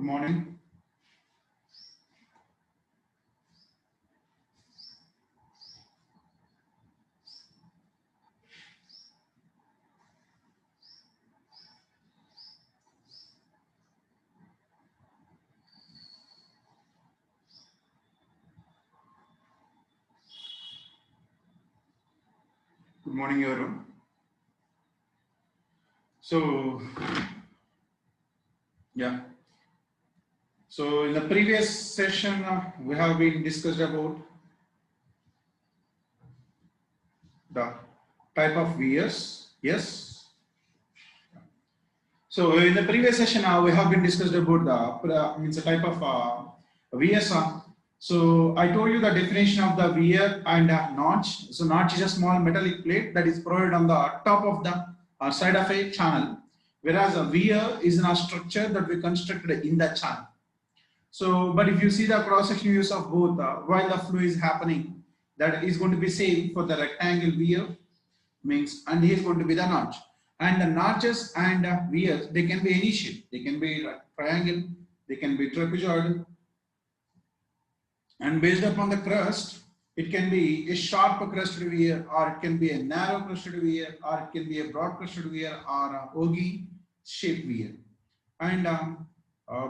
Good morning. Good morning, everyone. So, yeah. So, in the previous session, we have been discussed about the type of VS. Yes. So, in the previous session, we have been discussed about means the type of VS. So, I told you the definition of the weir and notch. So, notch is a small metallic plate that is provided on the top of the side of a channel, whereas a weir is a structure that we constructed in the channel. So, but if you see the cross-sectional views of both, while the flow is happening, that is going to be same for the rectangle weir means, and here is going to be the notch. And the notches and weirs, they can be any shape. They can be triangle, they can be trapezoid, and based upon the crust, it can be a sharp crusted weir, or it can be a narrow crusted weir, or it can be a broad crusted weir, or a ogee shaped weir. And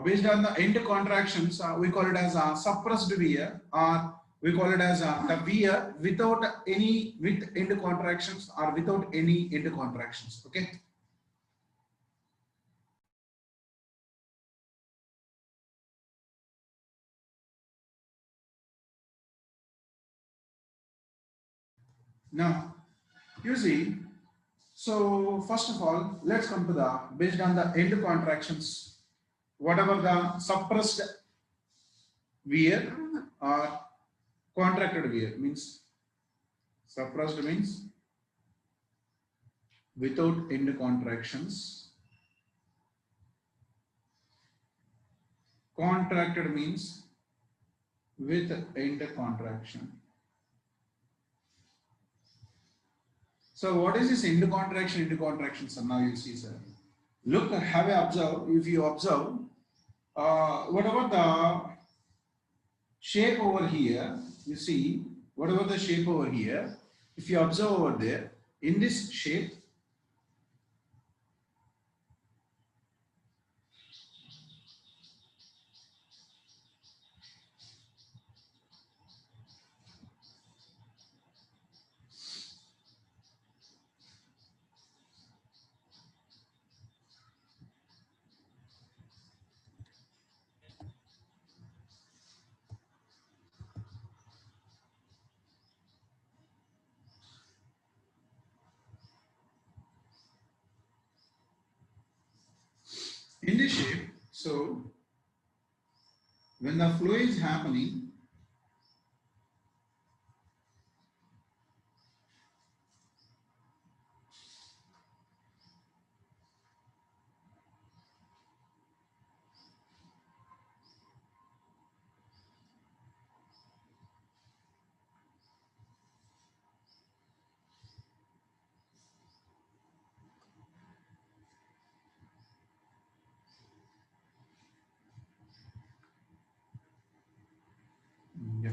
based on the end contractions, we call it as a suppressed weir, or we call it as the weir without any with end contractions or without any end contractions. Okay. Now, you see, so first of all, let's come to the based on the end contractions, whatever the suppressed weir or contracted weir means. Suppressed means without end contractions. Contracted means with end contraction. So what is this end contraction? End contraction, sir. Now you see, sir. Look, have you observed? If you observe, whatever the shape over here, you see, whatever the shape over here, if you observe over there, in this shape, in this shape, so when the flow is happening, yeah.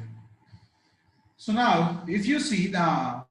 So now if you see the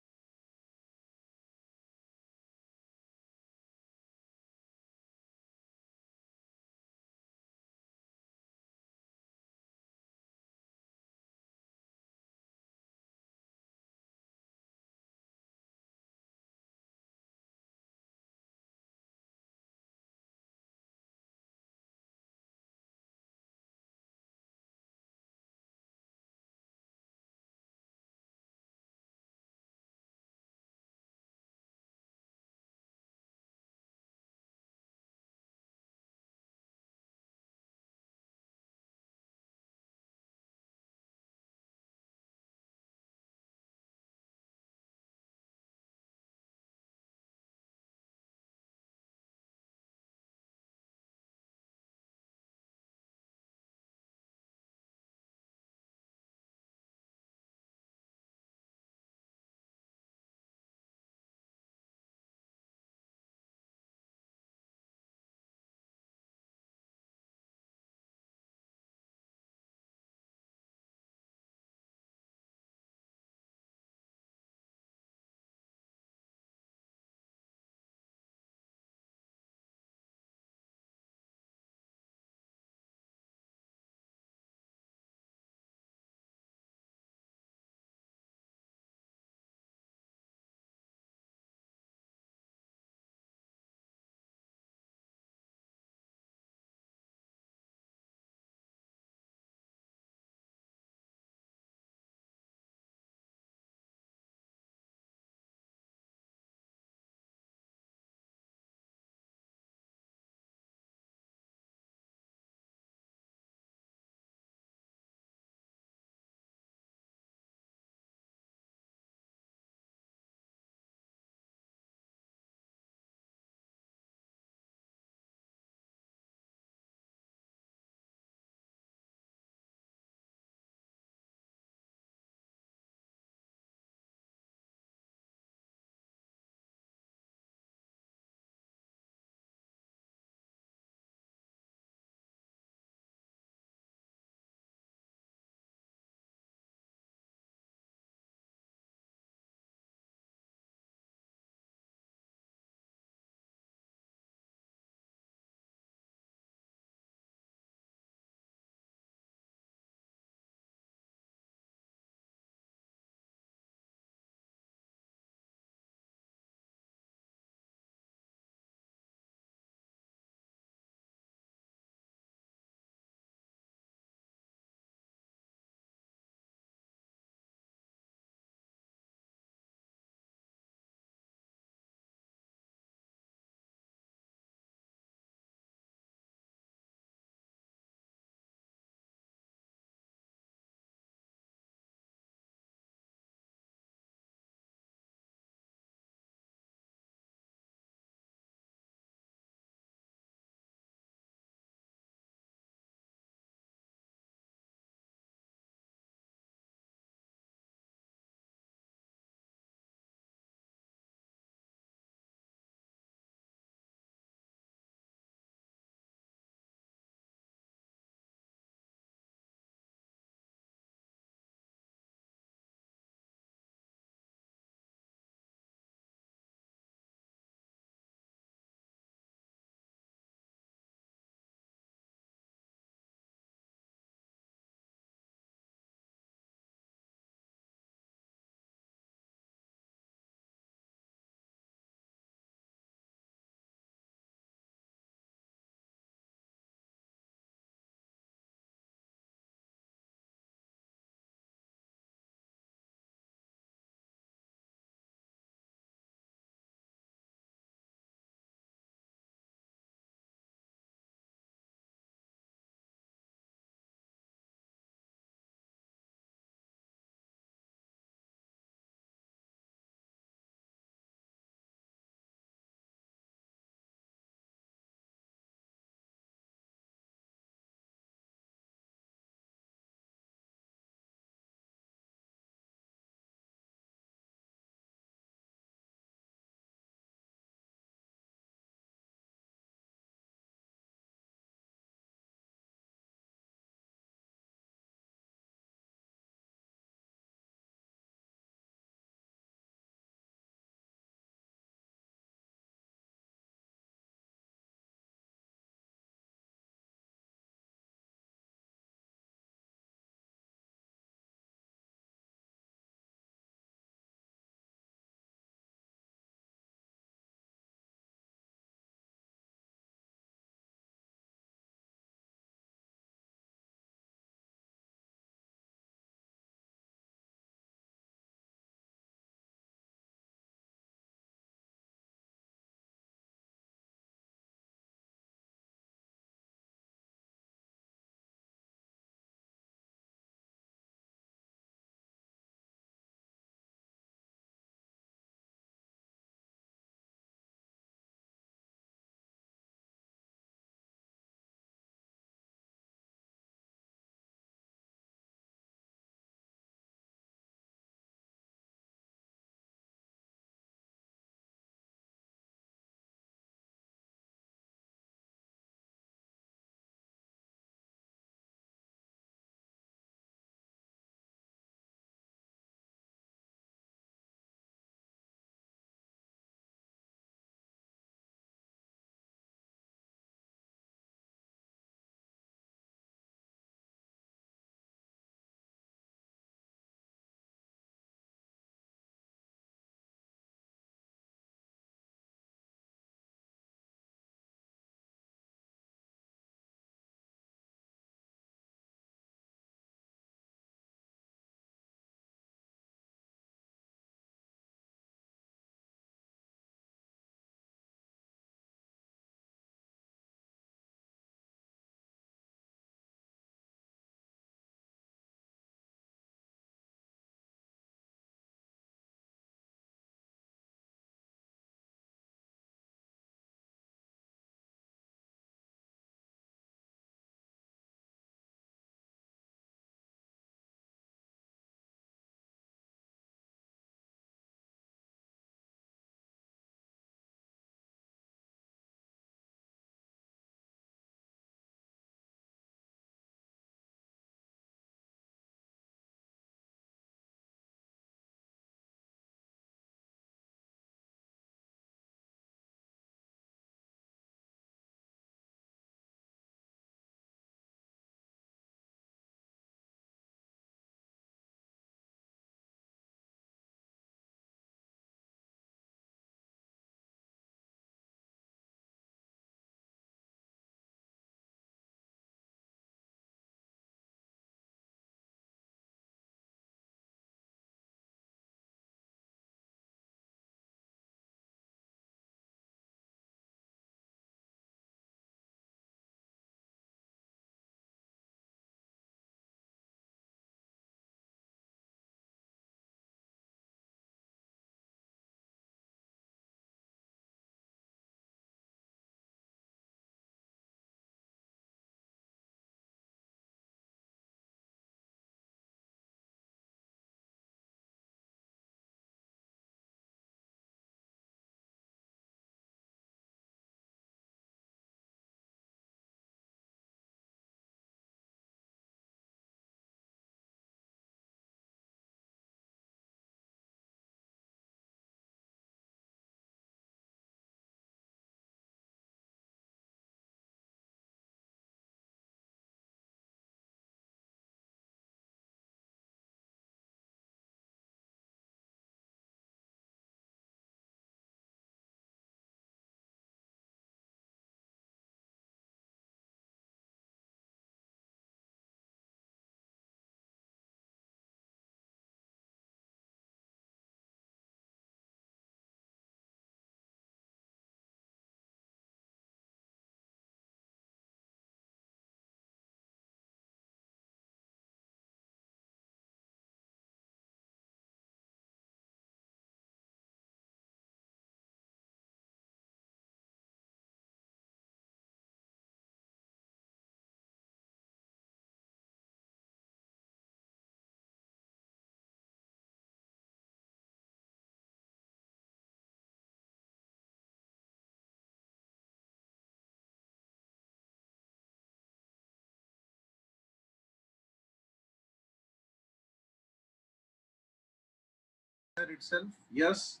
there itself? Yes.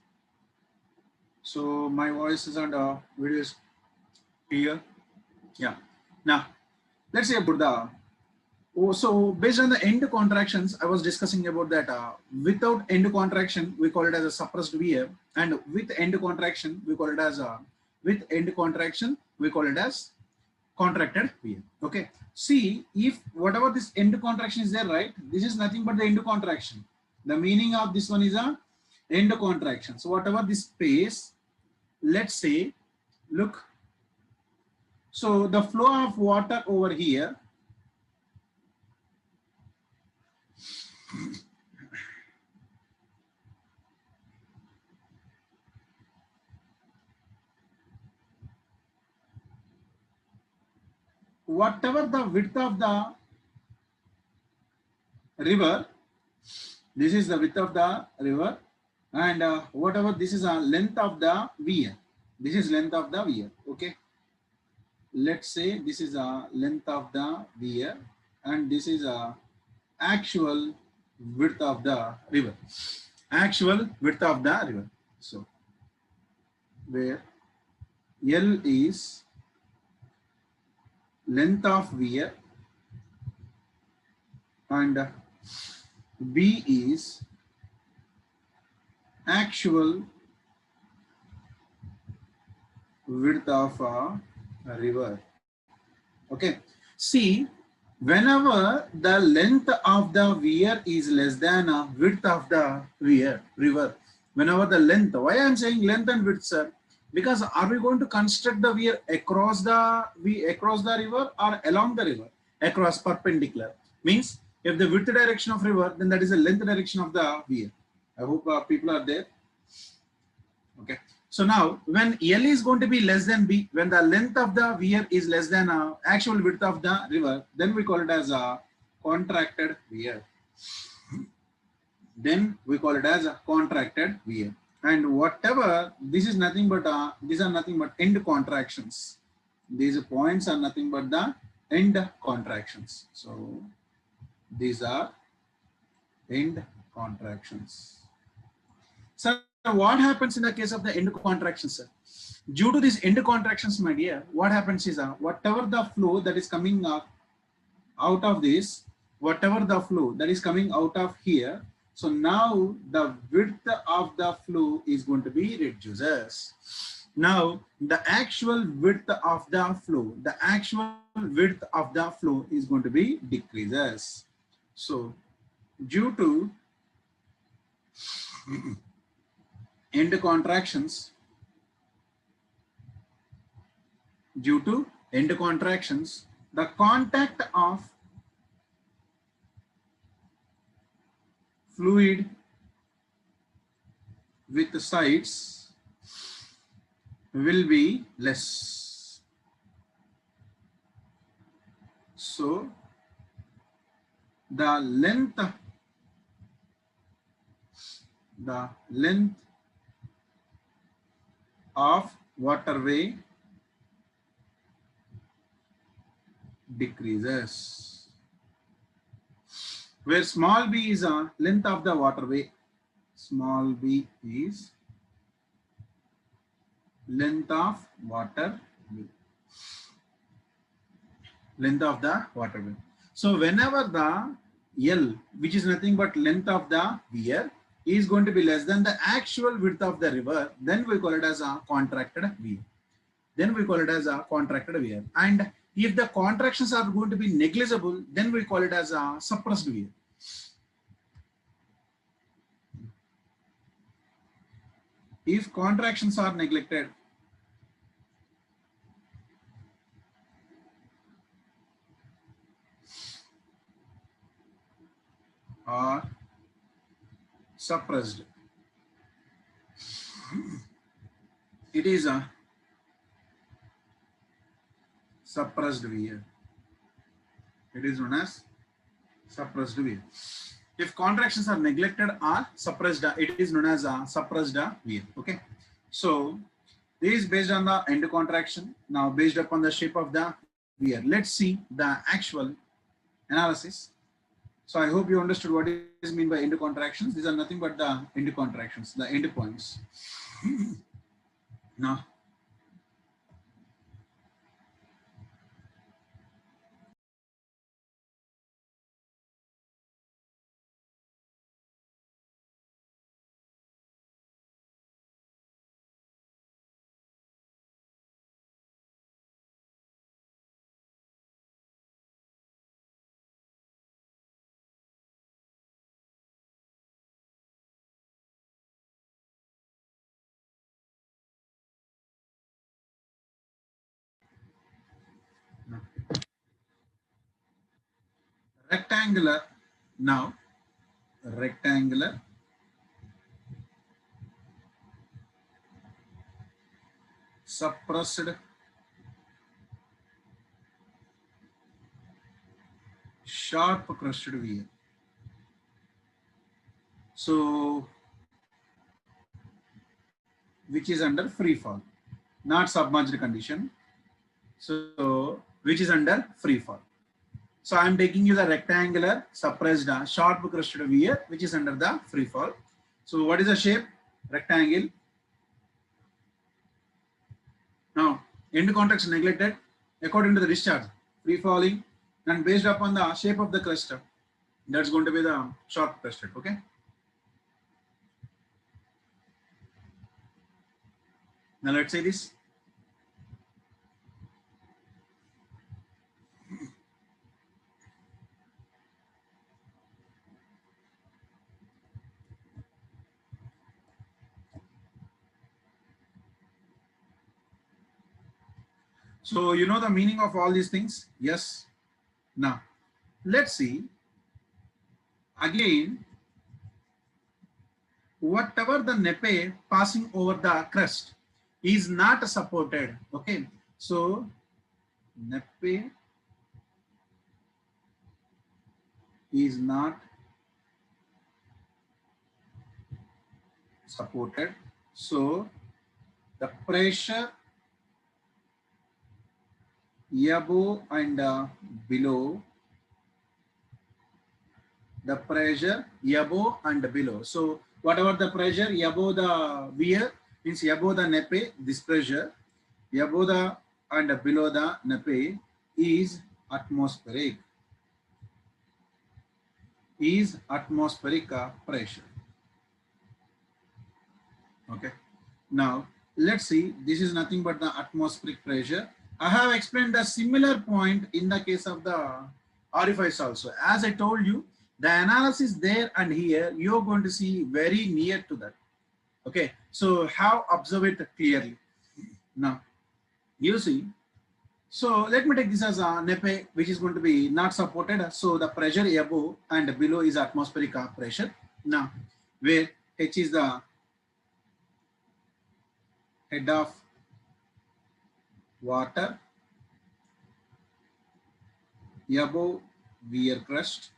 So my voice is and video is clear. Yeah. Now let's say about the so based on the end contractions, I was discussing about that without end contraction, we call it as a suppressed VF, and with end contraction, we call it as a with end contraction, we call it as contracted VF. Okay. See, if whatever this end contraction is there, right? This is nothing but the end contraction. The meaning of this one is a end contraction. So whatever this space, let's say, look. So the flow of water over here. Whatever the width of the river, this is the width of the river, and whatever this is a length of the weir. This is length of the weir. Okay. Let's say this is a length of the weir, and this is a actual width of the river. Actual width of the river. So where L is length of weir and B is actual width of a river. Okay. See, whenever the length of the weir is less than a width of the river, whenever the length, why I am saying length and width, sir? Because are we going to construct the weir across the river or along the river? Across, perpendicular. Means if the width direction of river, then that is the length direction of the weir. I hope people are there. Okay. So now when L is going to be less than B, when the length of the weir is less than actual width of the river, then we call it as a contracted weir. Then we call it as a contracted weir. And whatever, this is nothing but these are nothing but end contractions. These points are nothing but the end contractions. So these are end contractions. So what happens in the case of the end contractions, sir? Due to these end contractions, my dear, what happens is whatever the flow that is coming out of this, whatever the flow that is coming out of here, so now the width of the flow is going to be reduces. Now the actual width of the flow, is going to be decreases. So due to end contractions, the contact of fluid with the sides will be less. So the length of waterway decreases, where small b is a length of the waterway. Small b is length of waterway. So whenever the L, which is nothing but length of the weir, is going to be less than the actual width of the river, then we call it as a contracted weir. And if the contractions are going to be negligible, then we call it as a suppressed weir. If contractions are neglected, or suppressed, it is a suppressed weir. It is known as suppressed weir. If contractions are neglected or suppressed, it is known as a suppressed weir. Okay. So this is based on the end contraction. Now based upon the shape of the weir, let's see the actual analysis. So I hope you understood what is mean by end contractions. These are nothing but the end contractions, the end points. Now, rectangular, now rectangular suppressed sharp crusted weir. So which is under free fall, not submerged condition. So which is under free fall. So I am taking you the rectangular suppressed sharp crusted weir which is under the free fall. So what is the shape? Rectangle. Now end contraction neglected according to the discharge, free falling, and based upon the shape of the crust, that's going to be the sharp crusted. Okay. Now let's say this. So you know the meaning of all these things? Yes. Now let's see again whatever the nepe passing over the crust is not supported. Okay. So nepe is not supported. So the pressure above and below, the pressure above and below. So whatever the pressure above the weir means above the nepe, this pressure above the and below the nepe is atmospheric. Is atmospheric pressure. Okay. Now let's see. This is nothing but the atmospheric pressure. I have explained the similar point in the case of the orifice also. As I told you, the analysis there and here, you're going to see very near to that. Okay, so how observe it clearly. Now, you see, so let me take this as a nepe, which is going to be not supported. So the pressure above and below is atmospheric pressure. Now, where H is the head of water, above weir crust,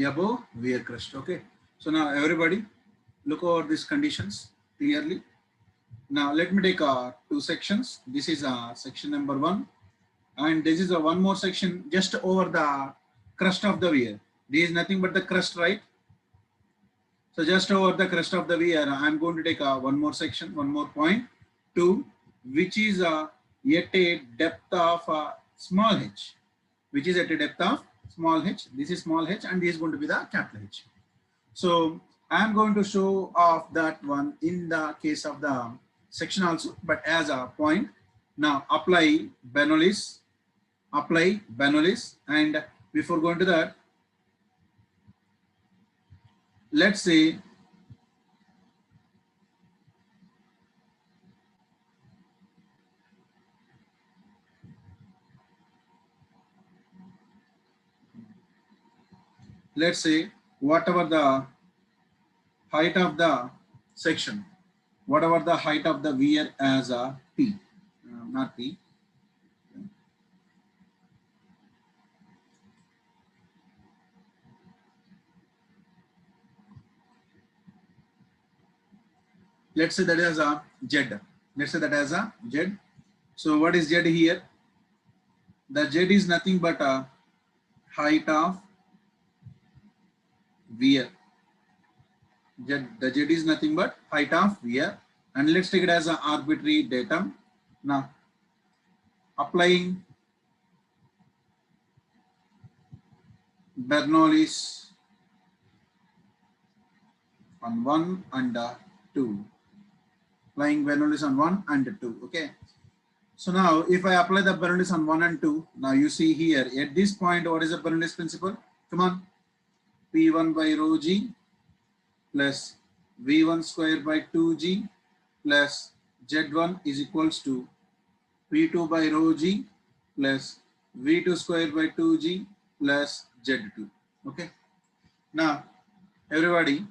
above weir crust. Okay, so now everybody look over these conditions clearly. Now let me take two sections. This is section number 1 and this is one more section just over the crust of the weir. This is nothing but the crust, right? So just over the crust of the weir, I'm going to take one more section, one more point 2, which is at a depth of small h, which is at a depth of small h. This is small h and this is going to be the capital H. So I'm going to show off that one in the case of the section also, but as a point. Now apply Bernoulli's, and before going to that, let's say whatever the height of the section, whatever the height of the weir as a P, not P. Let's say that is a Z. Let's say that as a Z. So what is Z here? The Z is nothing but height of wear. The Z is nothing but height of wear, and let's take it as an arbitrary datum. Now, applying Bernoulli's on 1 and 2. Applying Bernoulli's on 1 and 2. Okay. So now, if I apply the Bernoulli's on 1 and 2, now you see here at this point, what is the Bernoulli's principle? Come on, P1 by rho g plus V1 square by 2g plus Z1 is equals to P2 by rho g plus V2 square by 2g plus Z2. Okay. Now, everybody,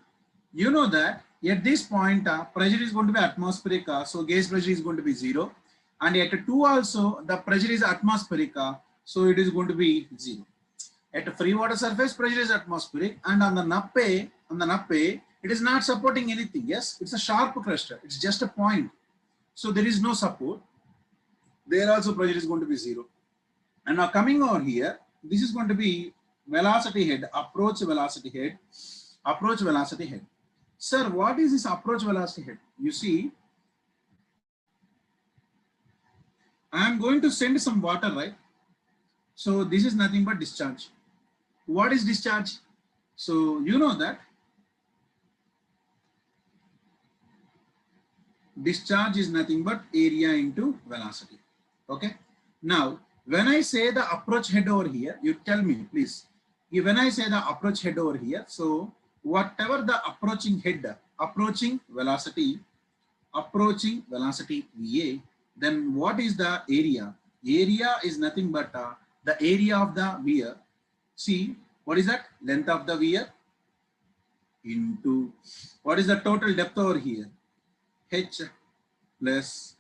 you know that at this point, pressure is going to be atmospheric, so gauge pressure is going to be 0. And at 2 also, the pressure is atmospheric, so it is going to be 0. At a free water surface, pressure is atmospheric, and on the nappe, it is not supporting anything. Yes, it's a sharp crust. It's just a point. So there is no support. There also pressure is going to be 0. And now coming over here, this is going to be velocity head, approach velocity head, approach velocity head. Sir, what is this approach velocity head? You see, I am going to send some water, right? So this is nothing but discharge. What is discharge? So you know that discharge is nothing but area into velocity. Okay. Now, when I say the approach head over here, you tell me, please. When I say the approach head over here, so whatever the approaching head, approaching velocity VA, then what is the area? Area is nothing but the area of the weir. See, what is that? Length of the weir into what is the total depth over here? H plus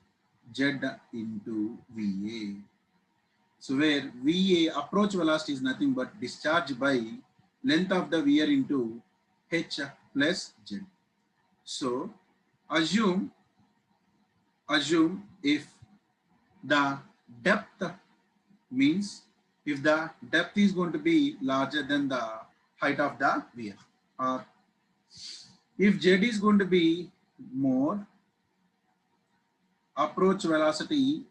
Z into VA. So where VA approach velocity is nothing but discharge by length of the weir into H plus Z. So assume if the depth means if the depth is going to be larger than the height of the weir, or if Z is going to be more, approach velocity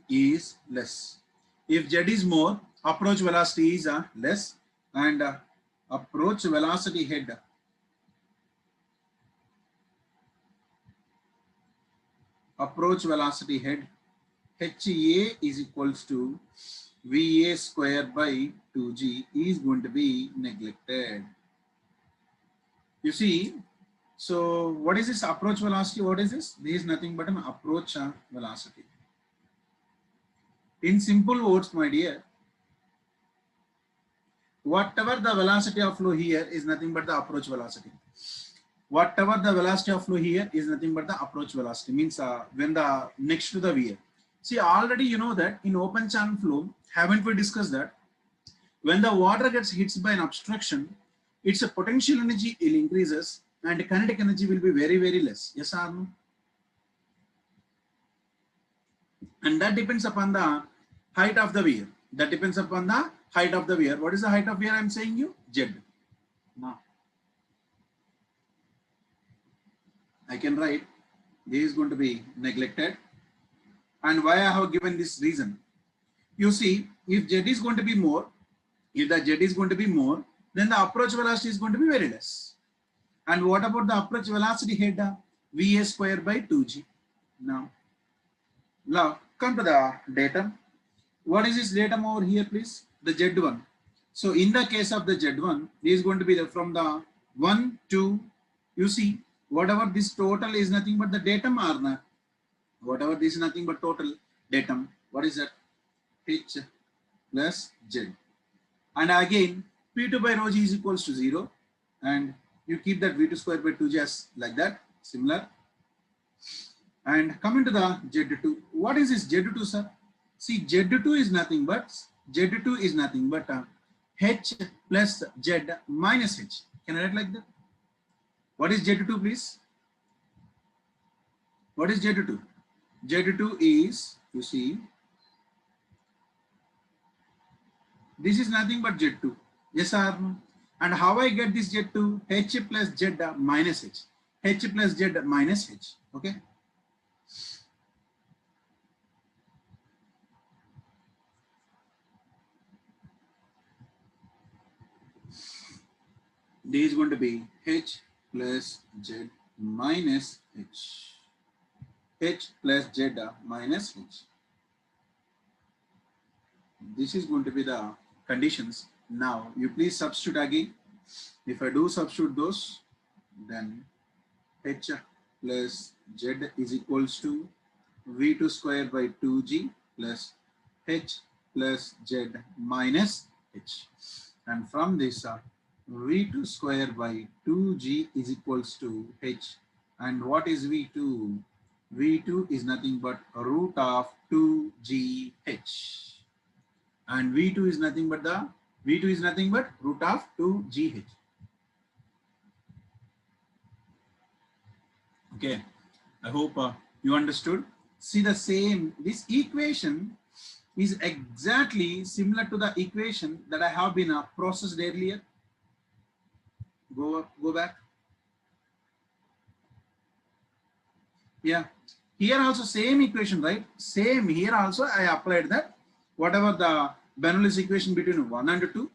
is less. If Z is more, approach velocity is less, and approach velocity head HA is equals to VA square by 2G is going to be neglected. You see, so what is this approach velocity? What is this? This is nothing but an approach velocity. In simple words, my dear, whatever the velocity of flow here is nothing but the approach velocity. Whatever the velocity of flow here is nothing but the approach velocity, means when the next to the weir. See, already you know that in open channel flow, haven't we discussed that when the water gets hit by an obstruction, its potential energy will increases and kinetic energy will be very, very less. Yes or no? And that depends upon the height of the weir. That depends upon the height of the weir. What is the height of weir? I am saying you Z. Now, I can write this is going to be neglected. And why I have given this reason? You see, if Z is going to be more, if the Z is going to be more, then the approach velocity is going to be very less. And what about the approach velocity head? VA square by 2G. Now come to the datum. What is this datum over here, please? The Z1. So in the case of the Z1, this is going to be from the 1 to, you see, whatever this total is nothing but the datum or not. Whatever this is nothing but total datum. What is that? H plus Z. And again, P2 by rho g is equals to 0. And you keep that V2 square by 2g as like that, similar. And coming to the Z2. What is this Z2, sir? See, Z2 is nothing but H plus Z minus H. Can I write like that? What is Z2, please? What is Z2? Z2 is, you see, this is nothing but Z2. Yes or no? And how I get this Z2? H plus Z minus H. H plus Z minus H. Okay. This is going to be H plus Z minus H. H plus Z minus H. This is going to be the conditions. Now you please substitute again. If I do substitute those, then H plus Z is equals to V2 square by 2G plus H plus Z minus H. And from this, V2 square by 2G is equals to H. And what is V2? V2 is nothing but root of 2GH. And V2 is nothing but root of 2GH. Okay, I hope you understood. See the same, this equation is exactly similar to the equation that I have been processed earlier. Go back. Yeah, here also same equation, right? Same here also I applied that whatever the Bernoulli's equation between 1 and 2,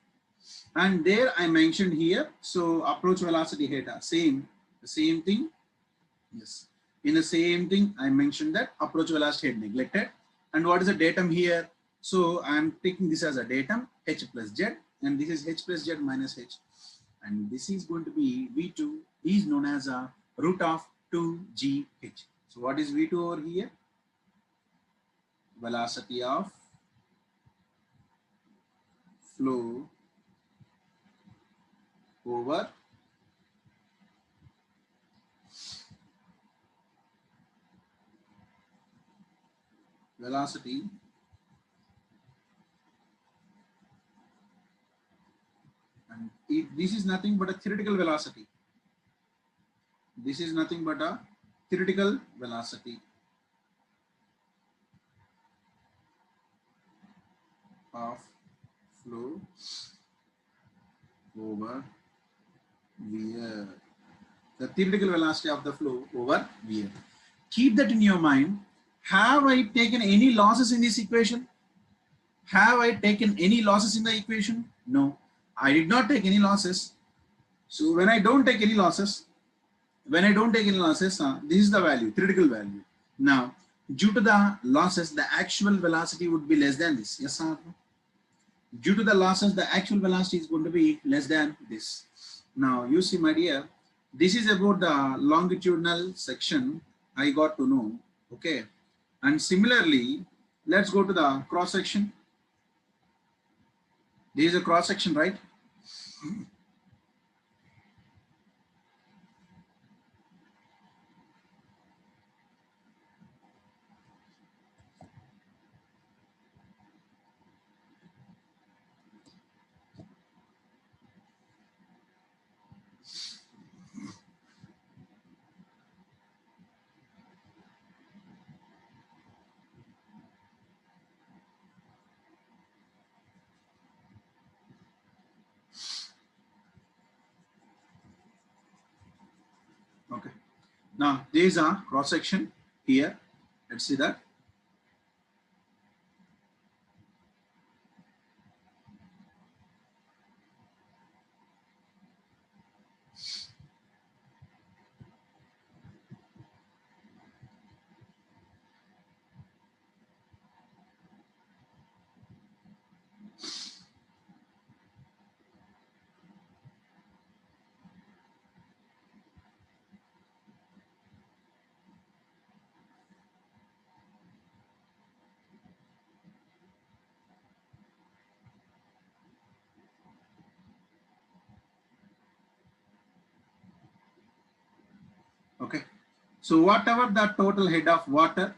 and there I mentioned here. So approach velocity head, the same thing. Yes, in the same thing I mentioned that approach velocity head neglected. And what is the datum here? So I am taking this as a datum H plus Z, and this is H plus Z minus H, and this is going to be V2 is known as a root of 2GH. So what is V2 over here? Velocity of flow over velocity and this is nothing but a theoretical velocity. This is nothing but a theoretical velocity of flow over V. The theoretical velocity of the flow over V. Keep that in your mind. Have I taken any losses in this equation? Have I taken any losses in the equation? No, I did not take any losses. So when I don't take any losses, this is the value, theoretical value. Now, due to the losses, the actual velocity would be less than this. Yes or no? Due to the losses, the actual velocity is going to be less than this. Now, you see, my dear, this is about the longitudinal section I got to know. Okay. And similarly, let's go to the cross section. This is a cross section, right? Okay. Now, there is a cross section here. Let's see that. Okay. So whatever the total head of water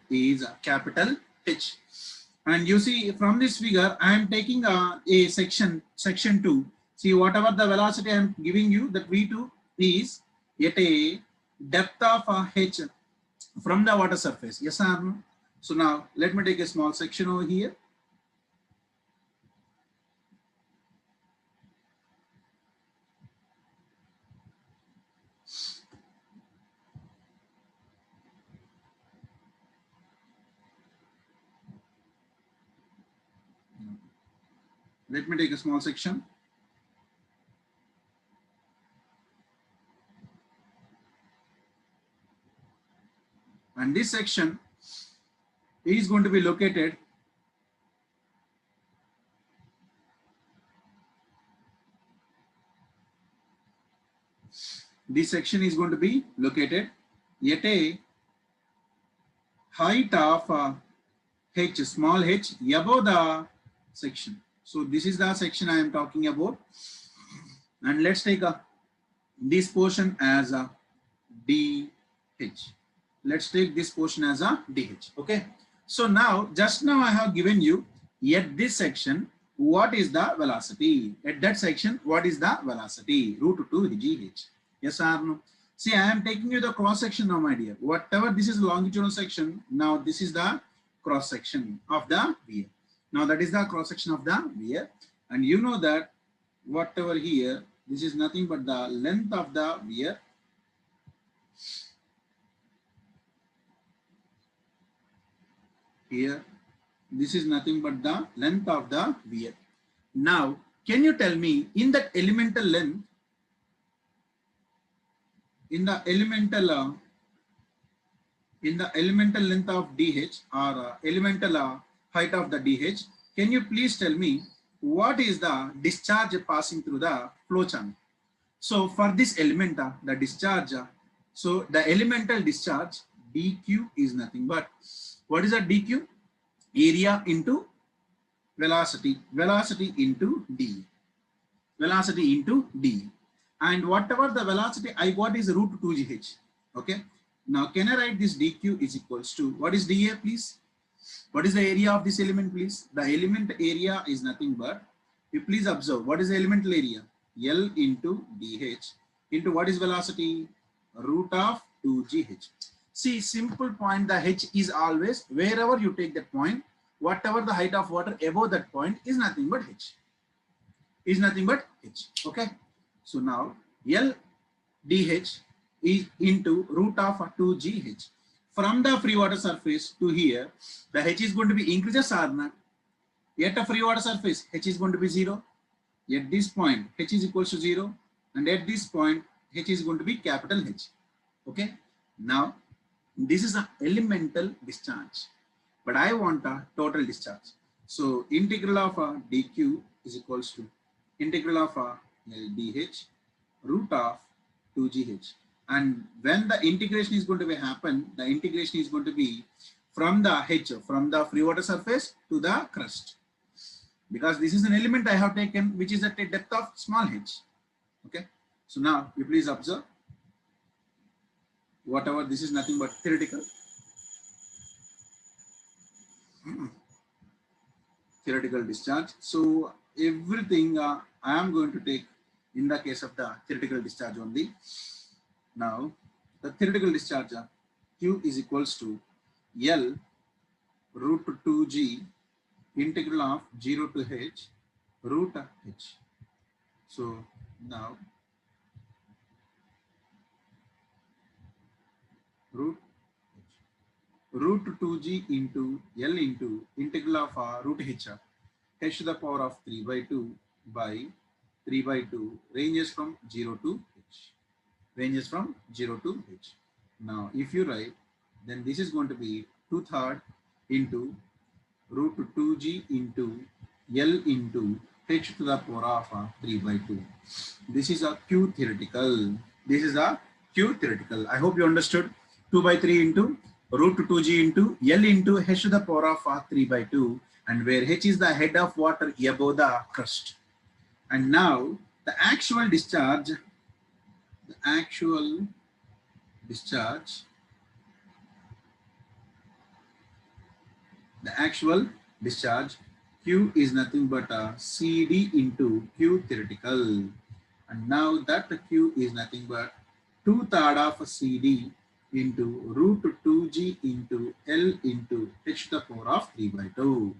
is a capital H. And you see from this figure, I am taking a section 2. See, whatever the velocity I am giving you, that V2 is at a depth of H from the water surface. Yes or no? So now let me take a small section over here. Let me take a small section. And this section is going to be located at a height of h, small h, above the section. So this is the section I am talking about. And let's take this portion as a dh. Let's take this portion as a dh. Okay. So now, just now I have given you at this section, what is the velocity? At that section, what is the velocity? Root 2 gh. Yes or no? See, I am taking you the cross section now, my dear. Whatever this is longitudinal section, now this is the cross section of the weir. Now that is the cross section of the weir. And you know that whatever here, this is nothing but the length of the weir. Here, this is nothing but the length of the weir. Now, can you tell me in that elemental length, in the elemental length of dh or elemental height of the dh, can you please tell me what is the discharge passing through the flow channel? So for this element, the discharge, so the elemental discharge dq is nothing but, what is that dq? Area into velocity, velocity into d, velocity into d. And whatever the velocity I got is root 2gh. Okay. Now can I write this dq is equals to, what is dA please? What is the area of this element please? The element area is nothing but, you please observe, what is the elemental area? L into dh into what is velocity? Root of 2gh. See, simple point, the h is always, wherever you take that point, whatever the height of water above that point is nothing but h. Is nothing but h. Okay. So now L dh is into root of 2gh. From the free water surface to here, the h is going to be increases or not? At a free water surface, h is going to be 0. At this point, h is equals to 0. And at this point, h is going to be capital H. Okay. Now, this is an elemental discharge. But I want a total discharge. So, integral of dq is equals to integral of LDH root of 2gh. And when the integration is going to be happen, the integration is going to be from the h, from the free water surface to the crust. Because this is an element I have taken which is at a depth of small h. Okay. So now you please observe, whatever this is nothing but theoretical. Theoretical discharge. So everything I am going to take in the case of the theoretical discharge only. Now the theoretical discharge Q is equals to L root 2g integral of 0 to h root h. So now root 2g into L into integral of root h to the power of 3 by 2 by 3 by 2 ranges from 0 to h. Ranges from 0 to h. Now if you write, then this is going to be 2/3 into root 2g into L into h to the power of 3 by 2. This is a Q theoretical. This is a Q theoretical. I hope you understood. 2 by 3 into root 2g into L into h to the power of 3 by 2, and where h is the head of water above the crust. And now the actual discharge, Q is nothing but CD into Q theoretical. And now that Q is nothing but 2/3 of CD into root 2G into L into h to the power of 3/2.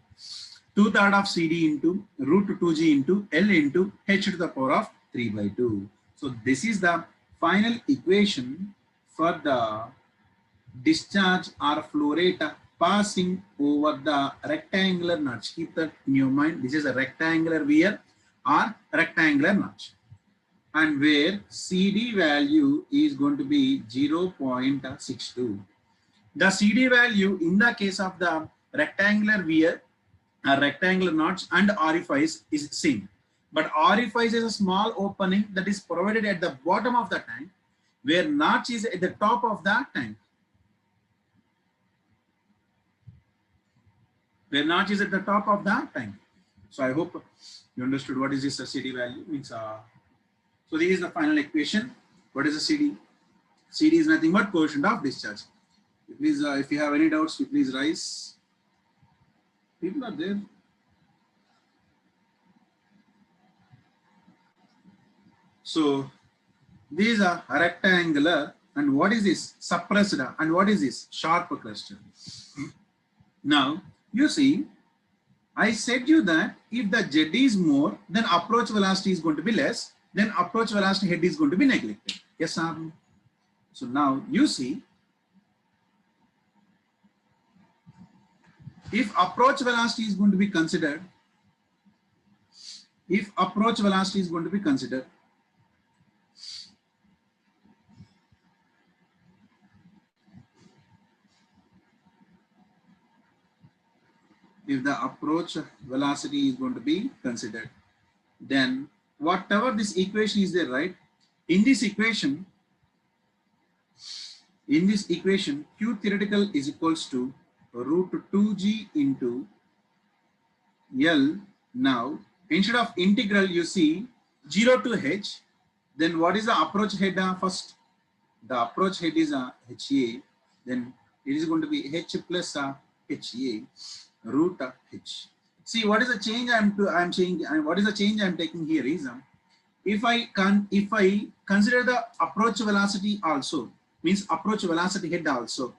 2/3 of CD into root 2G into L into h to the power of 3/2. So this is the final equation for the discharge or flow rate passing over the rectangular notch. Keep that in your mind. This is a rectangular weir or rectangular notch, and where CD value is going to be 0.62. The CD value in the case of the rectangular weir, rectangular notch and orifice is same. But orifice is a small opening that is provided at the bottom of the tank, where notch is at the top of the tank. Where notch is at the top of the tank. So I hope you understood what is this CD value means. So this is the final equation. What is the CD? CD is nothing but coefficient of discharge. Please, if you have any doubts, please rise. People are there. So these are rectangular, and what is this? Suppressed, and what is this? Sharp cluster. Now you see, I said you that if the Z is more, then approach velocity is going to be less, then approach velocity head is going to be neglected. Yes, sir. So now you see, if approach velocity is going to be considered, if approach velocity is going to be considered, if the approach velocity is going to be considered, then whatever this equation is there, right? In this equation, Q theoretical is equals to root 2G into L. Now, instead of integral, you see 0 to H. Then what is the approach head first? The approach head is HA. Then it is going to be H plus HA root H. See, what is the change I'm changing, and what is the change I'm taking here is if I consider the approach velocity also, means approach velocity head also.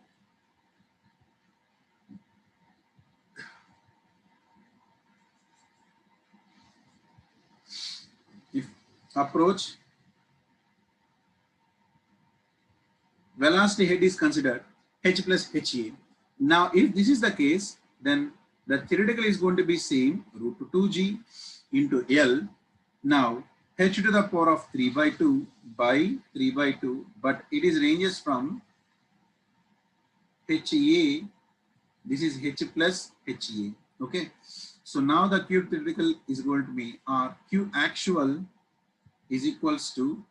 If approach velocity head is considered H plus HA. Now, if this is the case, then the theoretical is going to be same, root 2G into L. Now, H to the power of 3/2 by 3/2, but it is ranges from HA. This is H plus HA. Okay. So now the Q theoretical is going to be Q actual is equals to,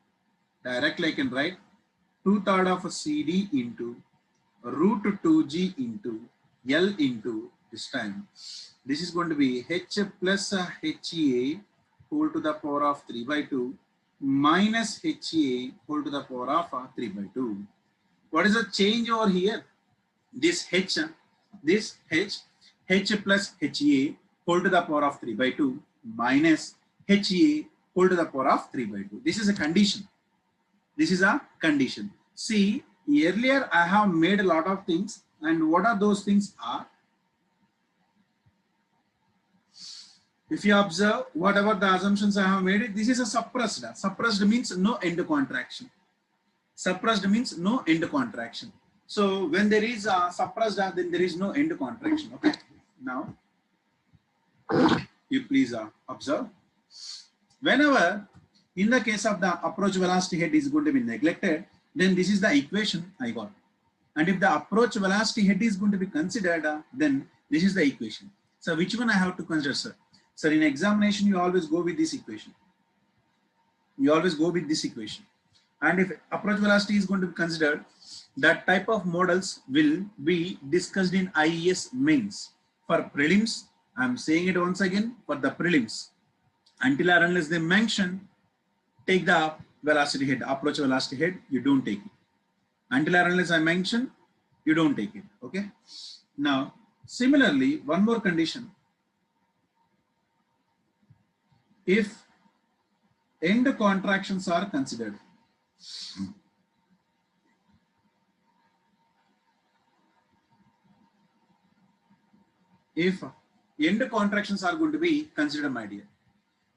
directly I can write 2/3 of CD into root 2G into L into this time. This is going to be H plus HA whole to the power of 3/2 minus HA whole to the power of 3/2. What is the change over here? This H plus HA whole to the power of 3/2 minus HA whole to the power of 3/2. This is a condition. This is a condition. See, earlier I have made a lot of things, and what are those things are? If you observe whatever the assumptions I have made, this is a suppressed. Suppressed means no end contraction. Suppressed means no end contraction. So when there is a suppressed, then there is no end contraction. Okay. Now, you please observe. Whenever, in the case of the approach velocity head is going to be neglected, then this is the equation I got. And if the approach velocity head is going to be considered, then this is the equation. So which one I have to consider, sir? Sir, in examination, you always go with this equation. You always go with this equation. And if approach velocity is going to be considered, that type of models will be discussed in IES mains. For prelims, I'm saying it once again, for the prelims, until or unless they mention, take the velocity head, approach velocity head, you don't take it. Until or unless I mention, you don't take it. Okay. Now, similarly, one more condition. If end contractions are considered, if end contractions are going to be considered, my dear.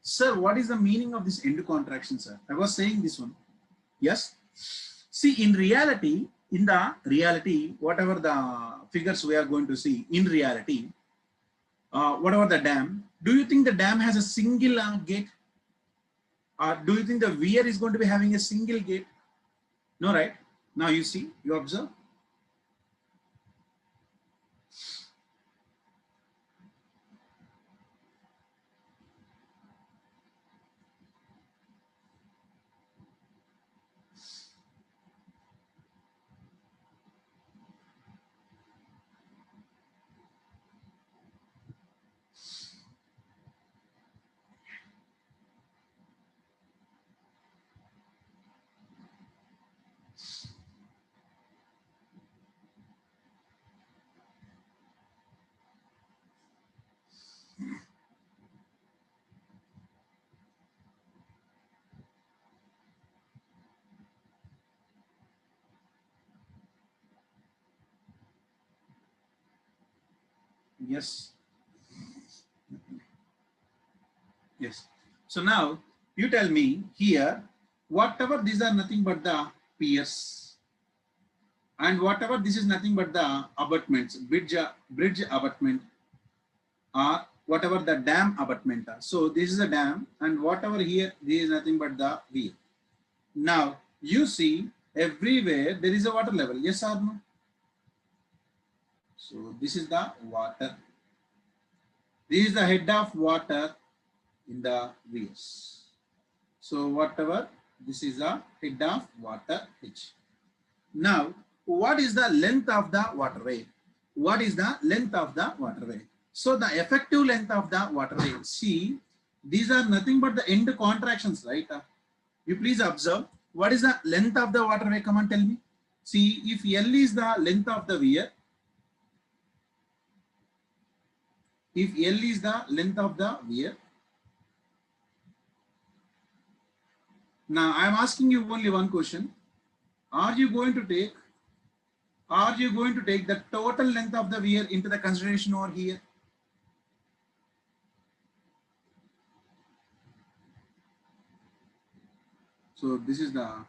Sir, what is the meaning of this end contraction, sir? I was saying this one. Yes. See, in reality, whatever the figures we are going to see, in reality, whatever the dam, do you think the dam has a single gate? Or do you think the weir is going to be having a single gate? No, right? Now you see, you observe. Yes. Yes. So now you tell me here, whatever these are nothing but the piers, and whatever this is nothing but the abutments, bridge abutment, or whatever the dam abutment are. So this is a dam, and whatever here, this is nothing but the weir. Now you see everywhere there is a water level. Yes or no? So this is the water. This is the head of water in the weirs. So whatever, this is a head of water H. Now, what is the length of the waterway? What is the length of the waterway? So the effective length of the waterway, see, these are nothing but the end contractions, right? You please observe, what is the length of the waterway? Come on, tell me. See, if L is the length of the weir, if L is the length of the weir, now I am asking you only one question. Are you going to take the total length of the weir into the consideration over here? So this is the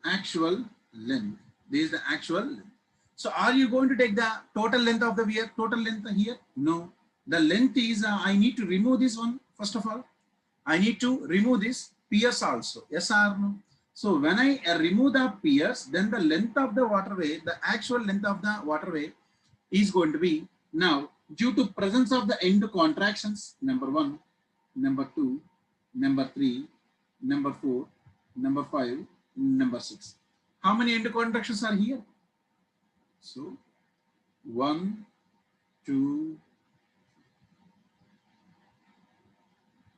actual length. This is the actual length. So are you going to take the total length of the weir, total length here? No. The length is, I need to remove this one, first of all. I need to remove this piers also. Yes or no? So when I remove the piers, then the length of the waterway, the actual length of the waterway is going to be, now due to presence of the end contractions, number 1, number 2, number 3, number 4, number 5, number 6. How many end contractions are here? So 1, 2,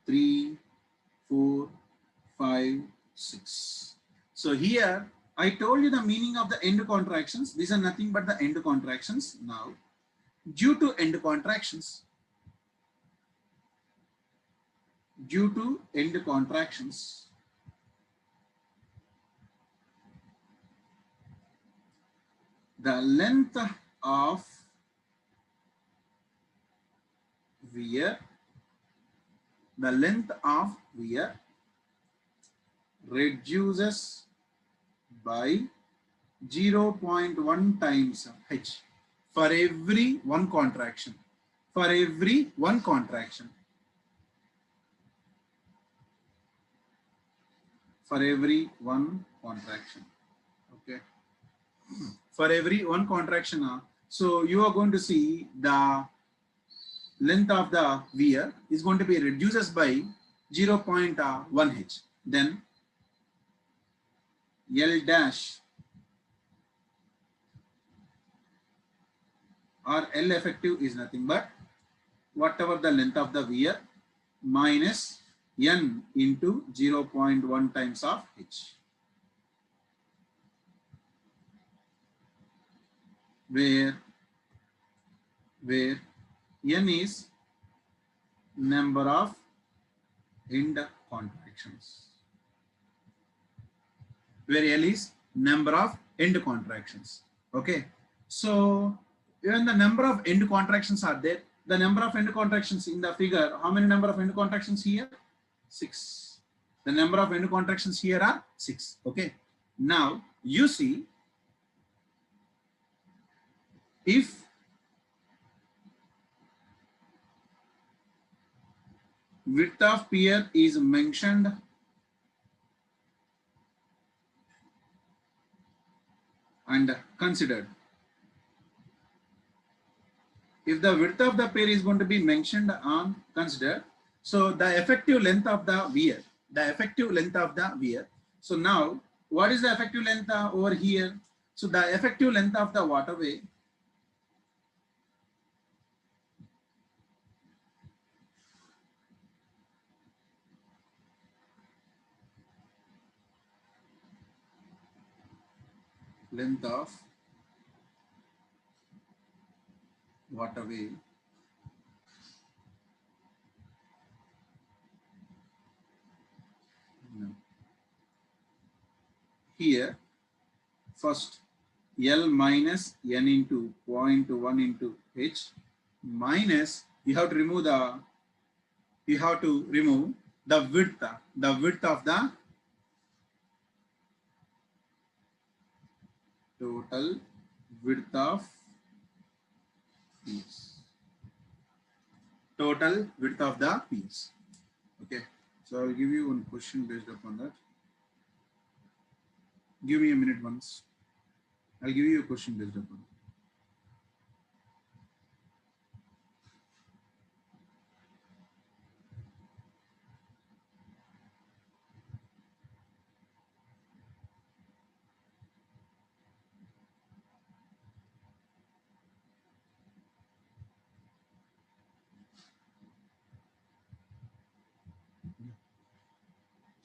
3, 4, 5, 6. So here I told you the meaning of the end contractions. These are nothing but the end contractions. Now, due to end contractions, the length of weir, reduces by 0.1 times h for every one contraction. For every one contraction. For every one contraction. Okay. For every one contraction. So you are going to see the length of the weir is going to be reduces by 0.1 h. Then L dash or L effective is nothing but whatever the length of the weir minus N into 0.1 times of h, where N is number of end contractions, where L is number of end contractions. Okay, so when the number of end contractions are there, the number of end contractions in the figure. How many number of end contractions here? 6. The number of end contractions here are 6. Okay. Now you see, if width of pier is mentioned and considered, if the width of the pier is going to be mentioned on considered, so the effective length of the weir, so now what is the effective length over here? So the effective length of the waterway waterway here, first L minus n into 0.1 into h minus, you have to remove the width of the total width of piece. Total width of the piece. Okay. So I'll give you one question based upon that. Give me a minute once. I'll give you a question based upon that.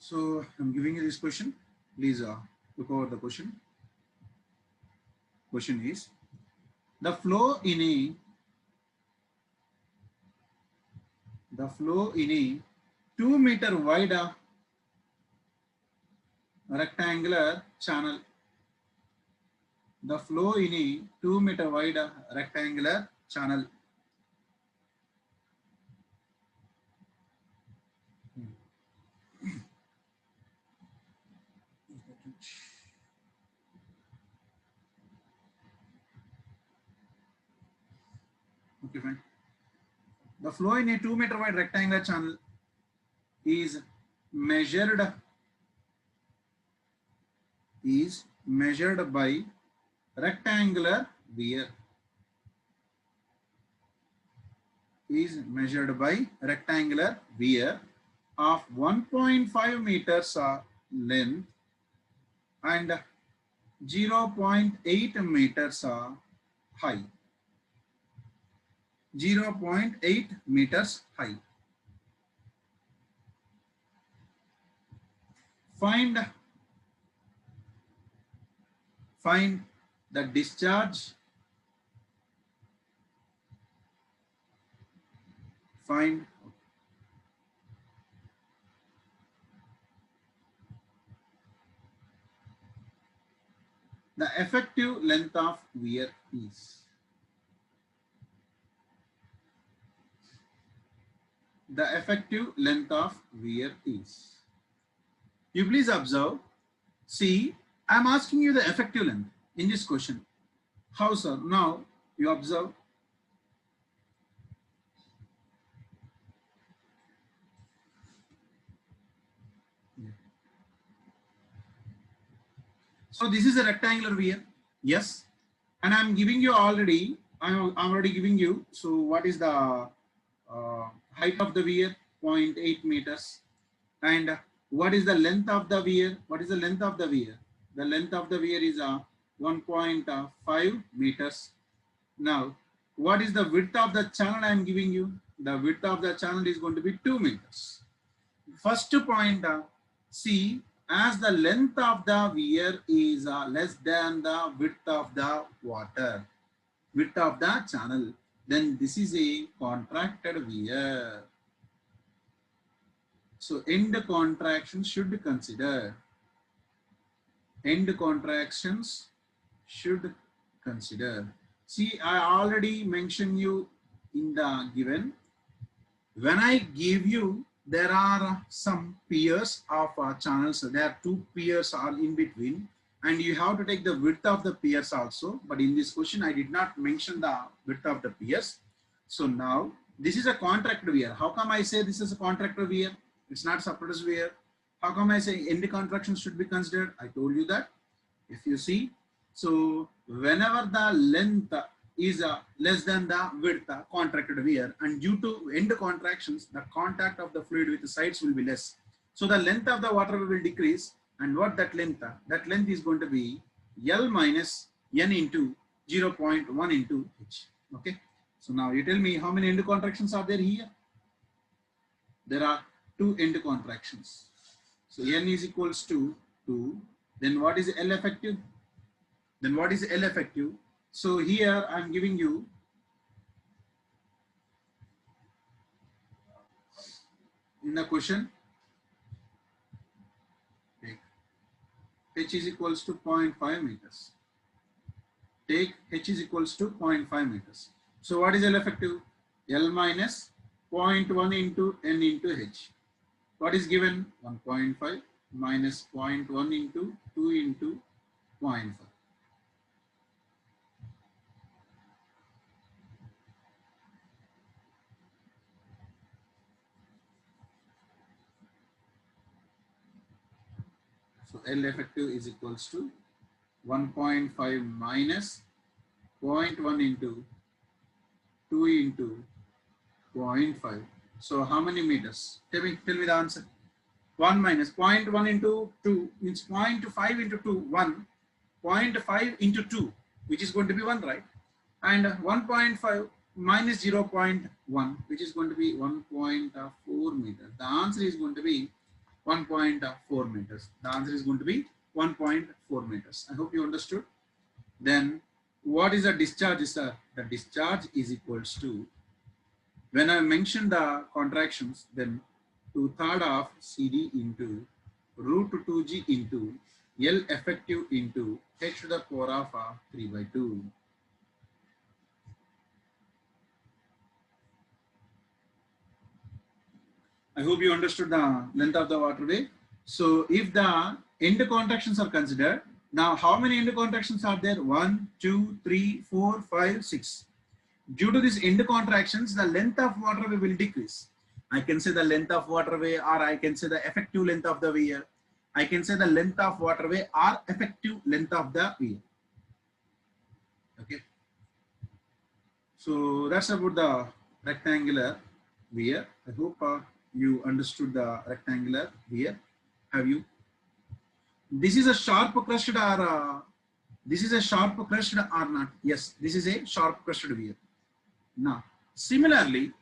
So I'm giving you this question. Please look over the question. Question is, the flow in a 2-meter wide rectangular channel. The flow in a 2-meter wide rectangular channel. Okay, fine. The flow in a 2-meter wide rectangular channel is measured by rectangular weir. Of 1.5 meters length and 0.8 meters high. 0.8 meters high. Find the discharge. Find the effective length of weir is. The effective length of weir is. You please observe. See, I am asking you the effective length in this question. How, sir? Now you observe. So this is a rectangular weir. Yes. And I'm giving you already. I'm already giving you. So what is the height of the weir? 0.8 meters. And what is the length of the weir? What is the length of the weir? The length of the weir is 1.5 meters. Now, what is the width of the channel I am giving you? The width of the channel is going to be 2 meters. First point, see, as the length of the weir is less than the width of the width of the channel, then this is a contracted weir. So end contractions should consider. End contractions should consider. See, I already mentioned you in the given, when I give you, there are some pairs of channels. There are two pairs are in between, and you have to take the width of the pairs also. But in this question, I did not mention the width of the pairs. So now this is a contracted wear. How come I say this is a contracted wear? It's not suppressed wear. How come I say end contraction should be considered? I told you that. If you see, so whenever the length is less than the width contracted wear, and due to end contractions, the contact of the fluid with the sides will be less. So the length of the water will decrease, and what that length? That length is going to be L minus N into 0.1 into H. Okay. So now you tell me how many end contractions are there here? There are two end contractions. So N is equals to 2. Then what is L effective? Then what is L effective? So here I am giving you in the question, take H is equals to 0.5 meters. Take H is equals to 0.5 meters. So what is L effective? L minus 0.1 into N into H. What is given? 1.5 minus 0.1 into 2 into 0.5. So L effective is equals to 1.5 minus 0.1 into 2 into 0.5. So how many meters? Tell me the answer. 1 minus 0.1 into 2 means 0.5 into 2, 1. 0.5 into 2, which is going to be 1, right? And 1.5 minus 0.1, which is going to be 1.4 meters. The answer is going to be 1.4 meters. The answer is going to be 1.4 meters. I hope you understood. Then what is the discharge, sir? The discharge is equals to, when I mention the contractions, then 2/3 of CD into root 2G into L effective into H to the power of 3/2. I hope you understood the length of the waterway. So if the end contractions are considered, now how many end contractions are there? 1, 2, 3, 4, 5, 6. Due to these end contractions, the length of waterway will decrease. I can say the length of waterway, or I can say the effective length of the weir. I can say the length of waterway or effective length of the weir. Okay. So that's about the rectangular weir. I hope you understood the rectangular weir. Have you? This is a sharp crusted or this is a sharp crusted or not? Yes, this is a sharp crusted weir. Now, similarly,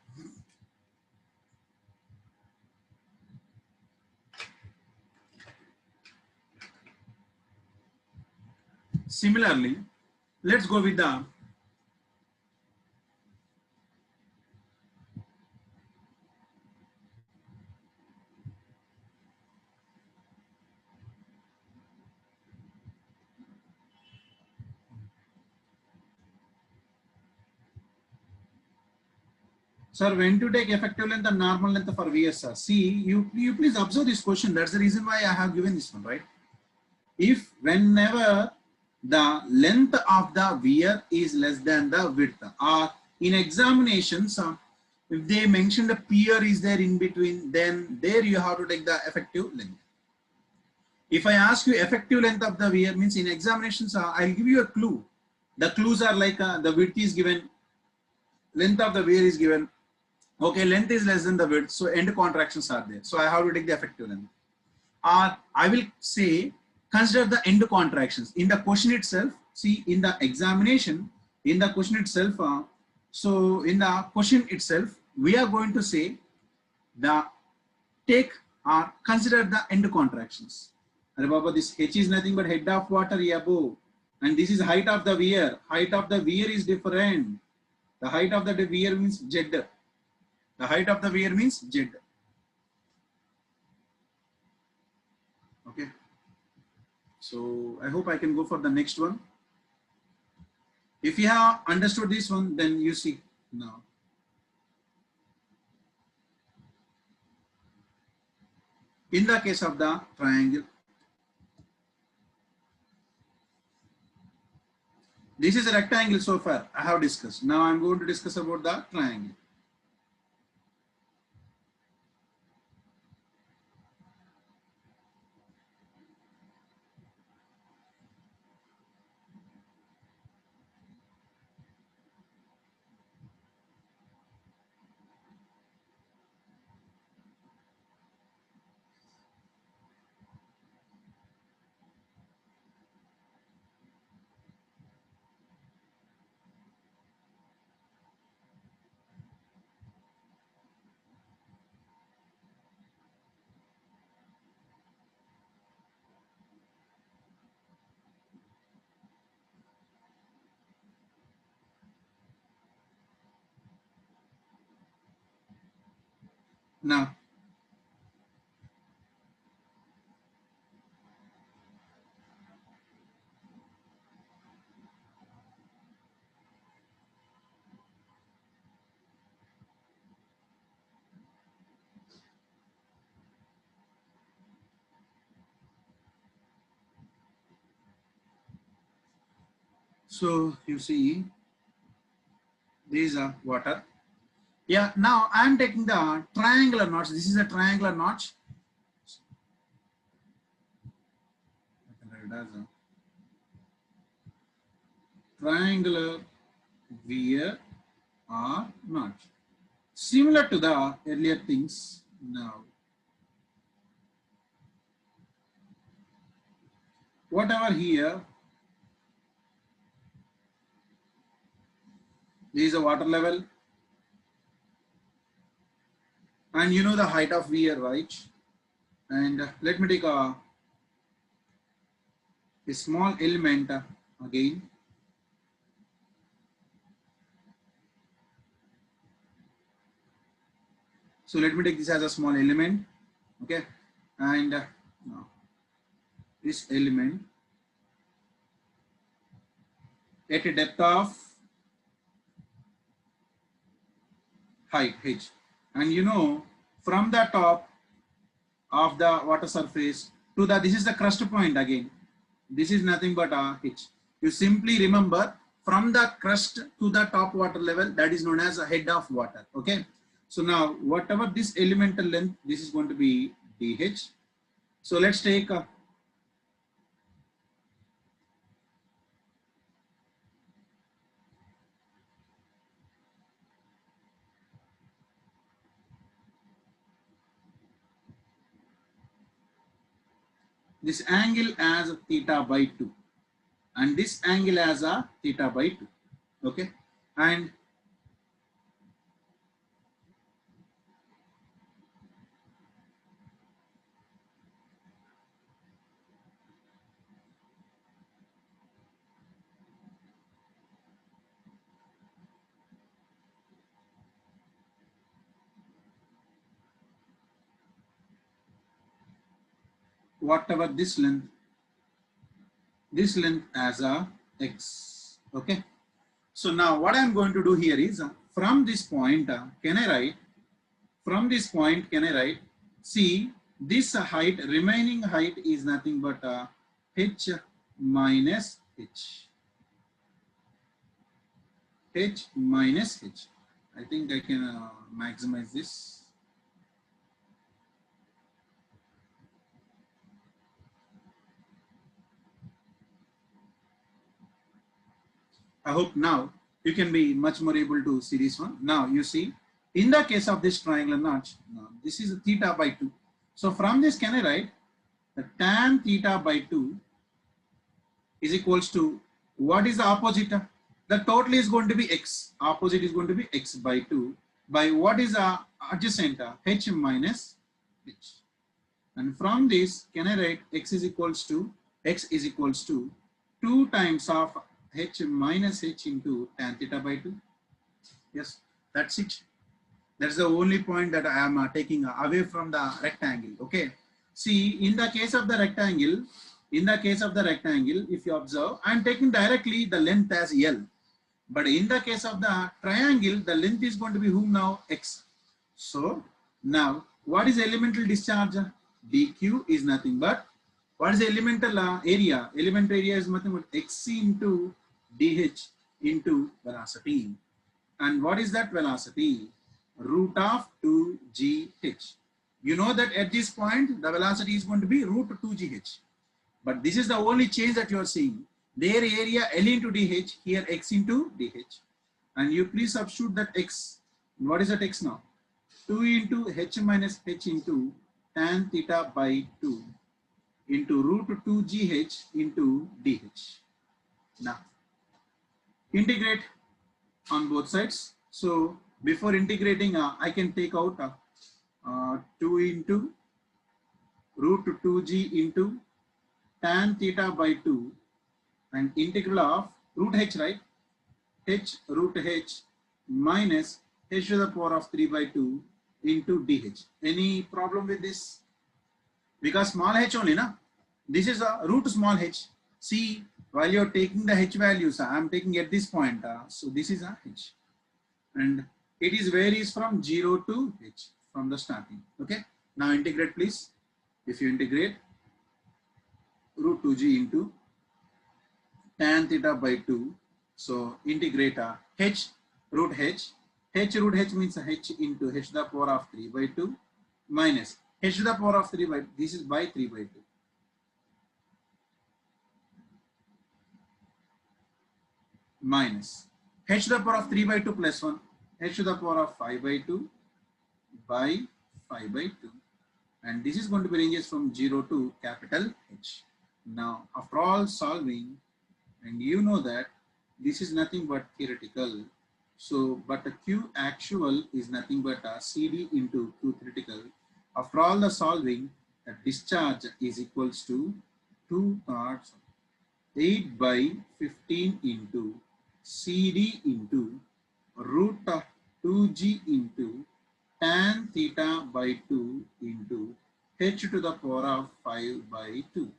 let's go with the sir, when to take effective length and normal length for VSR? See, you please observe this question. That's the reason why I have given this one, right? If whenever the length of the weir is less than the width, or in examinations, if they mention the pier is there in between, then there you have to take the effective length. If I ask you effective length of the weir, means in examinations, I'll give you a clue. The clues are like the width is given, length of the weir is given. Okay, length is less than the width, so end contractions are there. So I have to take the effective length. Or I will say, consider the end contractions. In the question itself, see in the examination, in the question itself, so in the question itself, we are going to say the take or consider the end contractions. Remember, this H is nothing but head of water above, and this is height of the weir. Height of the weir is different. The height of the weir means Z. The height of the weir means Z. Okay. So I hope I can go for the next one. If you have understood this one, then you see now. In the case of the triangle, this is a rectangle so far I have discussed. Now I'm going to discuss about the triangle. Now, so you see, these are water. Yeah, now I'm taking the triangular notch. This is a triangular notch. I can write it as a triangular wear or notch. Similar to the earlier things. Now, whatever here, there is a water level. And you know the height of wear, right? And let me take a small element again. So let me take this as a small element, okay? And now this element at a depth of height h, and you know from the top of the water surface to the, this is the crust point again. This is nothing but a h. You simply remember from the crust to the top water level, that is known as a head of water, okay? So now whatever this elemental length, this is going to be dh. So let's take this angle as theta by 2 and this angle as a theta by 2, okay? And whatever this length as a x, okay? So now what I'm going to do here is from this point, can I write, from this point, can I write, see this height, remaining height is nothing but h minus h. H minus h. I think I can maximize this. I hope now you can be much more able to see this one. Now you see, in the case of this triangular notch, this is theta by 2. So from this, can I write the tan theta by 2 is equals to, what is the opposite? The total is going to be x. Opposite is going to be x by 2 by what is adjacent? H minus h. And from this, can I write x is equals to 2 times of h minus h into tan theta by 2. Yes, that's it. That's the only point that I am taking away from the rectangle. Okay. See, in the case of the rectangle, if you observe, I am taking directly the length as L. But in the case of the triangle, the length is going to be whom now? X. So now, what is elemental discharge? dq is nothing but, what is the elemental area? Elemental area is nothing but x into dh into velocity. And what is that velocity? Root of 2gh. You know that at this point, the velocity is going to be root 2gh. But this is the only change that you are seeing. Their area L into dh, here x into dh. And you please substitute that x. What is that x now? 2 into h minus h into tan theta by 2 into root 2gh into dh. Now, integrate on both sides. So before integrating, I can take out 2 into root 2g into tan theta by 2 and integral of root h, right? H root h minus h to the power of 3 by 2 into dh. Any problem with this? Because small h only, na? This is a root small h. See, while you're taking the h values, I'm taking at this point. So this is a h. And it is varies from 0 to h from the starting. Okay. Now integrate, please. If you integrate root 2g into tan theta by 2. So integrate h root h. H root h means h into h to the power of 3 by 2 minus h to the power of 3 by, this is by 3 by 2. Minus h to the power of 3 by 2 plus 1, h to the power of 5 by 2 by 5 by 2. And this is going to be ranges from 0 to capital H. Now, after all solving, and you know that this is nothing but theoretical. So, but the Q actual is nothing but a CD into Q theoretical. After all the solving, the discharge is equals to 8 by 15 into CD into root of 2g into tan theta by 2 into h to the power of 5 by 2.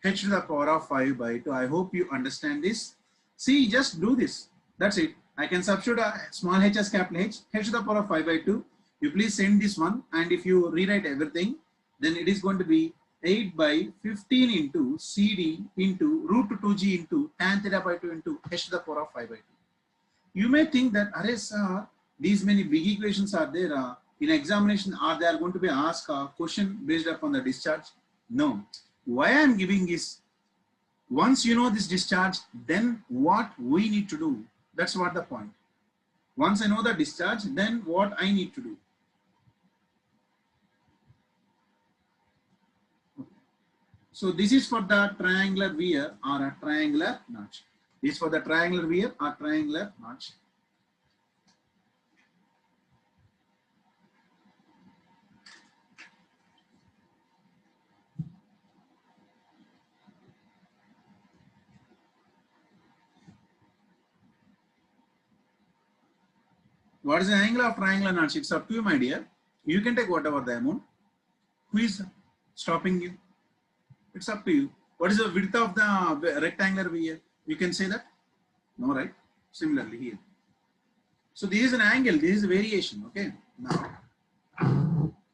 H to the power of 5 by 2. I hope you understand this. See, just do this. That's it. I can substitute a small h as capital H, h to the power of 5 by 2. You please send this one, and if you rewrite everything, then it is going to be 8 by 15 into CD into root 2g into tan theta by 2 into h to the power of 5 by 2. You may think that, sir, these many big equations are there in examination, are they are going to be asked a question based upon the discharge? No. Why I am giving is, once you know this discharge, then what we need to do. That's what the point. Once I know the discharge, then what I need to do. Okay. So this is for the triangular weir or a triangular notch. This is for the triangular weir or triangular notch. What is the angle of triangular notch? It's up to you, my dear. You can take whatever the amount. Who is stopping you? It's up to you. What is the width of the rectangular weir? You can say that? No, right? Similarly here. So this is an angle. This is a variation. Okay.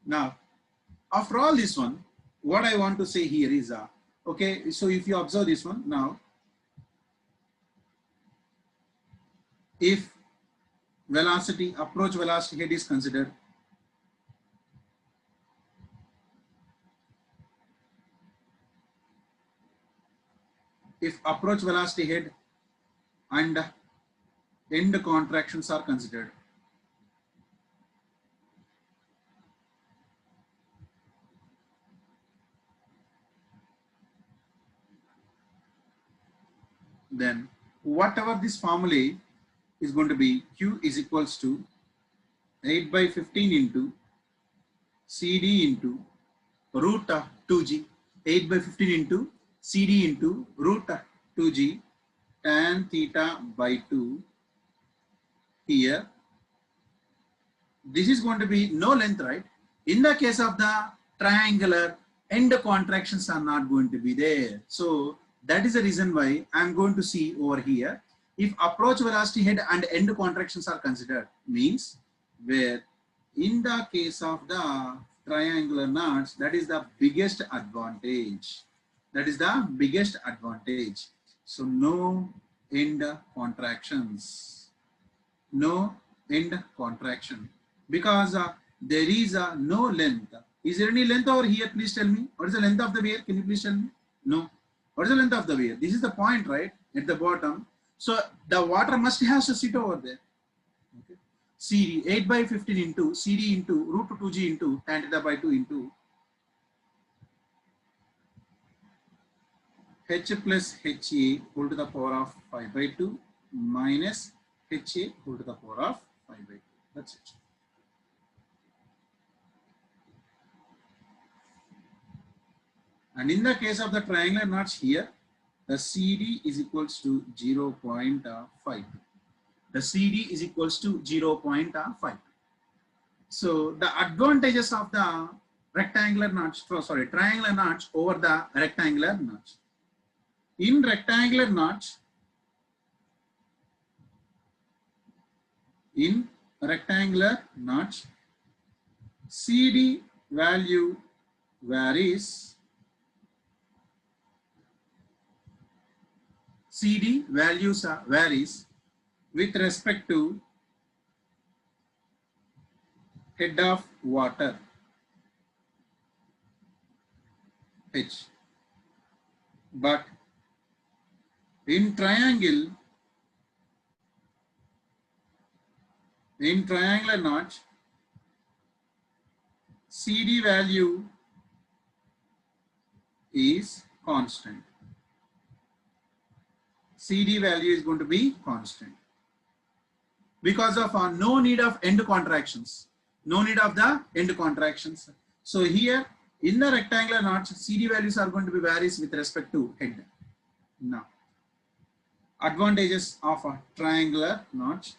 Now, after all this one, what I want to say here is, okay. So if you observe this one now, if velocity, approach velocity head is considered, if approach velocity head and end contractions are considered, then whatever this formula is going to be, Q is equals to 8 by 15 into CD into root 2G, 8 by 15 into CD into root 2G tan theta by 2 here. This is going to be no length, right? In the case of the triangular, end contractions are not going to be there. So that is the reason why I'm going to see over here, if approach velocity head and end contractions are considered, means where in the case of the triangular knots, that is the biggest advantage. That is the biggest advantage. So no end contractions. No end contraction. Because there is no length. Is there any length over here? Please tell me. What is the length of the weir? Can you please tell me? No. What is the length of the weir? This is the point, right? At the bottom. So the water must have to sit over there. Okay. CD 8 by 15 into CD into root 2g into tan theta by 2 into h plus HA whole to the power of 5 by 2 minus HA whole to the power of 5 by 2. That's it. And in the case of the triangular knots here, the CD is equals to 0.5. The CD is equals to 0.5. So the advantages of the rectangular knots, triangular knots over the rectangular knots. In rectangular knots, CD value varies. CD values varies with respect to head of water H. But in triangular knot, CD value is constant. CD value is going to be constant because of no need of end contractions. No need of the end contractions. So here in the rectangular knots, CD values are going to be varies with respect to head. Now, advantages of a triangular knots.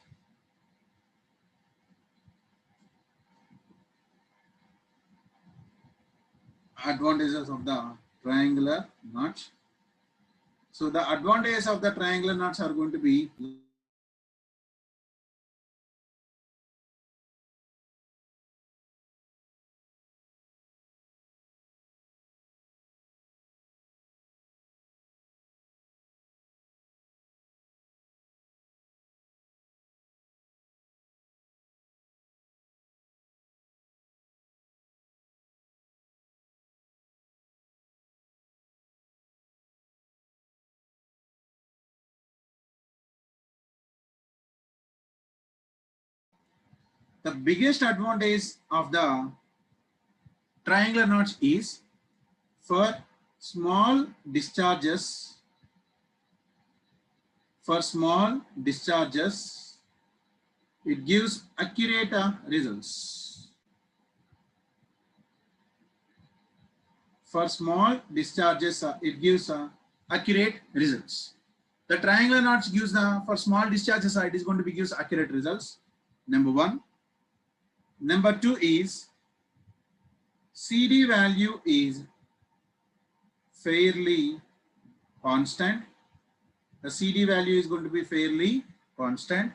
Advantages of the triangular knots. So the advantages of the triangular knots are going to be the biggest advantage of the triangular knots is for small discharges. It gives accurate results. For small discharges, it gives accurate results. The triangular knots gives for small discharges, it is going to be gives accurate results. Number one. Number two is CD value is fairly constant. The CD value is going to be fairly constant.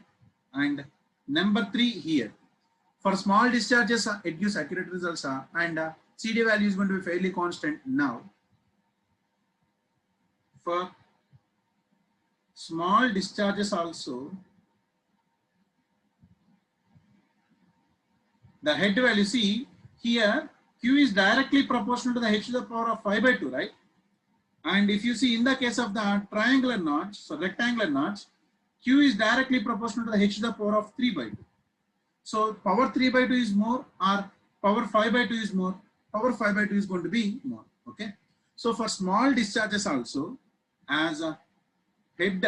And number three here, for small discharges, it gives accurate results and CD value is going to be fairly constant. Now, for small discharges also, the head value, see here, Q is directly proportional to the h to the power of 5 by 2, right? And if you see in the case of the triangular knots, so rectangular knots, Q is directly proportional to the h to the power of 3 by 2. So power 3 by 2 is more or power 5 by 2 is more. Power 5 by 2 is going to be more. Okay. So for small discharges also, as a head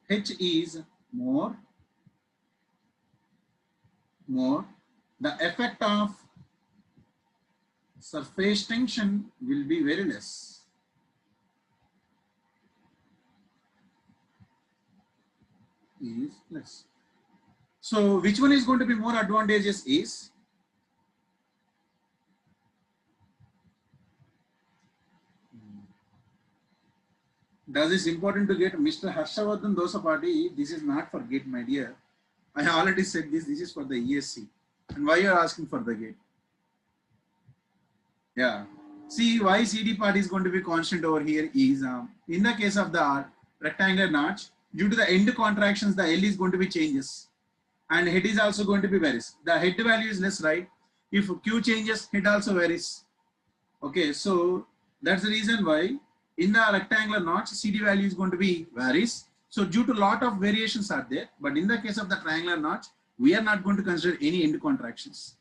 h is more, the effect of surface tension will be very less. Is less. So which one is going to be more advantageous is does this important to get Mr. Harshavardhan Dosapati? This is not for GATE, my dear. I already said this. This is for the ESC. And why you are asking for the GATE? Yeah. See why CD part is going to be constant over here is in the case of the rectangular notch, due to the end contractions, the L is going to be changes and head is also going to be varies. The head value is less, right? If Q changes, head also varies. Okay, so that's the reason why in the rectangular notch, CD value is going to be varies. So due to lot of variations are there, but in the case of the triangular notch, we are not going to consider any end contractions.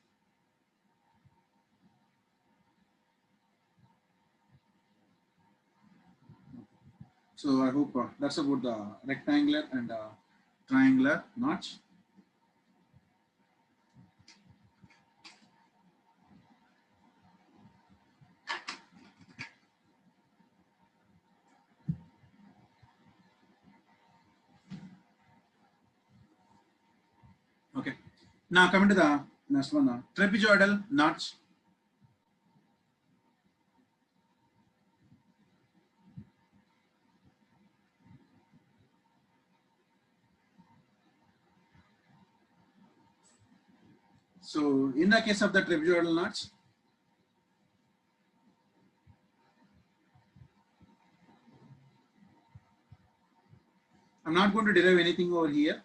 So I hope that's about the rectangular and triangular notch. Okay. Now coming to the next one, trapezoidal notch. So in the case of the trapezoidal notch, I'm not going to derive anything over here.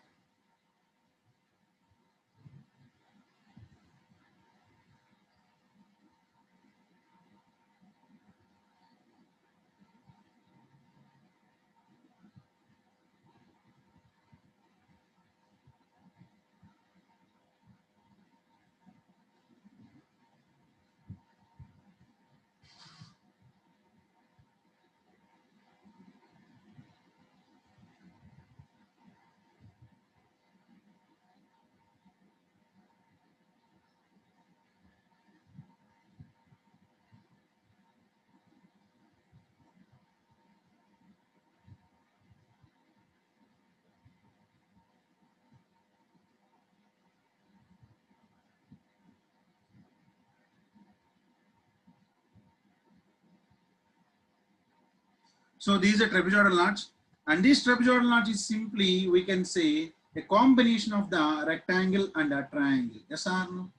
So these are trapezoidal notch, and this trapezoidal notch is simply, we can say, a combination of the rectangle and a triangle. Yes or no?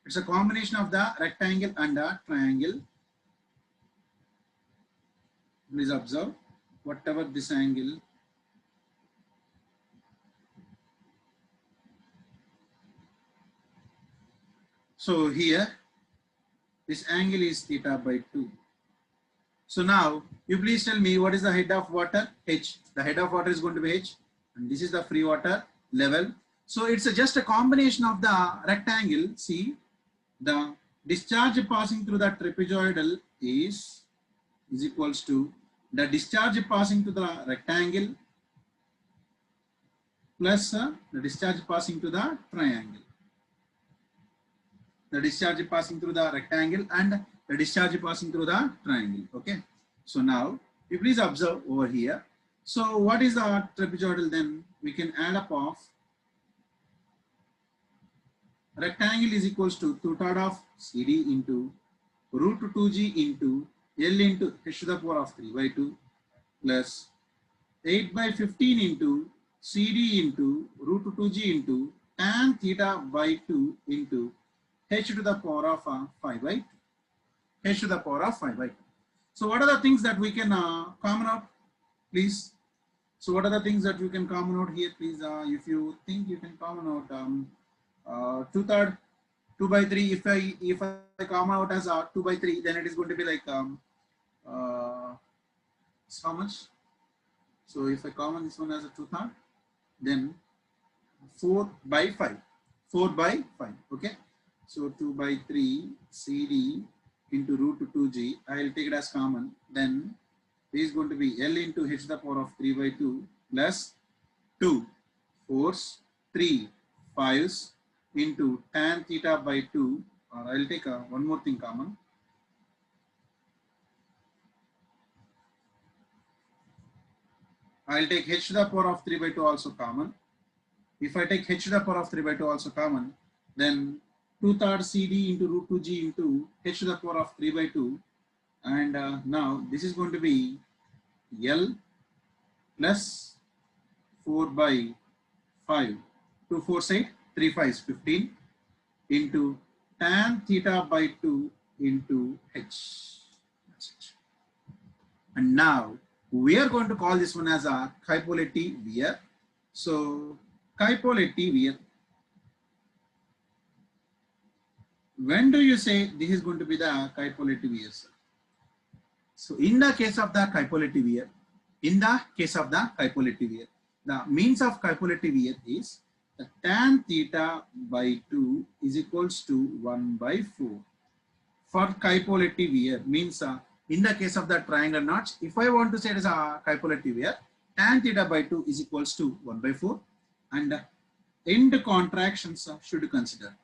It's a combination of the rectangle and a triangle. Please observe whatever this angle. So here, this angle is theta by 2. So now, you please tell me what is the head of water? H. The head of water is going to be H, and this is the free water level. So it's just a combination of the rectangle. See, the discharge passing through the trapezoidal is equals to the discharge passing to the rectangle plus the discharge passing to the triangle. The discharge passing through the rectangle and the discharge passing through the triangle. Okay. So now you please observe over here. So what is the trapezoidal then? We can add up of rectangle is equals to 2/3 of CD into root 2g into L into h to the power of 3 by 2 plus 8 by 15 into CD into root 2g into tan theta by 2 into h to the power of 5 by 2. H to the power of 5 by 2. So what are the things that we can common out, please? So what are the things that you can common out here, please? If you think you can common out 2/3, 2 by 3. If I common out as 2 by 3, then it is going to be like how much? So if I common this one as a 2/3, then 4 by 5. 4 by 5. Okay. So 2 by 3 CD into root 2g, I will take it as common. Then this is going to be L into h to the power of 3 by 2 plus 2 4s 3 5s into tan theta by 2, or I will take one more thing common. I will take h to the power of 3 by 2 also common. If I take h to the power of 3 by 2 also common, then 2/3 CD into root 2g into h to the power of 3 by 2, and now this is going to be L plus 4 by 5, 2 4 8, 3 5 is 15 into tan theta by 2 into H. That's it. And now we are going to call this one as a Caipolletti weir. So Caipolletti weir. When do you say this is going to be the Caipolletti weir? So in the case of the Caipolletti weir, the means of Caipolletti weir is the tan theta by 2 is equals to 1 by 4. For Caipolletti weir means in the case of the triangular notch, if I want to say it as a Caipolletti weir, tan theta by 2 is equals to 1 by 4, and end contractions should consider.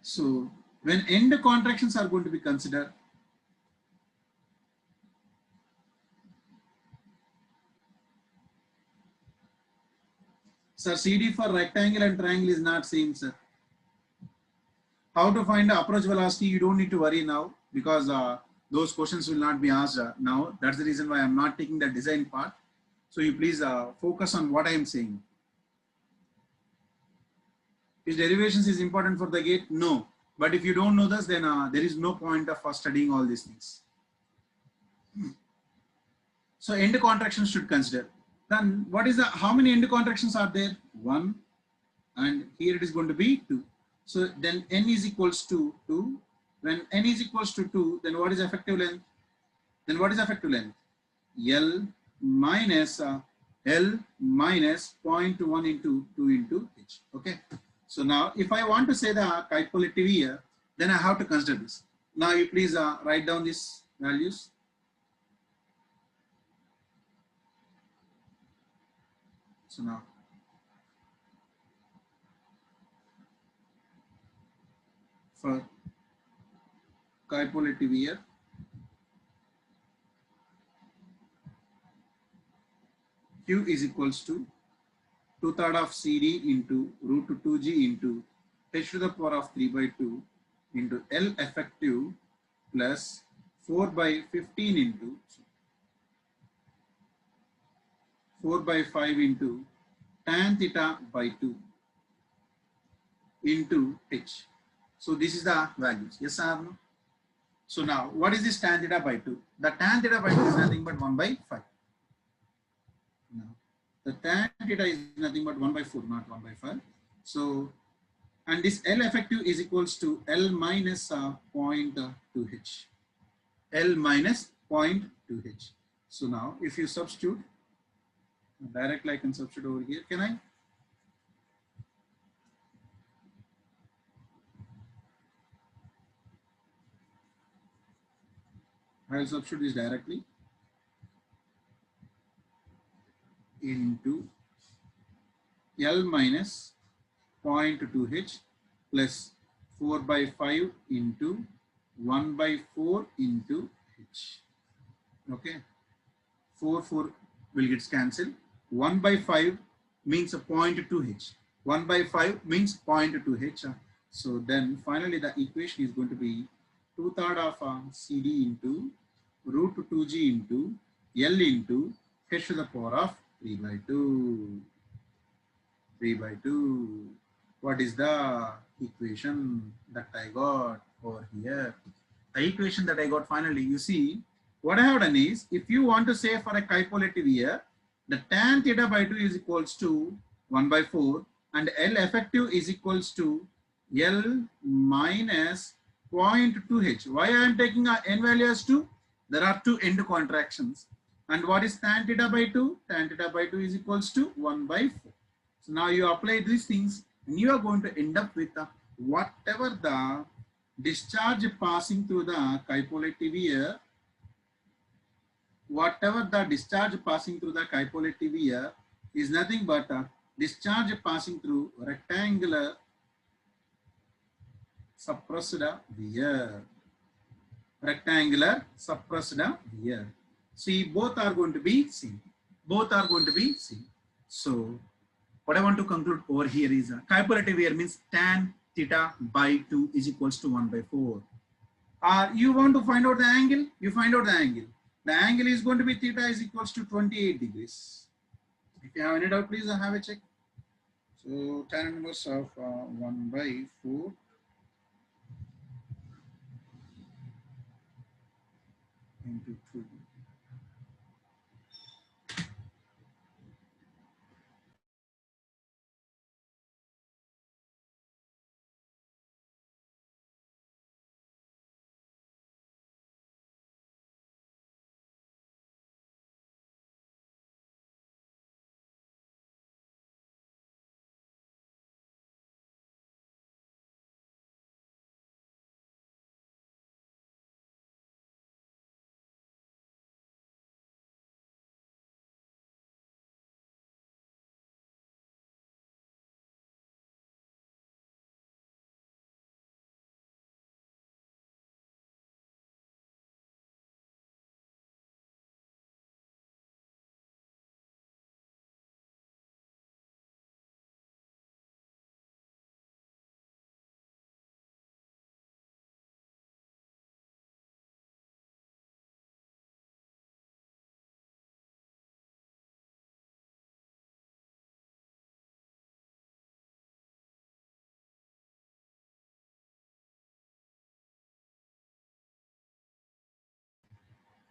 So when end contractions are going to be considered, sir, CD for rectangle and triangle is not same, sir. How to find the approach velocity? You don't need to worry now, because those questions will not be asked now. That's the reason why I'm not taking the design part. So you please focus on what I am saying. Is derivations is important for the gate? No. But if you don't know this, then there is no point of studying all these things. So end contractions should consider. Then what is how many end contractions are there? 1, and here it is going to be 2. So then n is equals to 2. When n is equals to 2, then what is effective length? L minus L minus 0.1 into 2 into H. Okay. So now if I want to say the Caipolletti weir, then I have to consider this. Now you please write down these values. So now for Caipolletti weir, Q is equals to 2/3 of CD into root 2G into H to the power of 3 by 2 into L effective plus 4 by 15 into 4 by 5 into tan theta by 2 into H. So this is the values. Yes or no? So now what is this tan theta by 2? The tan theta by 2 is nothing but 1 by 5. Now the tan theta is nothing but 1 by 4, not 1 by 5. So, and this L effective is equals to L minus 0.2H. L minus 0.2H. So now if you substitute, directly I can substitute over here. Can I? I will substitute this directly into L minus 0.2H plus 4 by 5 into 1 by 4 into H. Okay. 4 will get cancelled. 1 by 5 means a 0.2H. 1 by 5 means 0.2H. So then finally the equation is going to be 2/3 of CD into root 2G into L into H to the power of 3 by 2. 3 by 2. What is the equation that I got over here? The equation that I got finally, you see, what I have done is, if you want to say for a Caipolletti weir, the tan theta by 2 is equals to 1 by 4 and L effective is equals to L minus 0.2H. Why I am taking a n value as 2? There are two end contractions. And what is tan theta by 2? Tan theta by 2 is equals to 1 by 4. So now you apply these things and you are going to end up with whatever the discharge passing through the Caipolletti weir, whatever the discharge passing through the Caipolletti weir is nothing but discharge passing through rectangular suppressed weir. Rectangular suppressed weir. See, both are going to be same. Both are going to be same. So what I want to conclude over here is Caipolletti weir means tan theta by 2 is equals to 1 by 4. You want to find out the angle? You find out the angle. The angle is going to be theta is equals to 28 degrees. If you have any doubt, please have a check. So So tan inverse of 1 by 4 into 2.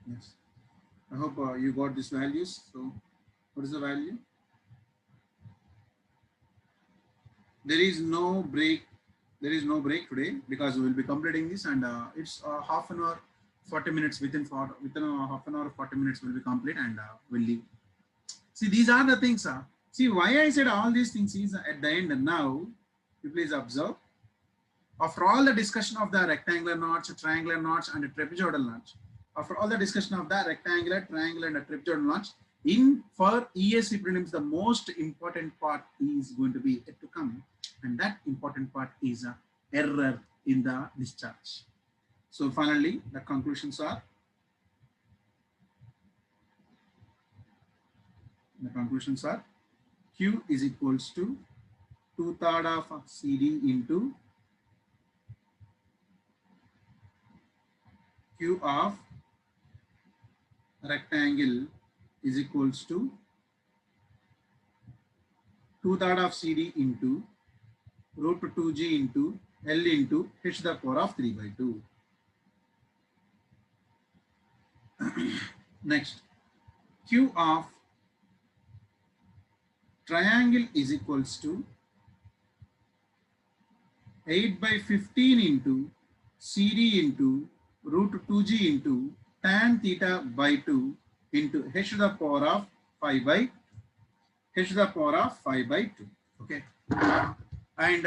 Yes. I hope you got these values. So what is the value? There is no break. There is no break today because we will be completing this, and it's half an hour, 40 minutes. Within a half an hour, 40 minutes will be complete, and we'll leave. See, these are the things. See, why I said all these things is at the end. Now, you please observe. After all the discussion of the rectangular notch, triangular notch, and trapezoidal notch, after all the discussion of the rectangular, triangular, and trapezoidal notch, in for ESC prelims, the most important part is going to be yet to come, and that important part is error in the discharge. So finally, the conclusions are. The conclusions are Q is equals to 2/3 of CD into Q of rectangle is equals to 2/3 of CD into root 2g into L into h to the power of 3 by 2. Next, Q of triangle is equals to 8 by 15 into CD into root 2g into tan theta by 2 into h to the power of 5 by 2. Okay. And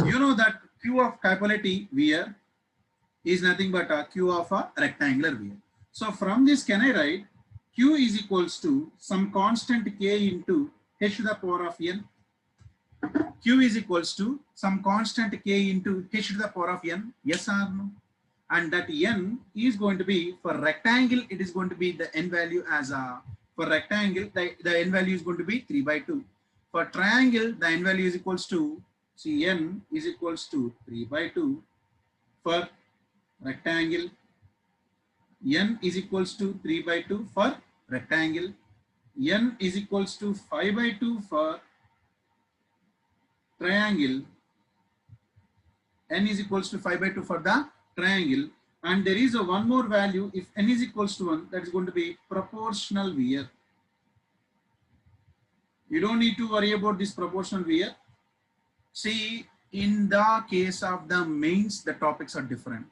you know that Q of capillarity wear is nothing but a Q of a rectangular wear. So from this, can I write Q is equals to some constant K into h to the power of n? Q is equals to some constant K into h to the power of n? Yes or no? And that n is going to be, for rectangle, it is going to be the n value as a, for rectangle, the n value is going to be 3 by 2. For triangle, the n value is equals to, see, n is equals to 3 by 2. For rectangle, n is equals to 3 by 2 for rectangle, n is equals to 5 by 2 for triangle, n is equals to 5 by 2 for the triangle, and there is a one more value. If n is equals to 1, that is going to be proportional wear. You don't need to worry about this proportional wear. See, in the case of the mains, the topics are different.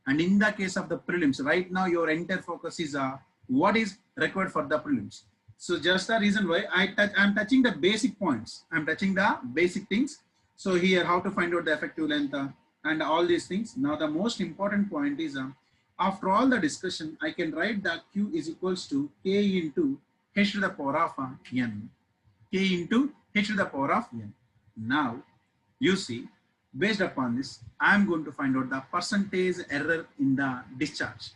And in the case of the prelims, right now your entire focus is what is required for the prelims. So just the reason why I'm touching the basic points. I'm touching the basic things. So here, how to find out the effective length and all these things. Now the most important point is, after all the discussion, I can write that Q is equals to K into h to the power of n. K into h to the power of n. Now, you see, based upon this, I am going to find out the percentage error in the discharge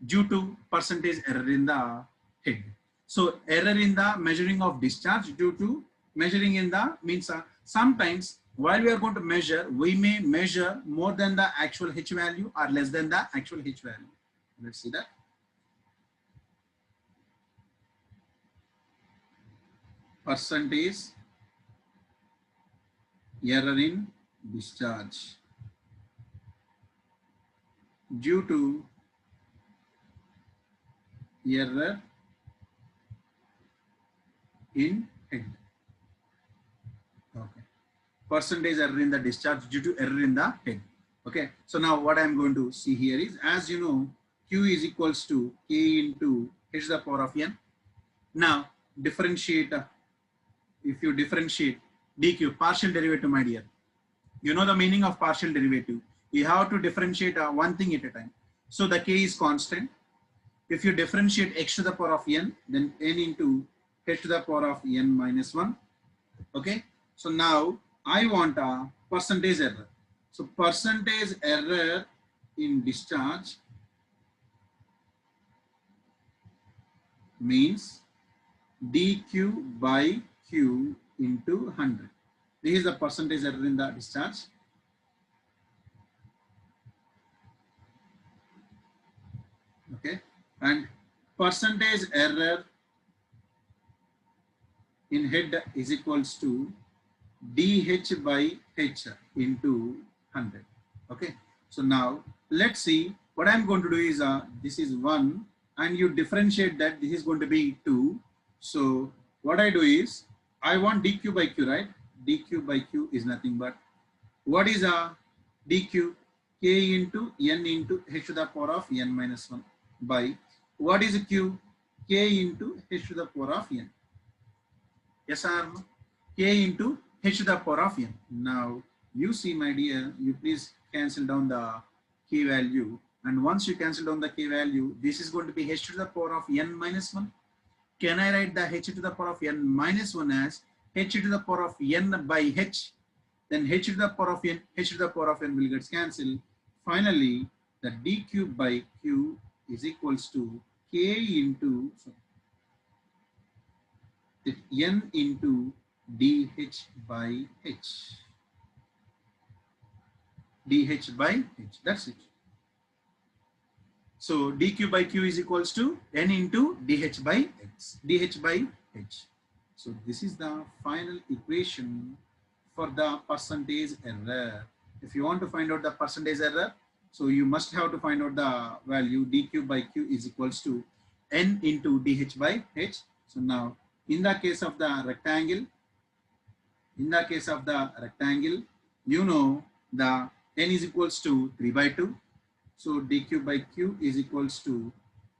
due to percentage error in the head. So error in the measuring of discharge due to measuring in the means sometimes while we are going to measure, we may measure more than the actual H value or less than the actual H value. Let's see that. Percentage error in discharge due to error in head. Okay. Percentage error in the discharge due to error in the head. Okay. So now what I am going to see here is, as you know, Q is equals to K into h to the power of n. Now differentiate. If you differentiate dq, partial derivative, my dear, you know the meaning of partial derivative. You have to differentiate one thing at a time. So the k is constant. If you differentiate x to the power of n, then n into h to the power of n minus 1. Okay. So now I want a percentage error. So percentage error in discharge means dq by q into 100. This is the percentage error in the discharge. Okay. And percentage error in head is equals to dh by h into 100. Okay. So now let's see what I'm going to do is this is 1 and you differentiate that this is going to be 2. So what I do is I want dq by q, right? dq by q is nothing but what is dq? K into n into h to the power of n minus 1 by what is q? K into h to the power of n. Yes or no? K into h to the power of n. Now you see, my dear, you please cancel down the k value, and once you cancel down the k value, this is going to be h to the power of n minus 1. Can I write the h to the power of n minus 1 as h to the power of n by h? Then h to the power of n, h to the power of n will get cancelled. Finally, the dq by q is equals to k into n into dh by h. dh by h. That's it. So dq by q is equals to n into dh by h. dh by h. So this is the final equation for the percentage error. If you want to find out the percentage error, so you must have to find out the value dq by q is equals to n into dh by h. So now in the case of the rectangle, you know the n is equals to 3 by 2. So dq by q is equals to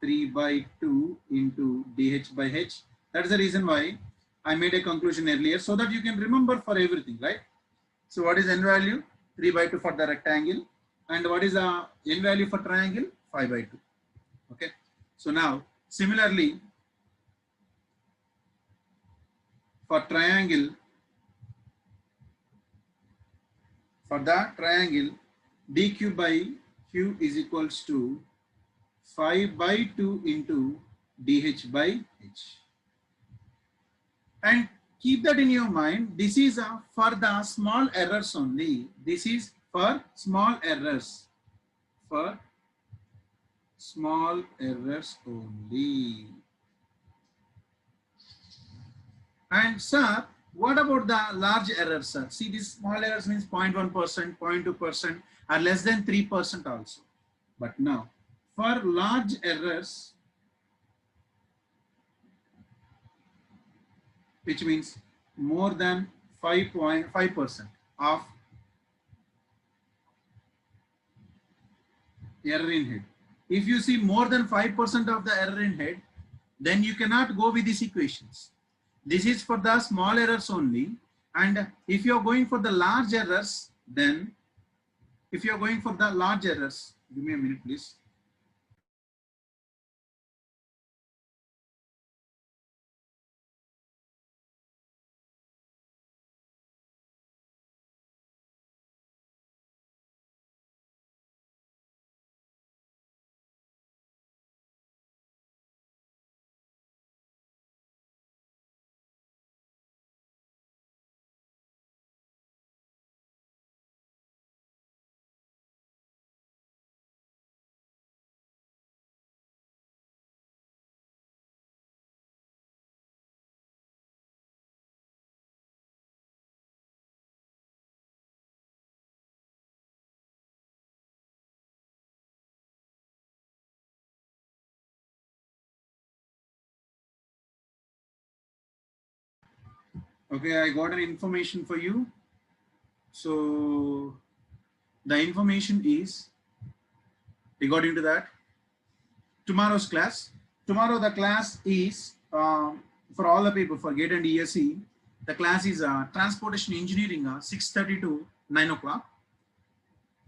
3 by 2 into dh by h. That's the reason why I made a conclusion earlier, so that you can remember for everything, right? So what is n value? 3 by 2 for the rectangle. And what is the n value for triangle? 5 by 2. Okay. So now similarly for triangle, dq by q is equals to 5 by 2 into dh by h. And keep that in your mind. This is for the small errors only. This is for small errors. For small errors only. And sir, what about the large errors, sir? See, these small errors means 0.1%, 0.2%, or less than 3% also. But now, for large errors, which means more than 5.5% of error in head. If you see more than 5% of the error in head, then you cannot go with these equations. This is for the small errors only. And if you are going for the large errors, then give me a minute, please. Okay, I got an information for you. So the information is regarding to that tomorrow's class. Tomorrow the class is for all the people for GATE and ESE. The class is transportation engineering 6:30 to 9 o'clock.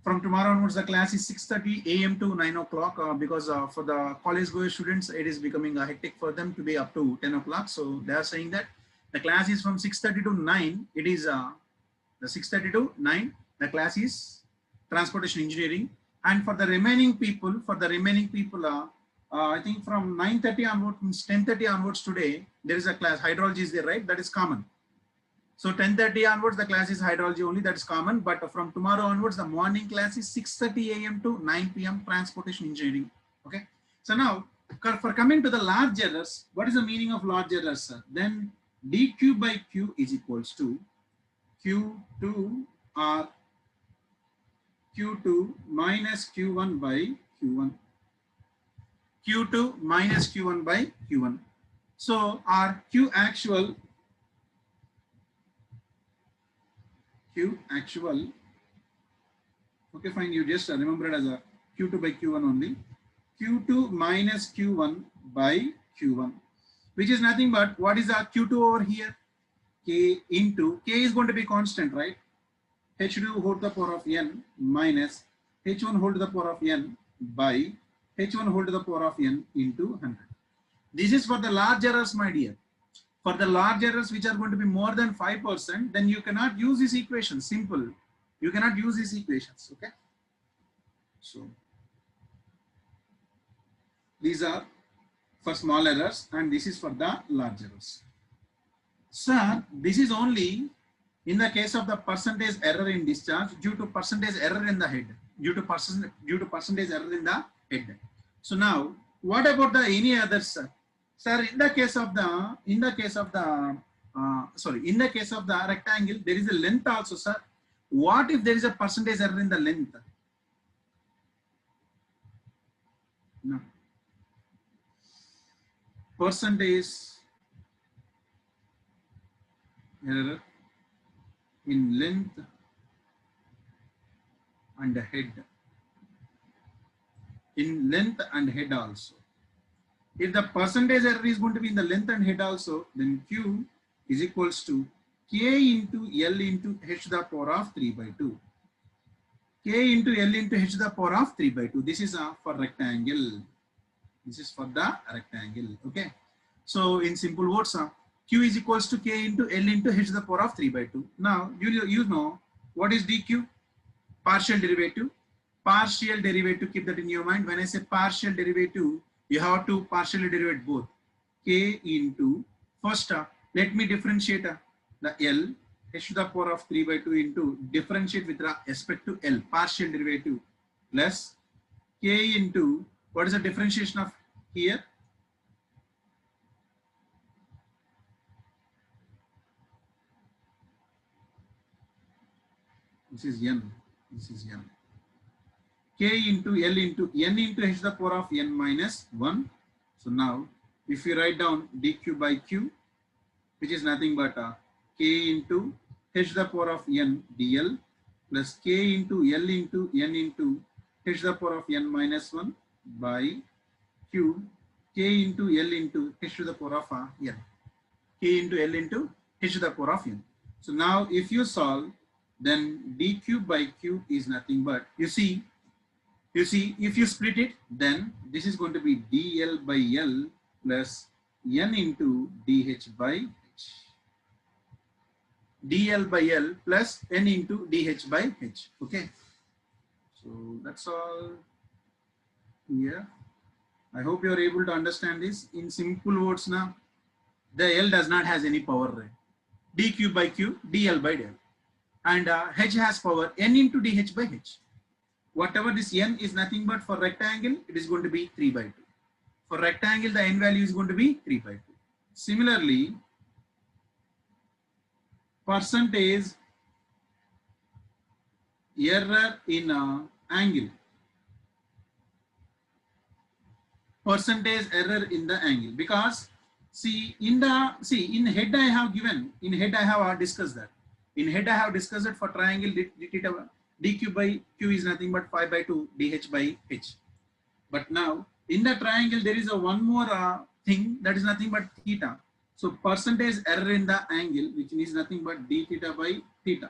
From tomorrow onwards, the class is 6:30 a.m. to 9 o'clock because for the college going students, it is becoming hectic for them to be up to 10 o'clock. So they are saying that the class is from 6:30 to 9. It is the 6:30 to 9. The class is transportation engineering. And for the remaining people, I think from 9:30 onwards, 10:30 onwards today, there is a class. Hydrology is there, right? That is common. So 10:30 onwards, the class is hydrology only, that is common. But from tomorrow onwards, the morning class is 6:30 a.m. to 9 p.m. transportation engineering. Okay. So now, for coming to the large errors, what is the meaning of large errors, sir? Then dq by q is equals to q2 or q2 minus q1 by q1. q2 minus q1 by q1. So our q actual, okay, fine, you just remember it as a q2 by q1 only. q2 minus q1 by q1, which is nothing but what is our q2 over here? K into, K is going to be constant, right? h2 whole to the power of n minus h1 whole to the power of n by h1 whole to the power of n into 100. This is for the large errors, my dear. For the large errors which are going to be more than 5%, then you cannot use this equation. Simple. You cannot use these equations. Okay. So these are for small errors and this is for the large errors. Sir, this is only in the case of the percentage error in discharge due to percentage error in the head. Due to percentage error in the head. So now, what about the any others, sir? Sir, in the case of the rectangle, there is a length also, sir. What if there is a percentage error in the length? No. Percentage error in length and head. In length and head also. If the percentage error is going to be in the length and head also, then Q is equals to K into L into H to the power of 3 by 2. K into L into H to the power of 3 by 2. This is for rectangle. This is for the rectangle. Okay. So in simple words, Q is equals to K into L into H to the power of 3 by 2. Now, you know what is dq? Partial derivative. Partial derivative, keep that in your mind. When I say partial derivative, you have to partially derivate both. K into, first, let me differentiate the L, H to the power of 3 by 2 into differentiate with respect to L, partial derivative, plus K into, what is the differentiation of here? This is N, this is N. K into L into N into H to the power of N minus 1. So now, if you write down dq by q, which is nothing but K into H to the power of N dl plus K into L into N into H to the power of N minus 1 by Q, K into L into H to the power of N. K into L into H to the power of N. So now if you solve, then dq by q is nothing but, you see, if you split it, then this is going to be dl by L plus N into dH by H. dl by L plus N into dH by H. Okay. So that's all here. I hope you are able to understand this. In simple words now, the L does not has any power, right? dq by q, dl by dl. And H has power N into dH by H. Whatever this N is nothing but for rectangle, it is going to be 3 by 2. For rectangle, the N value is going to be 3 by 2. Similarly, percentage error in angle. Percentage error in the angle, because See in head I have given, in head I have discussed that. In head I have discussed that for triangle d theta dq by q is nothing but 5 by 2 dh by h. But now in the triangle there is a one more thing that is nothing but theta. So percentage error in the angle, which means nothing but d theta by theta.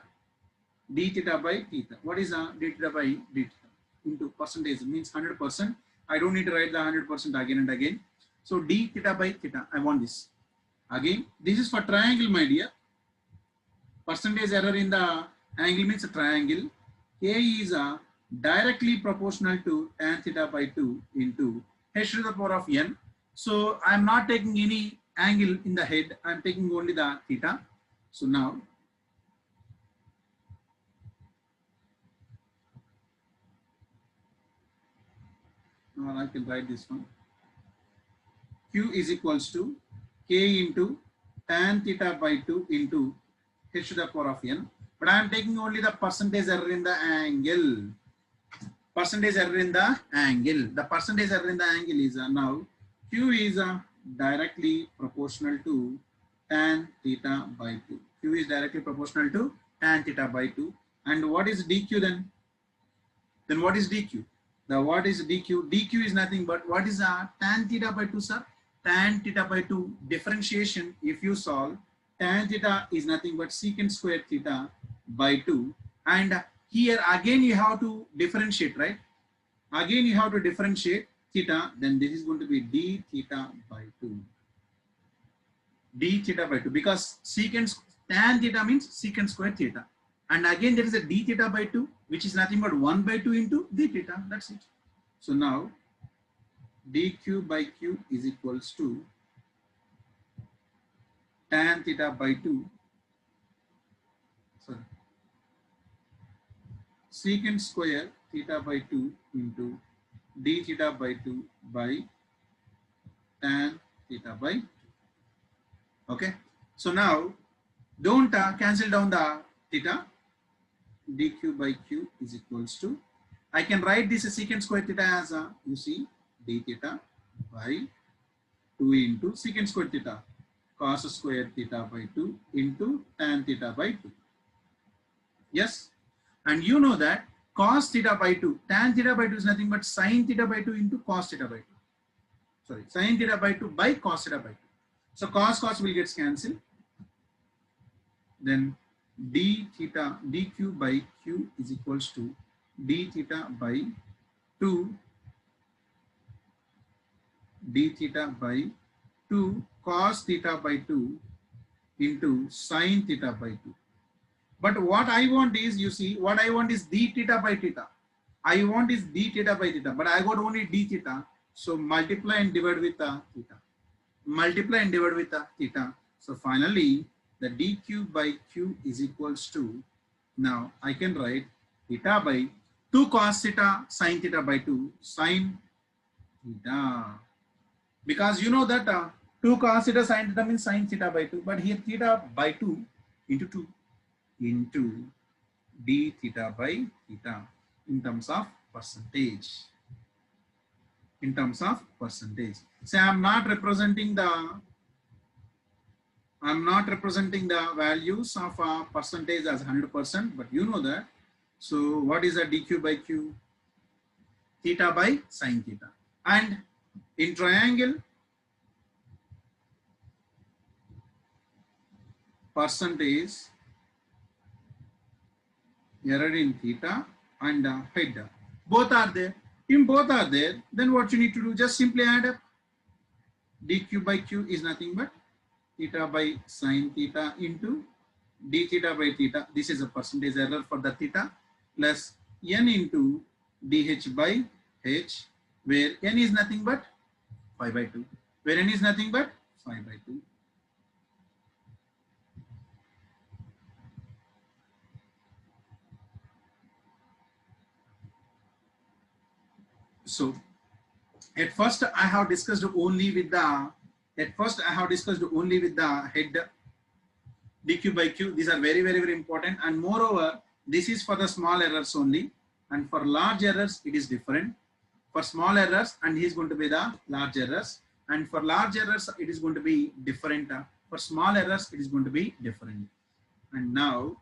D theta by theta. What is d theta by d theta into percentage means 100%. I don't need to write the 100% again and again. So d theta by theta. I want this. Again, this is for triangle, my dear. Percentage error in the angle means a triangle. K is directly proportional to tan theta by 2 into h to the power of n. So I am not taking any angle in the head. I am taking only the theta. So now I can write this one. Q is equals to K into tan theta by 2 into h to the power of n. But I am taking only the percentage error in the angle. Percentage error in the angle. The percentage error in the angle is now Q is directly proportional to tan theta by 2. Q is directly proportional to tan theta by 2. And what is dq then? Then what is dq? The what is dq? dq is nothing but what is tan theta by 2, sir? Tan theta by 2 differentiation, if you solve, tan theta is nothing but secant square theta by 2. And here again you have to differentiate, right? Again you have to differentiate theta, then this is going to be d theta by 2. D theta by 2, because secant tan theta means secant square theta. And again there is a d theta by 2, which is nothing but 1 by 2 into d theta. That's it. So now dq by q is equals to tan theta by 2. Sorry. Secant square theta by 2 into d theta by 2 by tan theta by 2. Okay. So now don't cancel down the theta. dq by q is equals to, I can write this secant square theta as you see d theta by 2 into secant square theta cos square theta by 2 into tan theta by 2. Yes, and you know that cos theta by 2, tan theta by 2 is nothing but sin theta by 2 into cos theta by 2. Sorry, sin theta by 2 by cos theta by 2. So cos will get cancelled. Then d theta dq by q is equals to d theta by 2 d theta by 2 cos theta by 2 into sin theta by 2. But what I want is, you see, what I want is d theta by theta. I want is d theta by theta, but I got only d theta. So multiply and divide with the theta. Multiply and divide with the theta. So finally, the dq by q is equals to, now I can write theta by 2 cos theta sin theta by 2 sin theta. Because you know that 2 cos theta sin theta means sin theta by 2, but here theta by 2 into 2 into d theta by theta in terms of percentage. In terms of percentage. So I'm not representing the values of percentage as 100%, but you know that. So what is a dq by q? Theta by sin theta. And in triangle, percentage error in theta and head. Both are there. If both are there, then what you need to do, just simply add up. dq by q is nothing but theta by sin theta into d theta by theta. This is a percentage error for the theta, plus n into dh by h, where n is nothing but 5 by 2. Where n is nothing but 5 by 2. So at first I have discussed only with the head dq by q. These are very, very, very important, and moreover this is for the small errors only, and for large errors it is different. For small errors, and he is going to be the large errors, and for large errors it is going to be different. For small errors it is going to be different. And now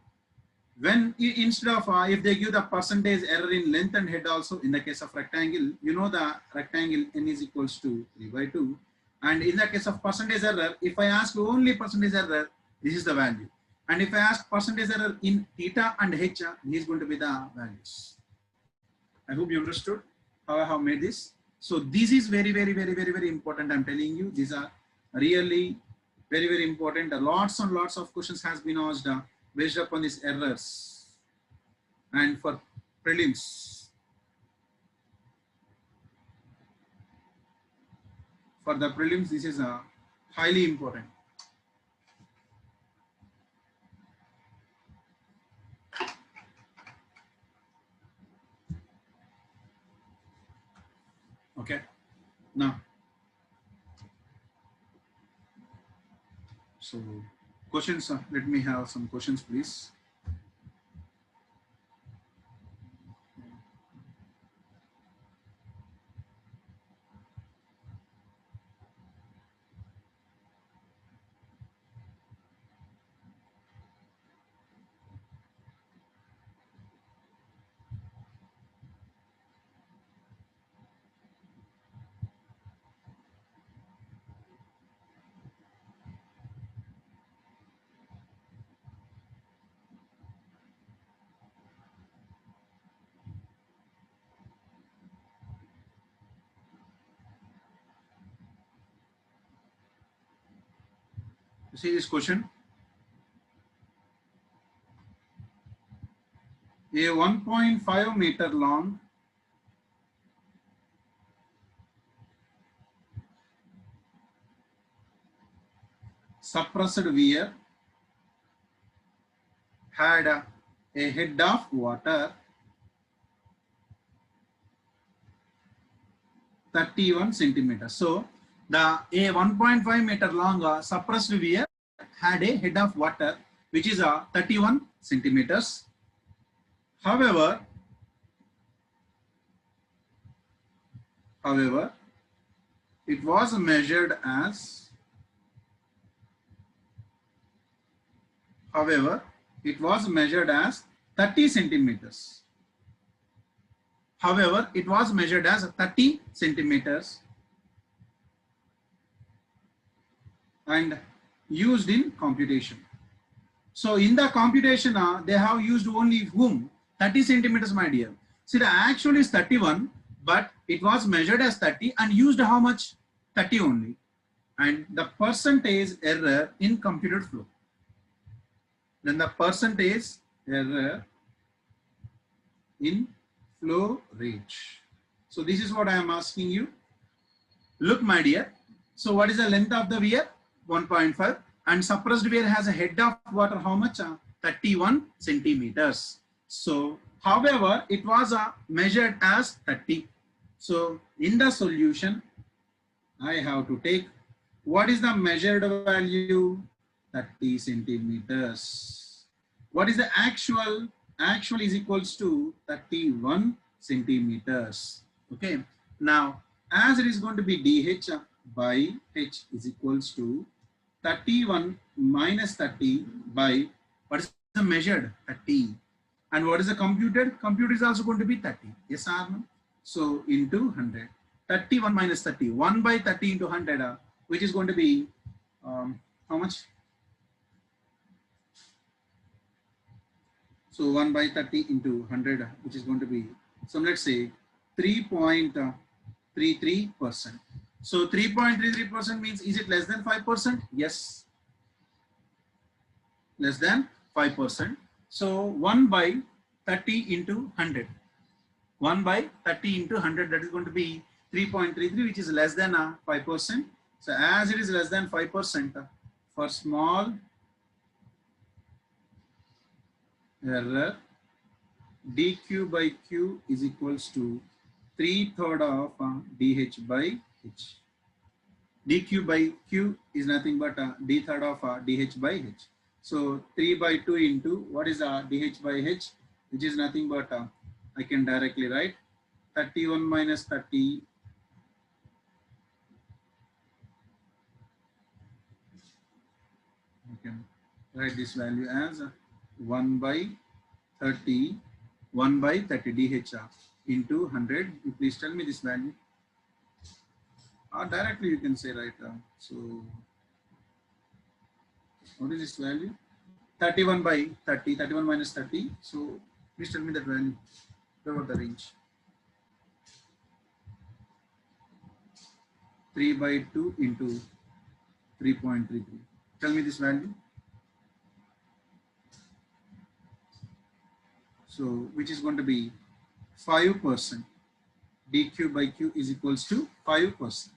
when instead of if they give the percentage error in length and head also, in the case of rectangle, you know the rectangle n is equals to 3 by 2, and in the case of percentage error, if I ask only percentage error, this is the value, and if I ask percentage error in theta and h, these is going to be the values. I hope you understood how I have made this. So this is very important. I'm telling you, these are really very important. Lots and lots of questions has been asked based upon these errors. And for prelims, this is highly important. Okay, now, so questions, let me have some questions, please. You see this question. A 1.5 meter long suppressed weir had a head of water 31 centimeters. So the a 1.5 meter long suppressed weir had a head of water which is 31 centimeters. However, it was measured as 30 centimeters. However, it was measured as 30 centimeters and used in computation. So in the computation, they have used only whom? 30 centimeters, my dear. See, the actual is 31, but it was measured as 30 and used how much? 30 only. And the percentage error in computed flow. Then the percentage error in flow rate. So this is what I am asking you. Look, my dear. So what is the length of the weir? 1.5. And suppressed weir has a head of water, how much? 31 centimeters. So, however, it was measured as 30. So, in the solution, I have to take, what is the measured value? 30 centimeters. What is the actual? Actual is equals to 31 centimeters. Okay. Now, as it is going to be dH by H is equals to 31 minus 30 by what is the measured? 30. And what is the computed? Computed is also going to be 30. Yes or no? So into 100. 31 minus 30. 1 by 30 into 100, which is going to be how much? So 1 by 30 into 100, which is going to be, so let's say 3.33%. So 3.33% means, is it less than 5%? Yes, less than 5%. So 1 by 30 into 100. 1 by 30 into 100, that is going to be 3.33, which is less than 5%. So as it is less than 5%, for small error, dq by q is equals to 3/3 of dH by H. dq by q is nothing but d/3 of dH by H. So 3 by 2 into what is dH by H, which is nothing but I can directly write 31 minus 30 can write this value as 1 by 30, 1 by 30 DHR into 100. You please tell me this value. Or directly you can say right now. So what is this value? 31 by 30, 31 minus 30. So please tell me that value. What the range? 3 by 2 into 3.33. Tell me this value. So which is going to be 5%. dq by q is equals to 5%.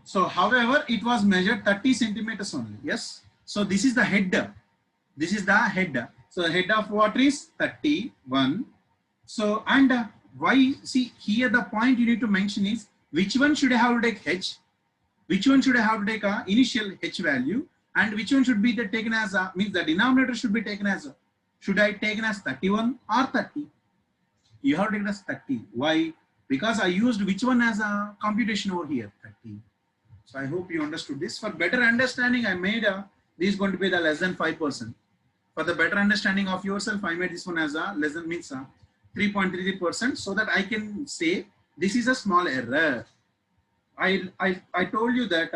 So however, it was measured 30 centimeters only. Yes. So this is the head. This is the head. So the head of water is 31. So and why, see here the point you need to mention is which one should I have to take h, which one should I have to take a initial h value, and which one should be the taken as a, means the denominator should be taken as a, should I taken as 31 or 30? You have taken as 30. Why? Because I used which one as a computation over here, 30. So I hope you understood this. For better understanding, I made this is going to be the less than 5%. For the better understanding of yourself, I made this one as a less than, means 3.33%, so that I can say this is a small error. I told you that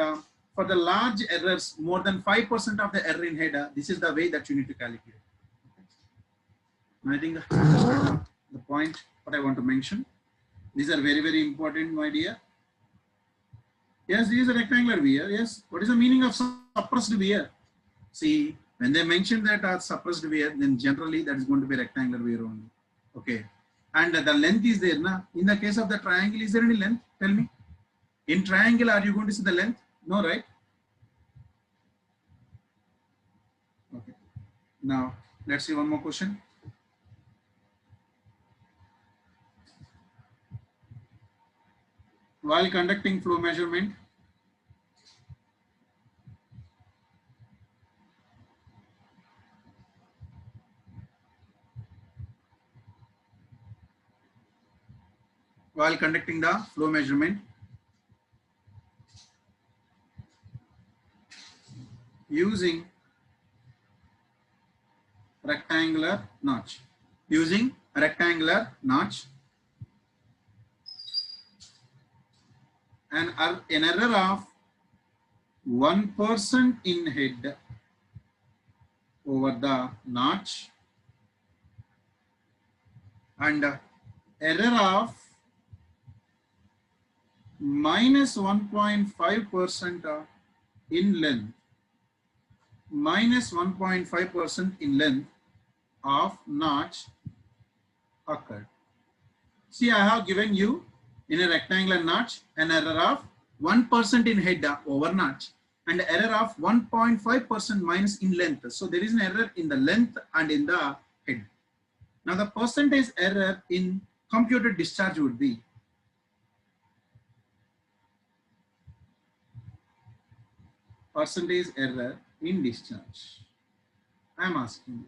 for the large errors, more than 5% of the error in header, this is the way that you need to calculate. I think the point what I want to mention. These are very, very important, my dear. Yes, this is a rectangular weir. Yes. What is the meaning of suppressed weir? See, when they mention that as suppressed weir, then generally that is going to be rectangular weir only. Okay. And the length is there. Na? In the case of the triangle, is there any length? Tell me. In triangle, are you going to see the length? No, right? Okay. Now, let's see one more question. While conducting flow measurement, the flow measurement, using rectangular notch, and an error of 1% in head over the notch, and error of minus 1.5% in length, minus 1.5% in length of notch occurred. See, I have given you in a rectangular notch an error of 1% in head over notch and error of 1.5% minus in length. So there is an error in the length and in the head. Now the percentage error in computed discharge would be percentage error in discharge. I am asking you.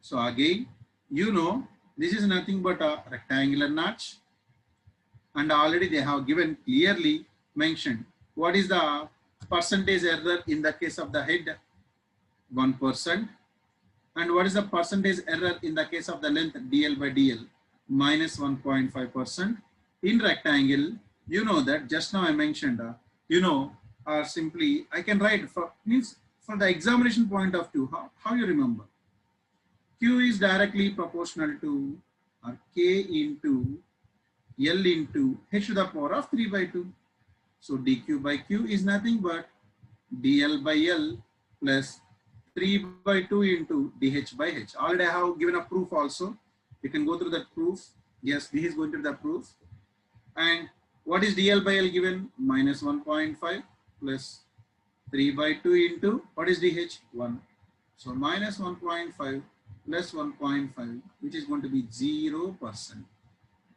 So again, you know, this is nothing but a rectangular notch, and already they have given clearly mentioned what is the percentage error in the case of the head, 1%, and what is the percentage error in the case of the length, dl by dl, minus 1.5%. In rectangle, you know that just now I mentioned, you know, or simply I can write for, means for the examination point of view, how you remember? Q is directly proportional to K into L into H to the power of 3 by 2. So dQ by Q is nothing but dL by L plus 3 by 2 into dH by H. Already I have given a proof also. You can go through that proof. Yes, this is going to be the proof. And what is dL by L given? Minus 1.5 plus 3 by 2 into what is dH? 1. So minus 1.5 plus 1.5, which is going to be 0%.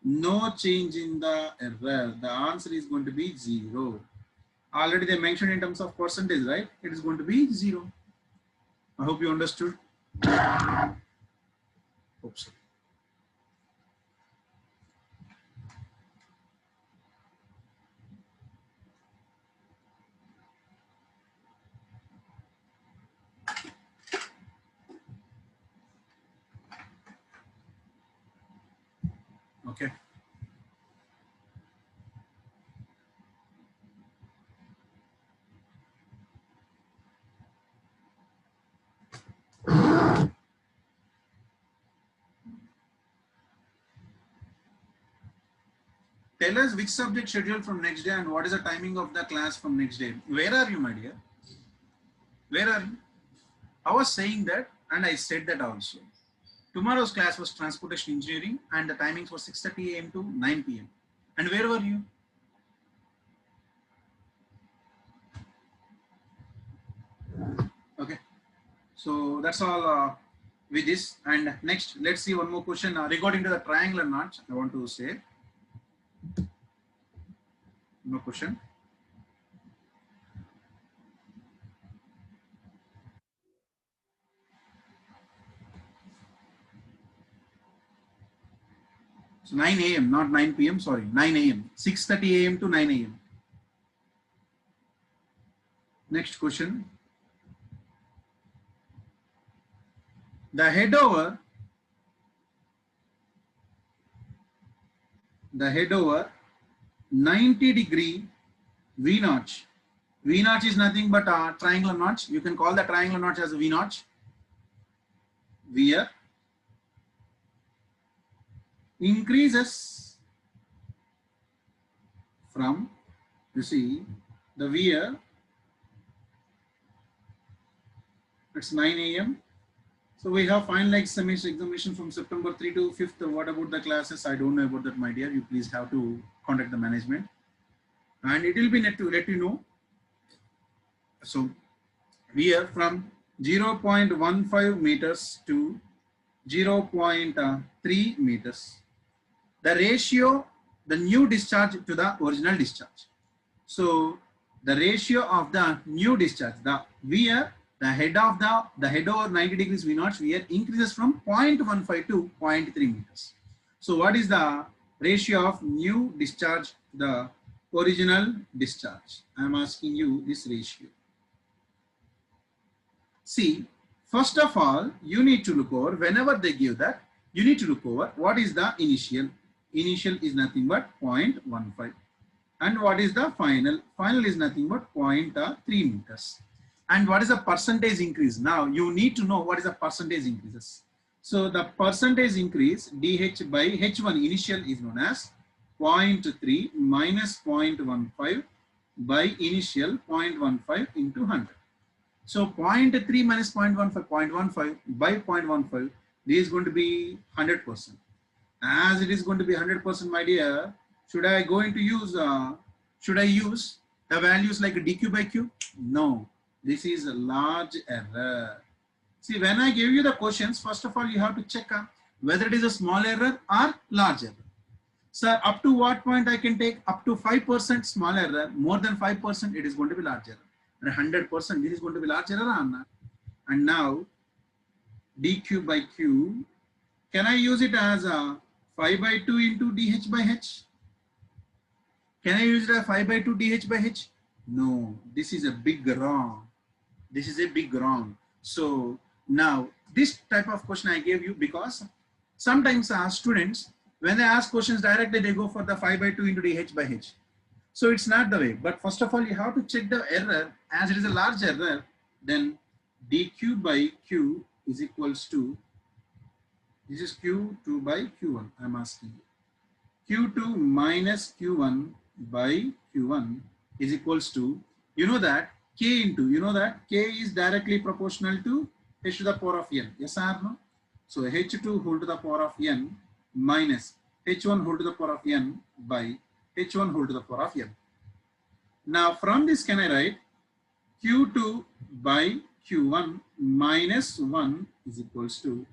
No change in the error. The answer is going to be 0. Already they mentioned in terms of percentage, right? It is going to be 0. I hope you understood. Hope so. Okay. Tell us which subject scheduled from next day and what is the timing of the class from next day. Where are you, my dear? Where are you? I was saying that and I said that also. Tomorrow's class was transportation engineering and the timings were 6:30 a.m. to 9 p.m. And where were you? Okay. So that's all with this. And next, let's see one more question regarding to the triangular notch. I want to say no question. So 9 a.m. not 9 p.m. Sorry, 9 a.m. 6:30 a.m. to 9 a.m. Next question. The head over 90-degree V notch. V notch is nothing but a triangular notch. You can call the triangular notch as a V notch. Where increases from, you see, the wear, it's 9 a.m. So we have final examination from September 3 to 5th. What about the classes? I don't know about that, my dear. You please have to contact the management. And it will be net to let you know. So we are from 0.15 meters to 0.3 meters. The ratio, the new discharge to the original discharge. So the ratio of the new discharge, the wear, the head over 90 degrees V naught wear increases from 0.15 to 0.3 meters. So what is the ratio of new discharge to the original discharge? I am asking you this ratio. See, first of all, you need to look over whenever they give that, you need to look over what is the initial. Initial is nothing but 0.15. And what is the final? Final is nothing but 0.3 meters. And what is the percentage increase? Now you need to know what is the percentage increases. So the percentage increase dH by H1 initial is known as 0.3 minus 0.15 by initial 0.15 into 100. So 0.3 minus 0.15, 0.15 by 0.15, this is going to be 100%. As it is going to be 100%, my dear, should I use the values like dq by q? No, this is a large error. See, when I give you the questions, first of all, you have to check whether it is a small error or large error. Sir, up to what point I can take? Up to 5% small error, more than 5%, it is going to be large error. And 100%, this is going to be large error or not? And now, dq by q, can I use it as a 5 by 2 into dH by H? Can I use it as 5 by 2 dH by H? No, this is a big wrong. This is a big wrong. So now this type of question I gave you because sometimes students, when they ask questions directly, they go for the 5 by 2 into dH by H. So it's not the way. But first of all, you have to check the error. As it is a large error, then dq by q is equals to, this is q2 by q1, I'm asking you. q2 minus q1 by q1 is equals to, you know that k into, you know that k is directly proportional to h to the power of n. Yes or no? So h2 whole to the power of n minus h1 whole to the power of n by h1 whole to the power of n. Now from this can I write q2 by q1 minus 1 is equals to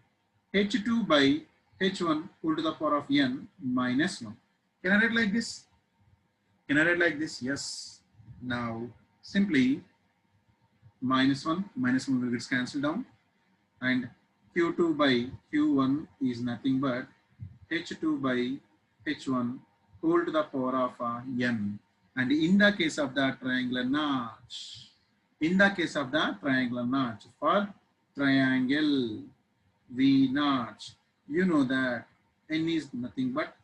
h2 by h1 whole to the power of n minus 1. Can I write like this? Can I write like this? Yes. Now simply minus 1 will get cancelled down, and q2 by q1 is nothing but h2 by h1 whole to the power of n. And in the case of the triangular notch, for triangle V notch, you know that n is nothing but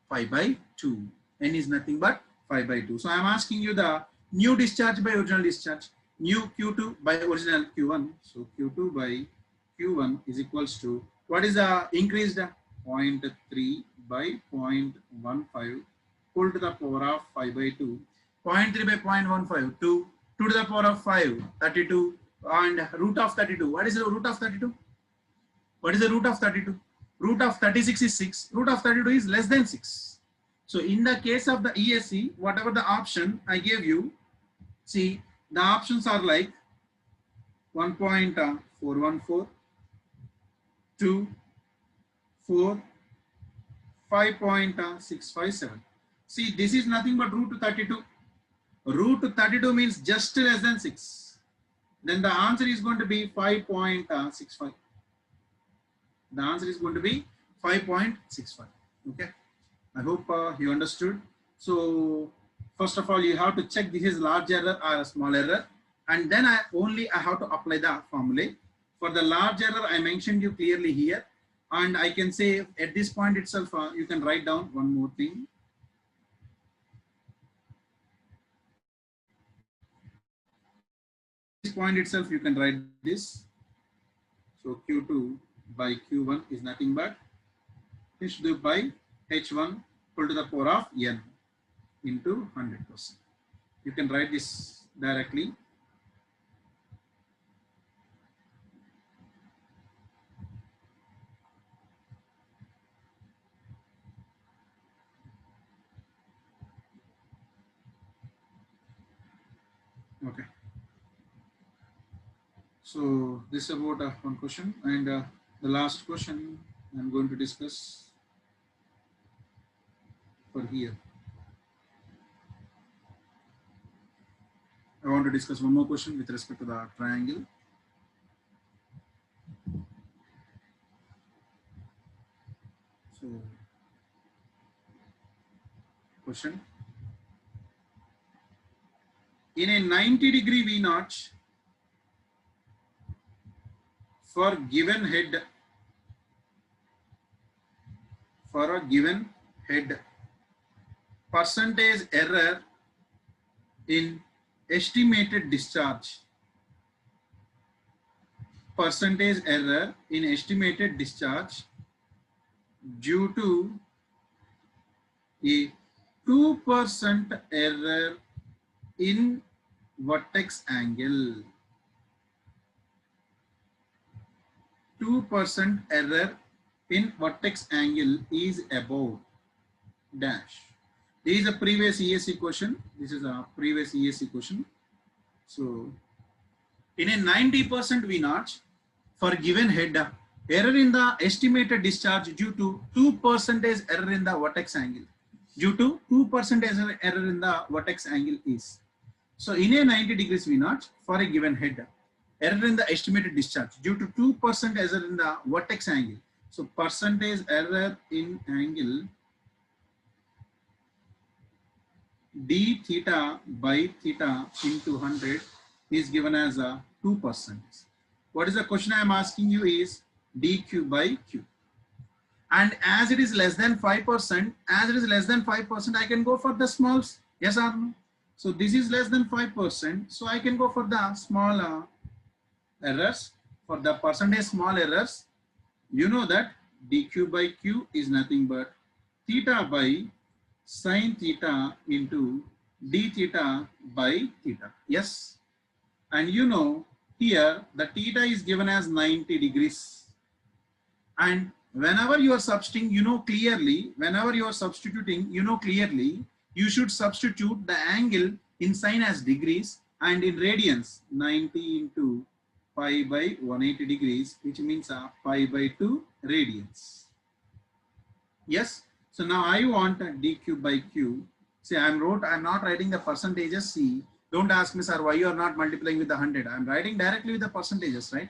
5 by 2. N is nothing but 5 by 2. So I am asking you the new discharge by original discharge. New Q2 by original Q1. So Q2 by Q1 is equals to, what is the increased? 0.3 by 0.15 whole to the power of 5 by 2. 0.3 by 0.15, 2 to the power of 5, 32, and root of 32. What is the root of 32? What is the root of 32? Root of 36 is 6. Root of 32 is less than 6. So in the case of the ESE, whatever the option I gave you, see, the options are like 1.414, 2, 4, 5.657. See, this is nothing but root 32. Root 32 means just less than 6. Then the answer is going to be 5.65. The answer is going to be 5.65. Okay. I hope you understood. So first of all, you have to check this is large error or a small error. And then I have to apply the formula. For the large error, I mentioned you clearly here. And I can say at this point itself, you can write down one more thing. This point itself, you can write this. So Q2 by Q1 is nothing but H2 by H1 whole to the power of N into 100%. You can write this directly. Okay. So this is about one question, and the last question I'm going to discuss for here. I want to discuss one more question with respect to the triangle. So question. In a 90-degree V notch for a given head, percentage error in estimated discharge. Percentage error in estimated discharge due to a 2% error in vertex angle. 2% error in vertex angle is above dash. This is a previous ESE question. This is a previous ESE question. So in a 90% V notch for given head, error in the estimated discharge due to 2% error in the vertex angle. Due to 2% error in the vertex angle is. So in a 90 degrees V notch for a given head, error in the estimated discharge due to 2% error in the vertex angle. So percentage error in angle d theta by theta into 100 is given as a 2%. What is the question I am asking you is dq by q. And as it is less than 5%, I can go for the smalls. Yes or no? So this is less than 5%. So I can go for the small errors. For the percentage small errors, you know that dq by q is nothing but theta by sine theta into d theta by theta. Yes. And you know here the theta is given as 90 degrees. And whenever you are substituting, you know clearly, you should substitute the angle in sine as degrees and in radians 90 into pi by 180 degrees, which means pi by 2 radians. Yes. So now I want dq by q. See, I'm not writing the percentages. See, don't ask me, sir, why you are not multiplying with the 100. I'm writing directly with the percentages, right?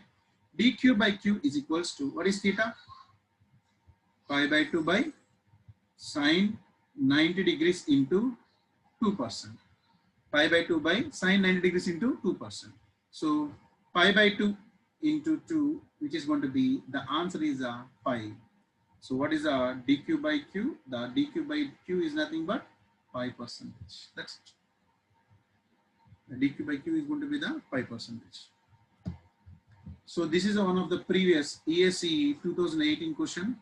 dq by q is equals to, what is theta? Pi by 2 by sine 90 degrees into 2%. Pi by 2 by sine 90 degrees into 2%. So pi by 2 into 2, which is going to be, the answer is pi. So what is dq by q? The dq by q is nothing but 5%. That's it. The dq by q is going to be the 5%. So this is one of the previous ESE 2018 question.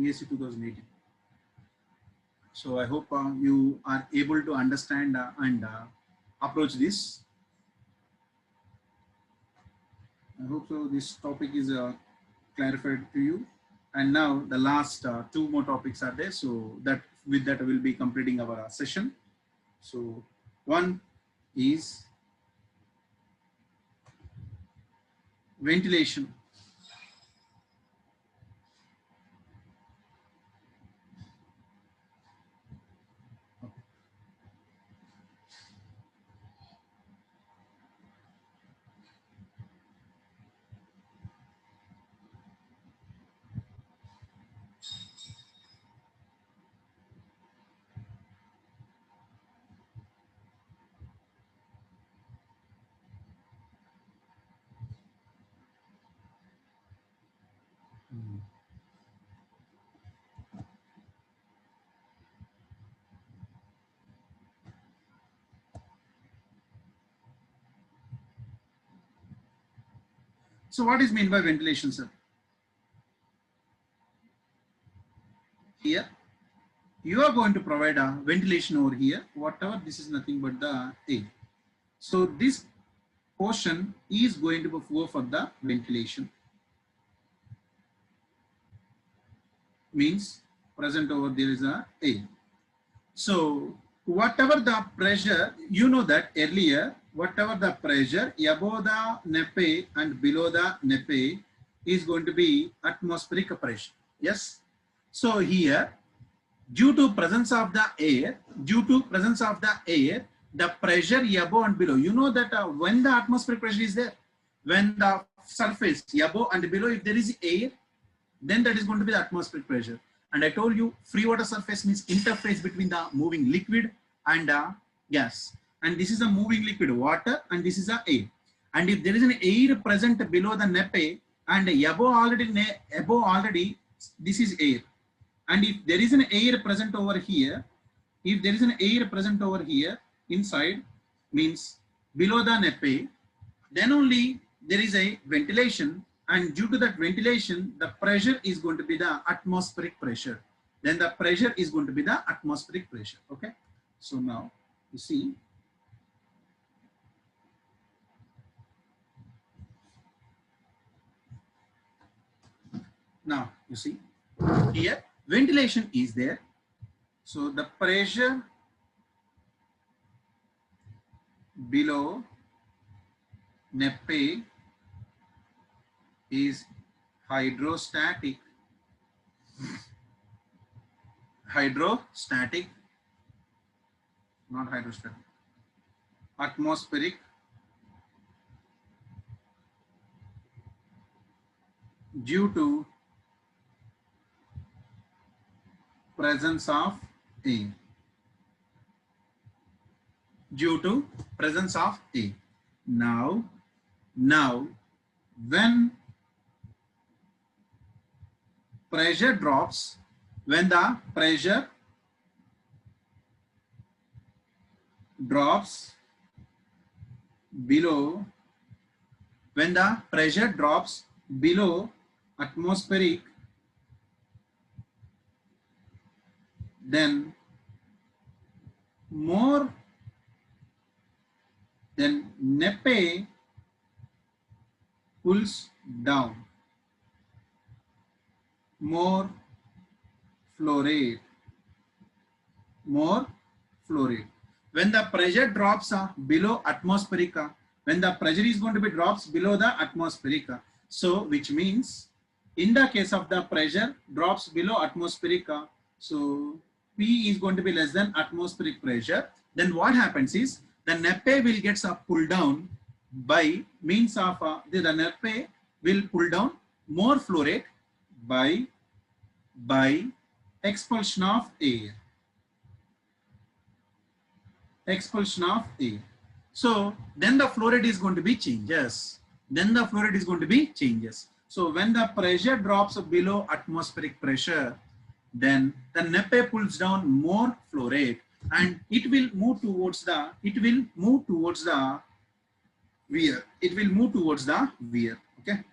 ESE 2018. So I hope you are able to understand and approach this. I hope so this topic is clarified to you. And now the last two more topics are there. So that with that we'll be completing our session. So one is ventilation. So what is meant by ventilation, sir? Here, you are going to provide a ventilation over here. Whatever, this is nothing but the air. So this portion is going to go for the ventilation. Means present over there is a air. So whatever the pressure, you know that earlier, whatever the pressure above the nepe and below the nepe is going to be atmospheric pressure. Yes. So here, due to presence of the air, the pressure above and below, you know that when the atmospheric pressure is there, when the surface above and below, if there is air, then that is going to be the atmospheric pressure. And I told you free water surface means interface between the moving liquid and gas. And this is a moving liquid water and this is a air. And if there is an air present below the nepe and above already this is air. And if there is an air present over here, inside means below the nepe, then only there is a ventilation, and due to that ventilation, the pressure is going to be the atmospheric pressure. Then the pressure is going to be the atmospheric pressure. Okay. So now you see. Now you see here ventilation is there. So the pressure below nepe is hydrostatic, not hydrostatic, atmospheric due to presence of air. Now when pressure drops, when the pressure drops below atmospheric, then nepe pulls down, more flow rate. When the pressure drops below atmospheric, when the pressure is going to be drops below the atmospheric, so which means in the case of the pressure drops below atmospheric, so P is going to be less than atmospheric pressure, then what happens is the nepe will get pulled down by means of the nepe will pull down more flow rate by expulsion of air. So then the flow rate is going to be changes. So when the pressure drops below atmospheric pressure, then the NEPE pulls down more flow rate and it will move towards the weir. It will move towards the weir. Okay.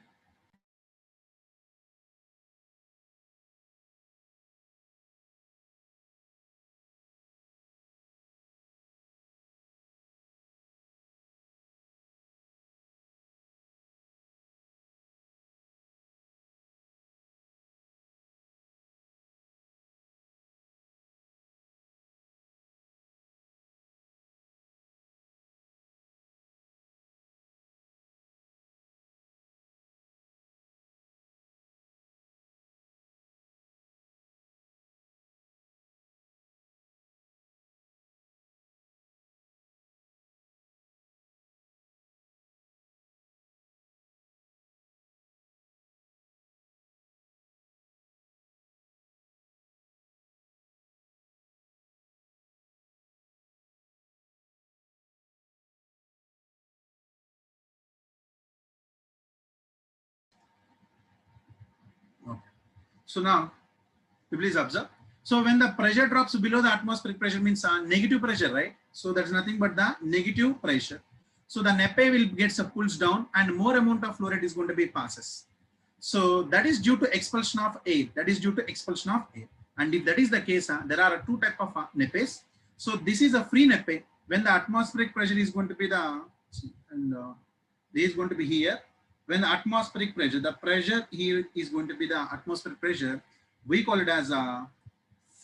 Okay. So now, please observe. So when the pressure drops below the atmospheric pressure means negative pressure, right? So that's nothing but the negative pressure. So the NEPE will get pulls down and more amount of flow rate is going to be passes. So that is due to expulsion of air. That is due to expulsion of air. And if that is the case, there are two type of NEPEs. So this is a free NEPE. When the atmospheric pressure is going to be this is going to be here. When the atmospheric pressure, the pressure here is going to be the atmospheric pressure. We call it as a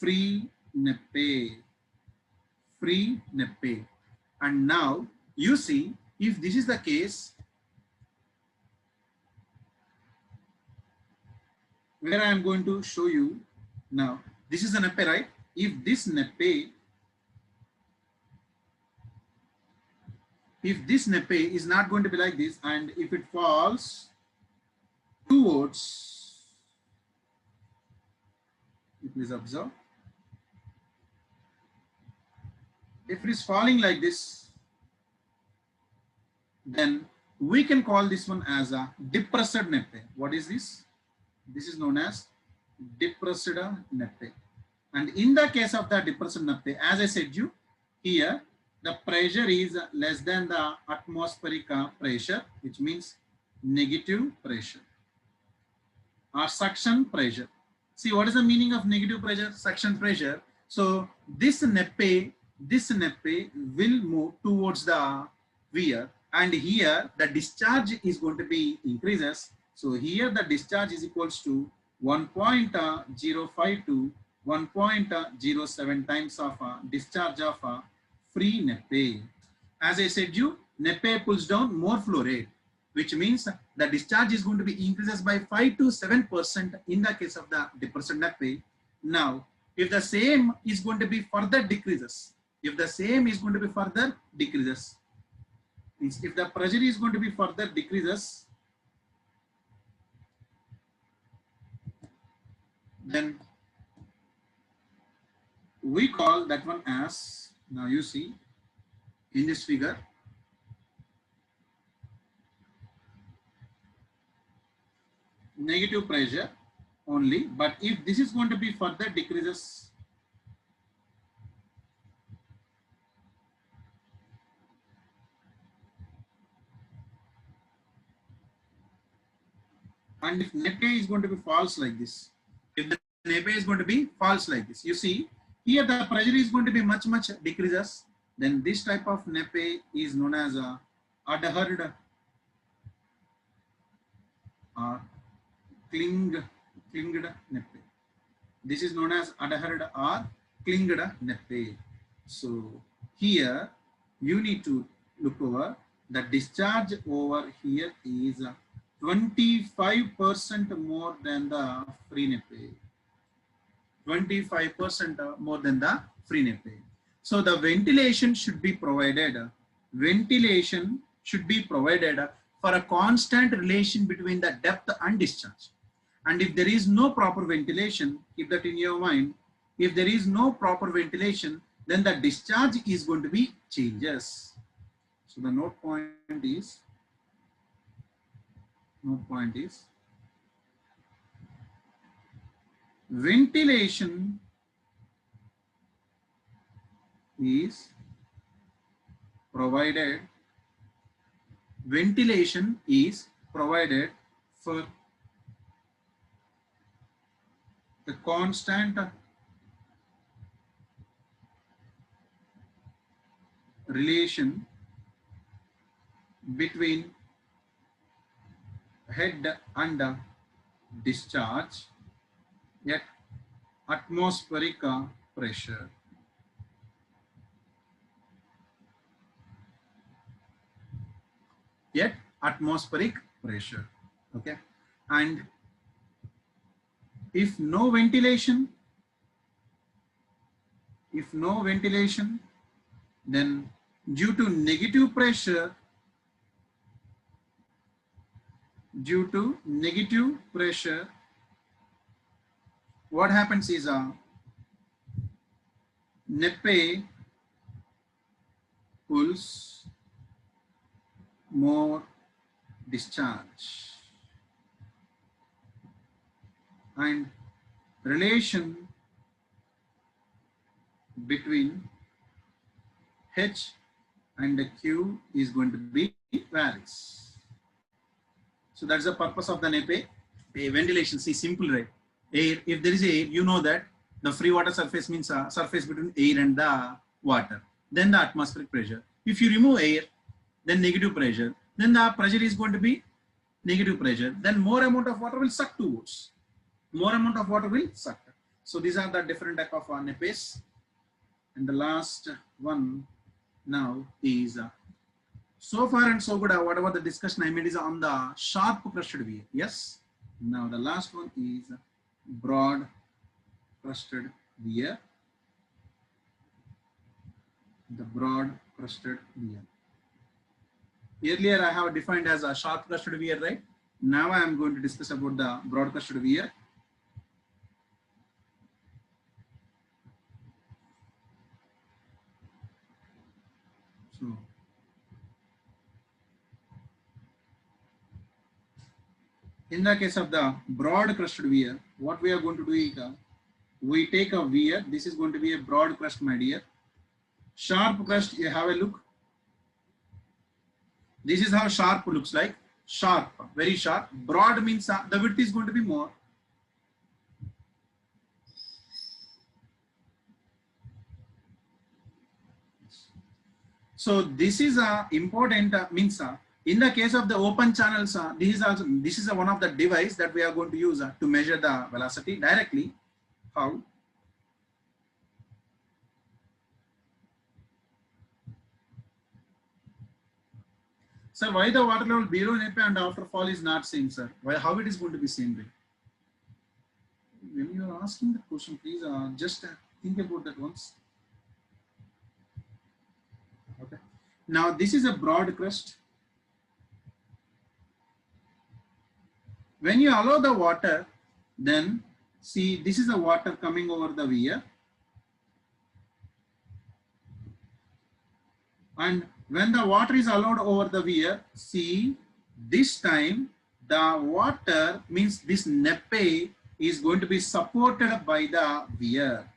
free NEPE. Free NEPE. And now you see, if this is the case, where I am going to show you now, this is a NEPE, right? If this NEPE is not going to be like this, and if it falls towards, please observe, if it is falling like this, then we can call this one as a depressed NEPE. What is this? This is known as depressed NEPE. And in the case of the depressed NEPE, as I said you, here the pressure is less than the atmospheric pressure, which means negative pressure or suction pressure. See, what is the meaning of negative pressure, suction pressure? So this NEPE will move towards the weir, and here the discharge is going to be increases. So here the discharge is equals to 1.05 to 1.07 times of discharge of free NEPE. As I said you, NEPE pulls down more flow rate, which means the discharge is going to be increases by 5 to 7% in the case of the depressed NEPE. Now, if the same is going to be further decreases, if the pressure is going to be further decreases, then we call that one as, now you see in this figure, negative pressure only. But if this is going to be further decreases, and if NEPE is going to be false like this, if the NEPE is going to be false like this, you see here the pressure is going to be much decreases, then this type of NEPE is known as a adhered or clinged NEPE. This is known as adhered or clinged NEPE. So here you need to look over the discharge over here is 25% more than the free NEPE. 25% more than the free NEPE. So the ventilation should be provided. Ventilation should be provided for a constant relation between the depth and discharge. And if there is no proper ventilation, keep that in your mind. If there is no proper ventilation, then the discharge is going to be changes. So the note point is ventilation is provided, ventilation is provided for the constant relation between head and discharge at atmospheric pressure. At atmospheric pressure. Okay. And if no ventilation, then due to negative pressure, what happens is Nepe pulls more discharge, and relation between H and Q is going to be varies. So that's the purpose of the Nepe. Ventilation, see, simple, right? Air, if there is air, you know that the free water surface means a surface between air and the water. Then the atmospheric pressure. If you remove air, then negative pressure. Then the pressure is going to be negative pressure. Then more amount of water will suck towards. More amount of water will suck. So these are the different type of Nepes. And the last one now is so far and so good. Whatever the discussion I made is on the sharp crusted weir. Yes. Now the last one is broad crusted weir. The broad crusted weir. Earlier I have defined as a sharp crusted weir, right? Now I am going to discuss about the broad crusted weir. So in the case of the broad crusted weir, what we are going to do is we take a weir. This is going to be a broad crust, my dear. Sharp crust, you have a look. This is how sharp looks like. Sharp, very sharp. Broad means the width is going to be more. So this is important means in the case of the open channels, this is one of the device that we are going to use to measure the velocity directly. How? Sir, why the water level below Nepe and after fall is not same, sir? Why? How it is going to be same way? When you are asking the question, please just think about that once. Okay. Now this is a broad crust. When you allow the water, then see this is the water coming over the weir, and when the water is allowed over the weir, see this time the water means this Nepe is going to be supported by the weir.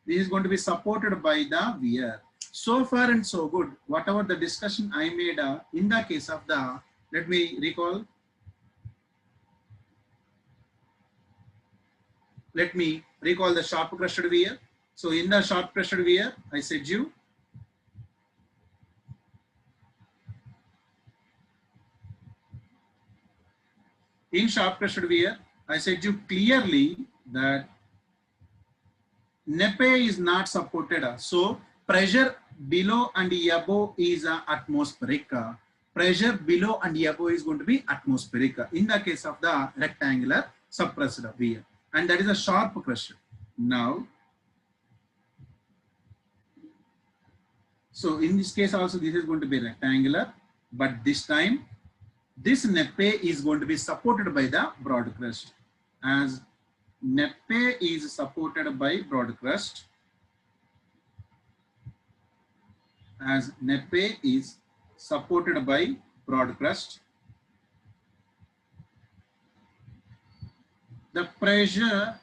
This is going to be supported by the weir. So far and so good. Whatever the discussion I made in the case of the, let me recall. Let me recall the sharp crusted weir. So in the sharp crusted weir, I said you in sharp crusted weir, I said you clearly that Nepe is not supported. So pressure below and above is atmospheric. Pressure below and above is going to be atmospheric in the case of the rectangular suppressed weir, and that is a sharp crust. Now, so in this case also this is going to be rectangular, but this time this Nepe is going to be supported by the broad crust. As Nepe is supported by broad crust, as Nepe is supported by broad crust, the pressure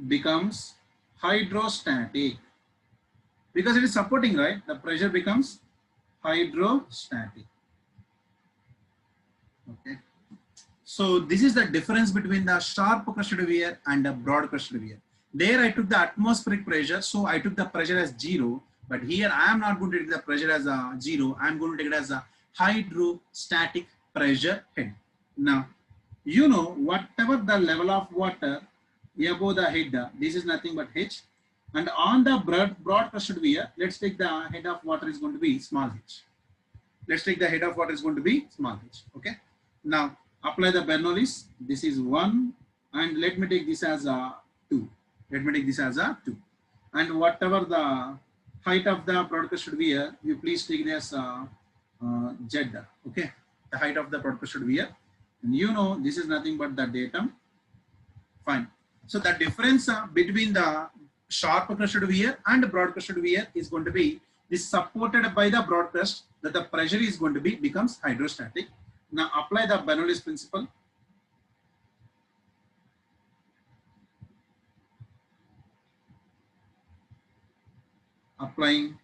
becomes hydrostatic because it is supporting, right? The pressure becomes hydrostatic. Okay. So this is the difference between the sharp crested weir and the broad crested weir. There I took the atmospheric pressure, so I took the pressure as 0. But here I am not going to take the pressure as a 0. I am going to take it as a hydrostatic pressure head. Now, you know, whatever the level of water above the head, this is nothing but H. And on the broad crested weir, let's take the head of water is going to be small h. Let's take the head of water is going to be small h. Okay. Now, apply the Bernoullis. This is 1, and let me take this as a 2. Let me take this as a 2. And whatever the height of the broad crested weir, you please take this Z. Okay, the height of the broad crested weir, and you know this is nothing but the datum. Fine. So the difference between the sharp crested weir and broad crested weir is going to be this supported by the broad crest, that the pressure is going to be becomes hydrostatic. Now apply the Bernoullis principle. Applying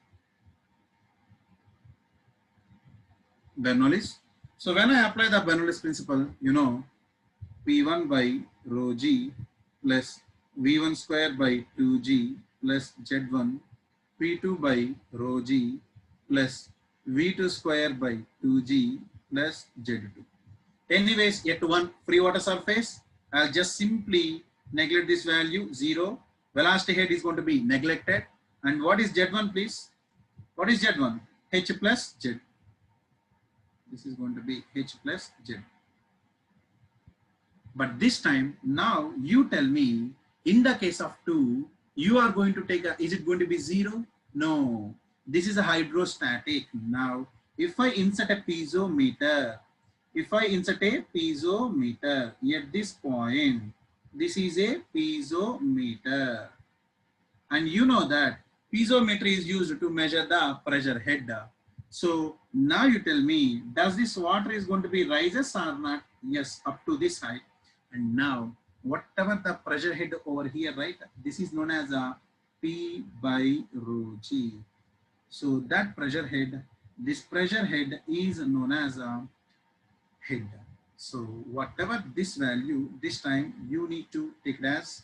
Bernoullis. So when I apply the Bernoullis principle, you know, P1 by rho g plus V1 square by 2g plus Z1, P2 by rho g plus V2 square by 2g plus Z2. Anyways, at one free water surface, I'll just simply neglect this value 0. Velocity head is going to be neglected. And what is Z1, please? What is Z1? H plus Z. This is going to be H plus Z. But this time, now you tell me, in the case of 2, you are going to take is it going to be 0? No. This is a hydrostatic. Now, if I insert a piezometer, at this point, this is a piezometer. And you know that piezometer is used to measure the pressure head. So now you tell me, does this water is going to be rises or not? Yes, up to this height. And now whatever the pressure head over here, right? This is known as a P by rho g. So that pressure head, this pressure head is known as a head. So whatever this value, this time you need to take it as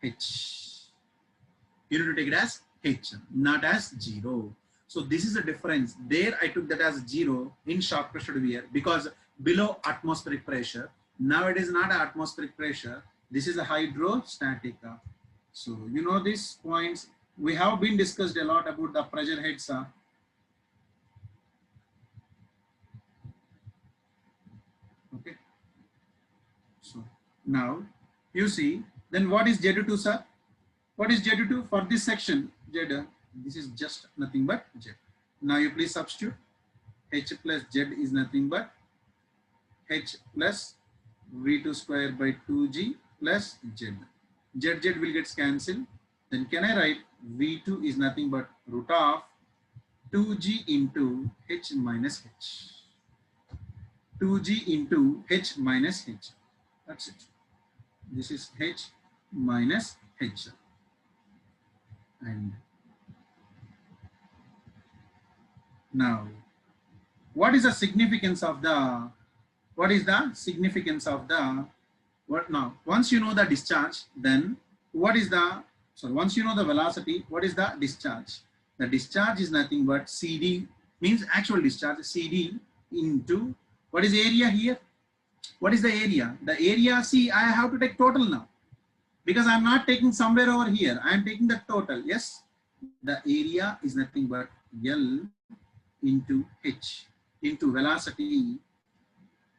H. You need to take it as H, not as 0. So this is the difference. There I took that as 0 in sharp crested weir because below atmospheric pressure. Now it is not atmospheric pressure. This is a hydrostatic. So you know these points. We have been discussed a lot about the pressure heads. Okay. So now you see, then what is Z2, sir? What is Z2 for this section? Z, this is just nothing but Z. Now you please substitute. H plus Z is nothing but H plus V2 square by 2g plus Z. Z will get cancelled. Then can I write V2 is nothing but root of 2g into H minus H. 2g into H minus H. That's it. This is H minus H. And now, what is the significance of the, what now? Once you know the discharge, then what is the, once you know the velocity, what is the discharge? The discharge is nothing but CD, means actual discharge, CD into, what is area here? What is the area? The area, see, I have to take total now. Because I'm not taking somewhere over here. I am taking the total. Yes, the area is nothing but L into H into velocity.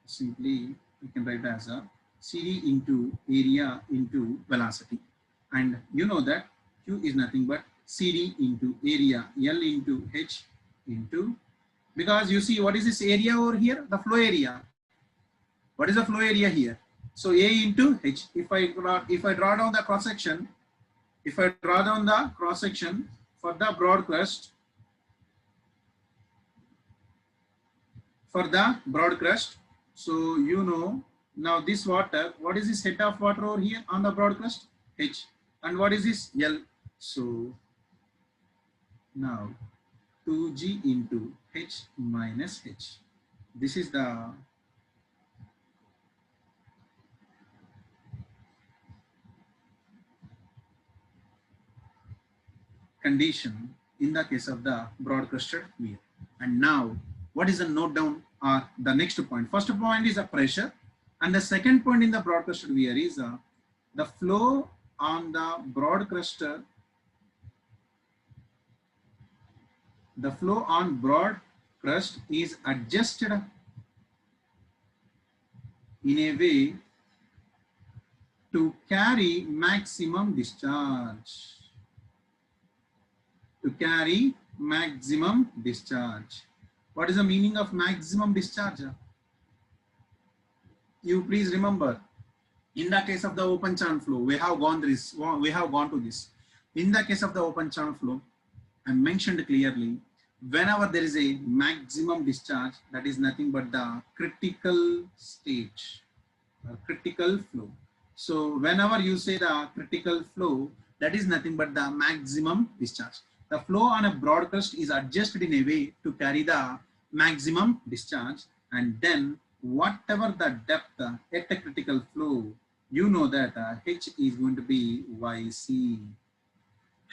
Simply, you can write as a CD into area into velocity. And you know that Q is nothing but CD into area, L into H into, because you see what is this area over here? The flow area. What is the flow area here? So A into H. If I draw down the cross section, for the broad crust, so you know now this water, what is this head of water over here on the broad crust? H. And what is this? L. So now 2G into H minus H. This is the condition in the case of the broad-crusted weir. And now, what is the note down or the next point? First point is the pressure, and the second point in the broad-crusted weir is the flow on the broad-crusted. The flow on broad crust is adjusted in a way to carry maximum discharge. To carry maximum discharge. What is the meaning of maximum discharge? You please remember, in the case of the open channel flow, we have gone to this. In the case of the open channel flow, I mentioned clearly, whenever there is a maximum discharge, that is nothing but the critical stage or critical flow. So whenever you say the critical flow, that is nothing but the maximum discharge. The flow on a broad crust is adjusted in a way to carry the maximum discharge, and then whatever the depth at the critical flow, you know that H is going to be YC.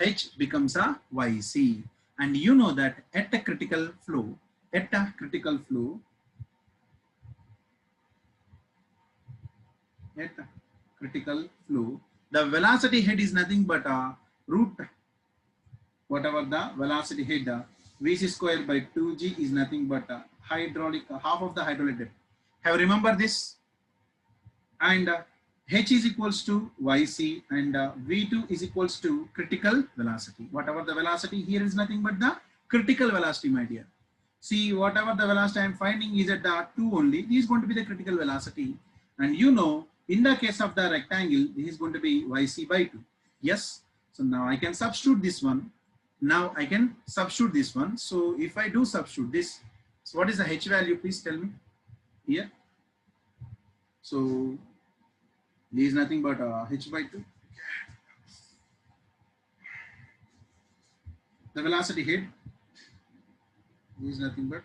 H becomes a YC, and you know that at a critical flow, the velocity head is nothing but root whatever the velocity head, Vc square by 2G is nothing but hydraulic, half of the hydraulic depth. Have remember this? And H is equals to YC, and V2 is equals to critical velocity. Whatever the velocity here is nothing but the critical velocity, my dear. See, whatever the velocity I am finding is at the 2 only. This is going to be the critical velocity. And you know, in the case of the rectangle, this is going to be YC by 2. Yes. So now I can substitute this one. Now I can substitute this one. So if I do substitute this, so what is the H value? Please tell me here. So this is nothing but H by 2. The velocity head is nothing but,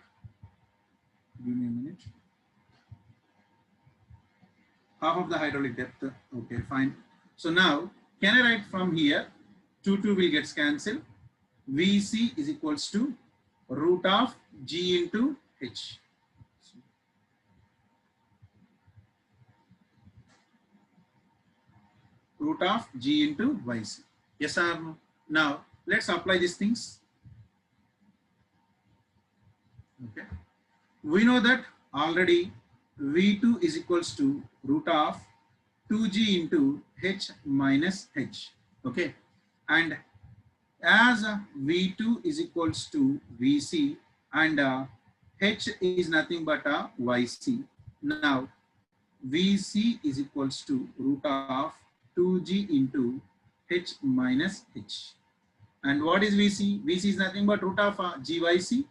give me a minute, half of the hydraulic depth. Okay, fine. So now can I write from here, 2 will get cancelled. Vc is equals to root of G into H. Root of G into YC. Yes or no? Now let's apply these things. Okay. We know that already V2 is equals to root of 2G into H minus H. Okay. And as V2 is equals to Vc and H is nothing but YC. Now Vc is equals to root of 2G into H minus H. And what is Vc? Vc is nothing but root of GYC,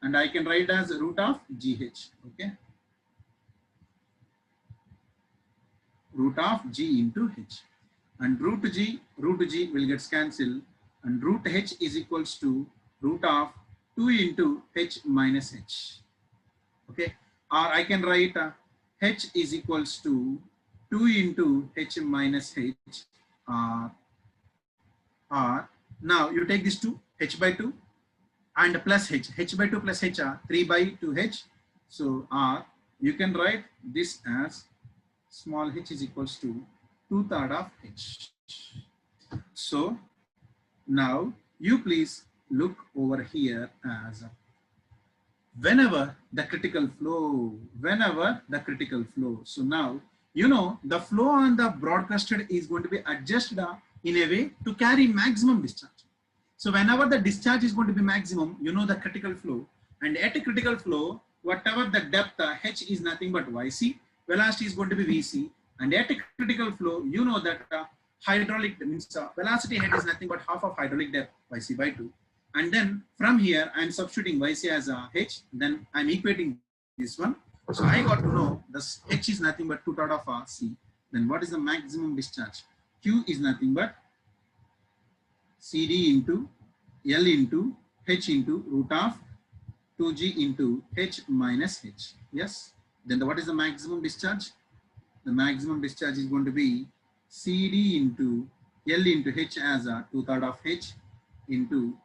and I can write as root of GH. Okay. Root of G into H. And root G will get cancelled, and root H is equals to root of 2 into H minus H. Okay. Or I can write H is equals to 2 into H minus H. Or now you take this 2, H by 2 and plus H. H by 2 plus H, 3 by 2H. So you can write this as small h is equals to 2/3 of H. So now you please look over here as whenever the critical flow. So now you know the flow on the broad crusted is going to be adjusted in a way to carry maximum discharge. So whenever the discharge is going to be maximum, you know the critical flow, and at a critical flow, whatever the depth H is nothing but YC, velocity is going to be VC, and at a critical flow, you know that hydraulic means velocity head is nothing but half of hydraulic depth YC by 2. And then from here, I'm substituting YC as H, then I'm equating this one. So I got to know this H is nothing but 2/3 of C. Then what is the maximum discharge? Q is nothing but CD into L into H into root of 2G into H minus H. Yes. Then what is the maximum discharge? The maximum discharge is going to be CD into L into H as a 2/3 of H into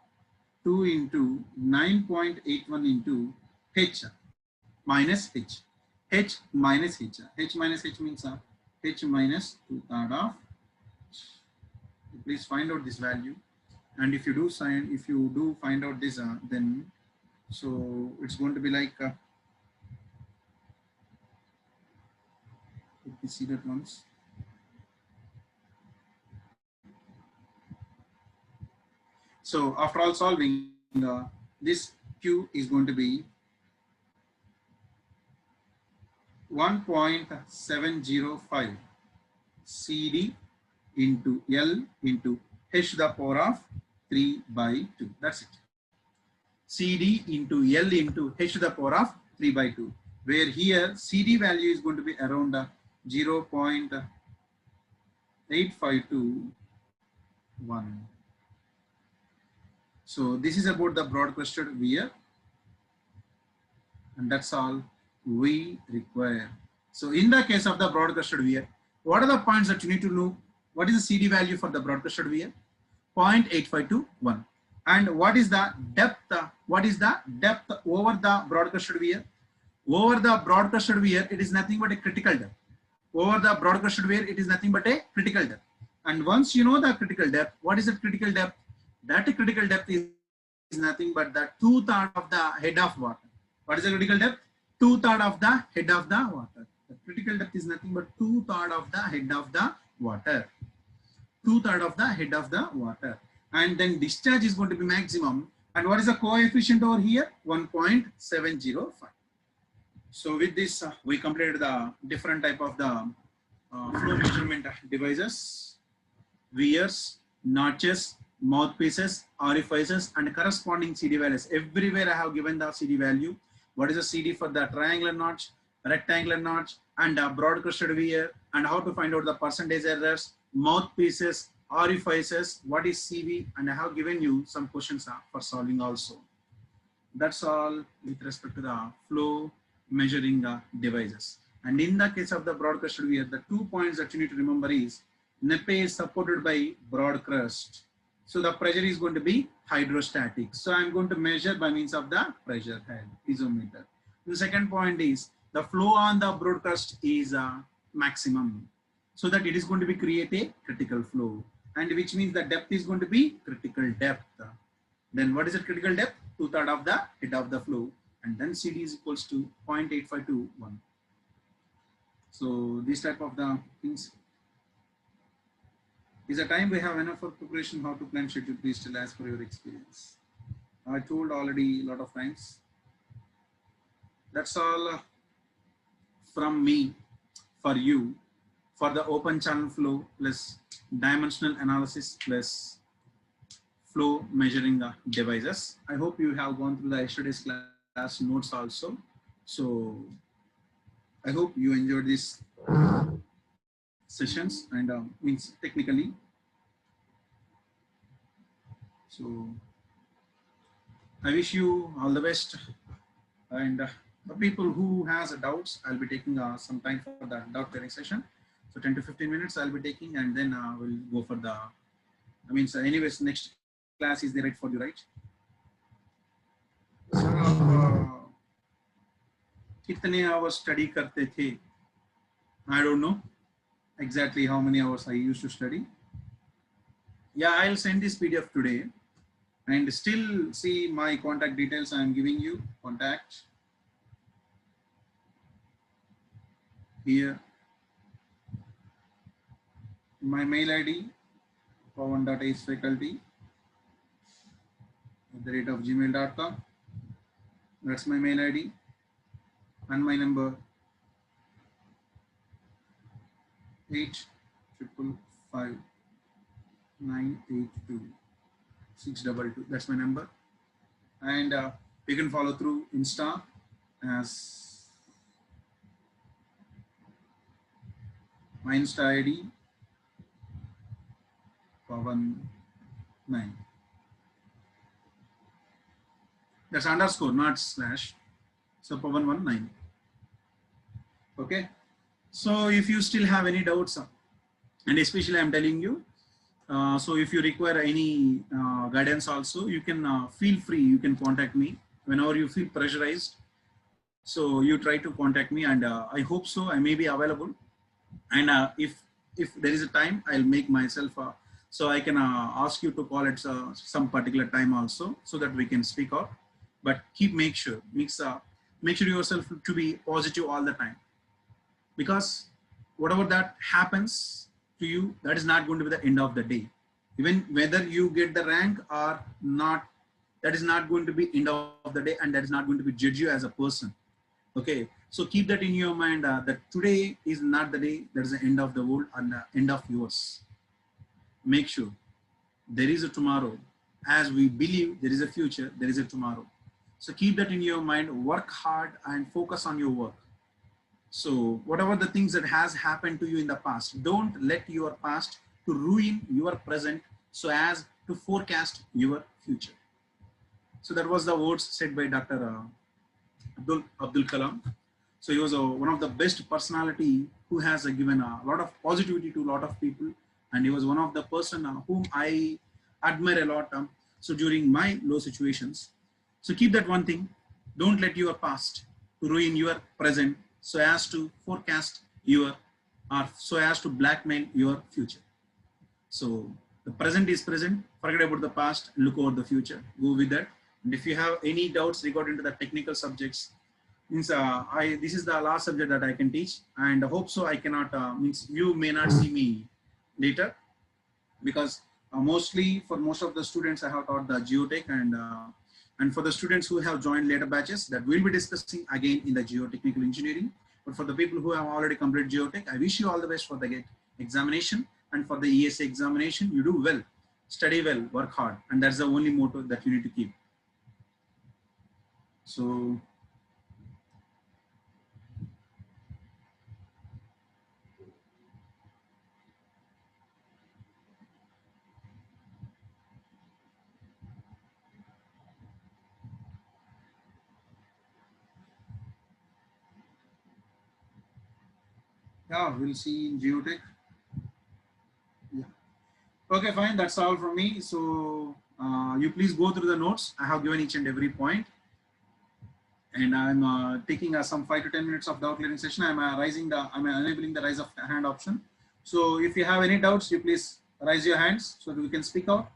2 into 9.81 into H minus H. H minus H. H minus H means H minus 2/3 of. Please find out this value. And if you do find out this, then so it's going to be like, let me see that once. So after all solving, this Q is going to be 1.705 CD into L into H to the power of 3/2. That's it. CD into L into H to the power of 3/2. Where here CD value is going to be around 0.8521. So this is about the broad crested weir, and that's all we require. So in the case of the broad crested weir, what are the points that you need to know? What is the CD value for the broad crested weir? 0.8521. And what is the depth? What is the depth over the broad crested weir? Over the broad crested weir, it is nothing but a critical depth. Over the broad crested weir, it is nothing but a critical depth. And once you know the critical depth, what is the critical depth? That critical depth is nothing but the 2/3 of the head of water. What is the critical depth? 2/3 of the head of the water. The critical depth is nothing but 2/3 of the head of the water. 2/3 of the head of the water. And then discharge is going to be maximum. And what is the coefficient over here? 1.705. So with this, we completed the different type of the flow measurement devices, weirs, notches, mouthpieces, orifices, and corresponding CD values. Everywhere I have given the CD value. What is the CD for the triangular notch, rectangular notch, and broad crested weir, and how to find out the percentage errors, mouthpieces, orifices, what is CV, and I have given you some questions for solving also. That's all with respect to the flow measuring devices. And in the case of the broad crested weir, the 2 points that you need to remember is nepe is supported by broad crust. So the pressure is going to be hydrostatic. So I'm going to measure by means of the pressure head, piezometer. The second point is the flow on the broad crust is maximum. So that it is going to be create a critical flow, and which means the depth is going to be critical depth. Then what is the critical depth? 2/3 of the head of the flow, and then CD is equals to 0.8521. So this type of the things. Is the time we have enough for preparation? How to plan schedule? Please tell as per your experience. I told already a lot of times. That's all from me for you for the open channel flow plus dimensional analysis plus flow measuring devices. I hope you have gone through the yesterday's class notes also. So I hope you enjoyed these sessions and means technically. So I wish you all the best, and the people who has doubts, I'll be taking some time for the doubt clearing session. So 10 to 15 minutes I'll be taking, and then we'll go for the, anyways, next class is the right for you, right? So, कितने hours study करते थे? I don't know exactly how many hours I used to study. Yeah, I'll send this PDF today, and still see my contact details I am giving you. Contact here. My mail ID, pawan.acefaculty@gmail.com. That's my mail ID, and my number 8555982 That's my number, and you can follow through Insta as my Insta ID Pawan 9. That's underscore, not slash. So Pavan 1 9. Okay. So if you still have any doubts, and especially I'm telling you, so if you require any guidance also, you can feel free. You can contact me whenever you feel pressurized. So you try to contact me, and I hope so. I may be available, and if there is a time, I'll make myself. So I can ask you to call at some particular time also, so that we can speak out. But make sure yourself to be positive all the time, because whatever that happens to you, that is not going to be the end of the day. Even whether you get the rank or not, that is not going to be end of the day, and that is not going to be judge you as a person. Okay, so keep that in your mind, that today is not the day, that is the end of the world and the end of yours. Make sure there is a tomorrow. As we believe there is a future, there is a tomorrow. So keep that in your mind, work hard and focus on your work. So whatever the things that has happened to you in the past, don't let your past to ruin your present so as to forecast your future. So that was the words said by Dr. Abdul Kalam. So he was one of the best personality who has given a lot of positivity to a lot of people, and he was one of the person whom I admire a lot. So during my low situations, so keep that one thing: don't let your past to ruin your present so as to forecast your, or so as to blackmail your future. So the present is present. Forget about the past. Look over the future. Go with that. And if you have any doubts regarding to the technical subjects, means this is the last subject that I can teach, and hope so I cannot means you may not see me later, because mostly for most of the students I have taught the geotech, and for the students who have joined later batches, that we'll be discussing again in the geotechnical engineering. But for the people who have already completed geotech, I wish you all the best for the GATE examination, and for the ESA examination, you do well, study well, work hard, and that's the only motto that you need to keep. So yeah, we'll see in geotech. Yeah. Okay, fine. That's all from me. So you please go through the notes. I have given each and every point, and I'm taking some 5 to 10 minutes of doubt clearing session. I'm enabling the raise of hand option. So if you have any doubts, you please raise your hands so that we can speak out.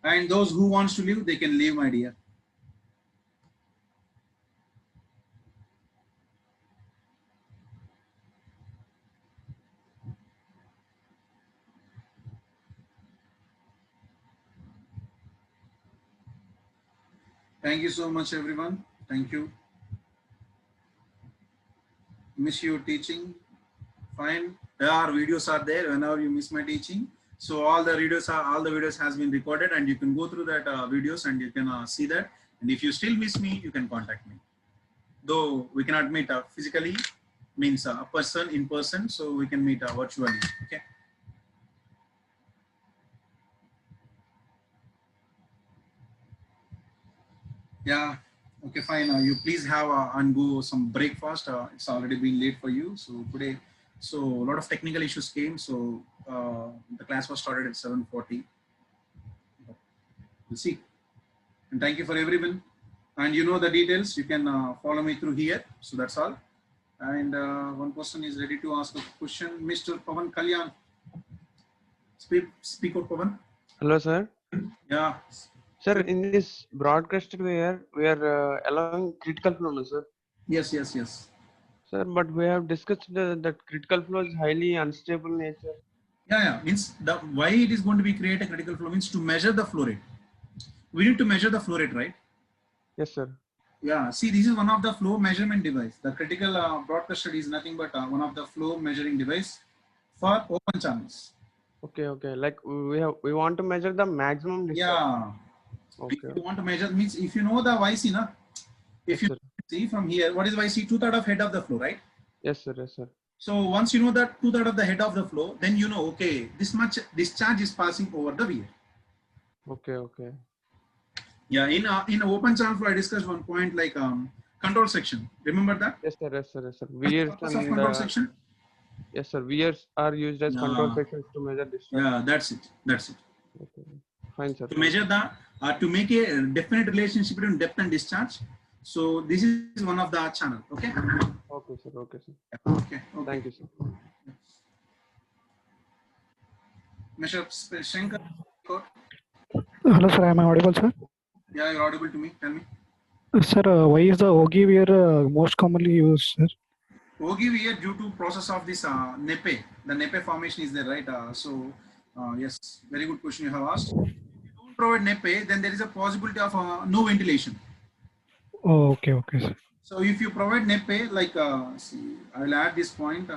And those who wants to leave, they can leave, my dear. Thank you so much, everyone. Thank you. Miss your teaching. Fine. There are videos are there whenever you miss my teaching. So all the videos has been recorded, and you can go through that videos, and you can see that. And if you still miss me, you can contact me. Though we cannot meet physically, means a person in person, so we can meet virtually. Okay. Yeah. Okay, fine. You please have and go some breakfast. It's already been late for you. So today, so a lot of technical issues came. So the class was started at 7:40. We'll see. And thank you for everyone. And you know the details. You can follow me through here. So that's all. And one person is ready to ask a question. Mr. Pavan Kalyan. Speak out, Pavan. Hello, sir. Yeah. Sir, in this broadcast we are allowing critical flow, no, sir? Yes, yes, yes. Sir, but we have discussed that critical flow is highly unstable nature. Yeah. Means why it is going to be create a critical flow means to measure the flow rate. We need to measure the flow rate, right? Yes, sir. Yeah. See, this is one of the flow measurement device. The critical broadcast study is nothing but one of the flow measuring device for open channels. Okay. Like we want to measure the maximum distance. Yeah. Okay. If you want to measure means if you know the YC, na, if you see from here, what is YC? 2/3 of head of the flow, right? Yes, sir. Yes, sir. So once you know that 2/3 of the head of the flow, then you know, okay, this much discharge is passing over the weir. Okay, okay. Yeah, in open channel flow, I discussed one point like control section. Remember that? Yes, sir. Yes, sir. Yes, sir. What's the Wears purpose of and control section? yes, sir. Wears are used as control Yeah, sections to measure discharge. yeah, that's it. That's it. Okay. Fine, sir. To Fine, measure sir. the to make a definite relationship between depth and discharge. So this is one of the channel. Okay. Okay, sir. Okay, sir. Okay. Okay. Thank you, sir. Mr. Shankar. Hello, sir. Am I audible, sir? Yeah, you're audible to me. Tell me. Sir, why is the OGI wear most commonly used, sir? OGI wear due to process of this NEPE. The NEPE formation is there, right? Yes, very good question you have asked. If you don't provide NEPE, then there is a possibility of no ventilation. Oh, okay, okay, sir. So if you provide NEPE, like, see, I will add this point.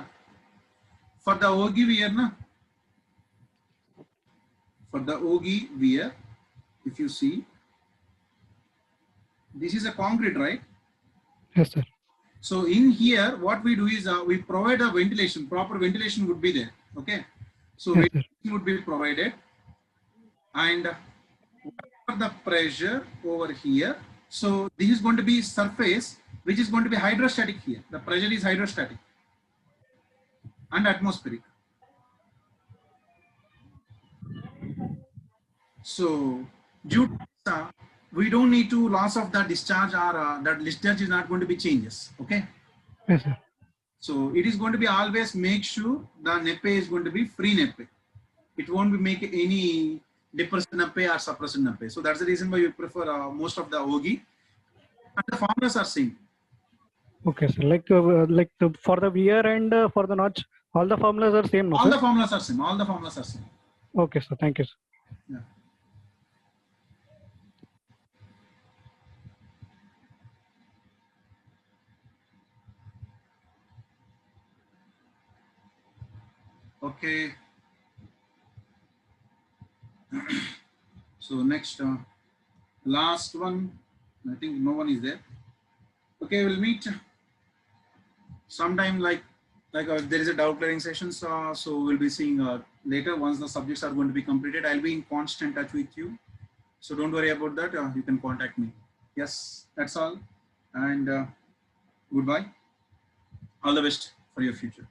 For the OGI wear, na? For the OGI wear, if you see, this is a concrete, right? Yes, sir. So in here, what we do is we provide a ventilation, proper ventilation would be there. Okay. So Yes, sir. ventilation would be provided, and whatever the pressure over here, so this is going to be surface, which is going to be hydrostatic here. The pressure is hydrostatic and atmospheric. So due to this, we don't need to loss of the discharge, or that discharge is not going to be changes. Okay. Yes, sir. So it is going to be always make sure the NEPE is going to be free NEPE. It won't be make any depressed NEPE or suppressed NEPE. So that's the reason why we prefer most of the OGI. And the formulas are same. Okay, sir. Like for the wear and for the notch, all the formulas are same, no, All sir? the formulas are same. All the formulas are same. Okay, sir. Thank you, sir. Yeah. Okay. So next, last one. I think no one is there. Okay, we'll meet sometime like there is a doubt clearing sessions. So we'll be seeing later once the subjects are going to be completed. I'll be in constant touch with you. So don't worry about that. You can contact me. Yes, that's all. And goodbye. All the best for your future.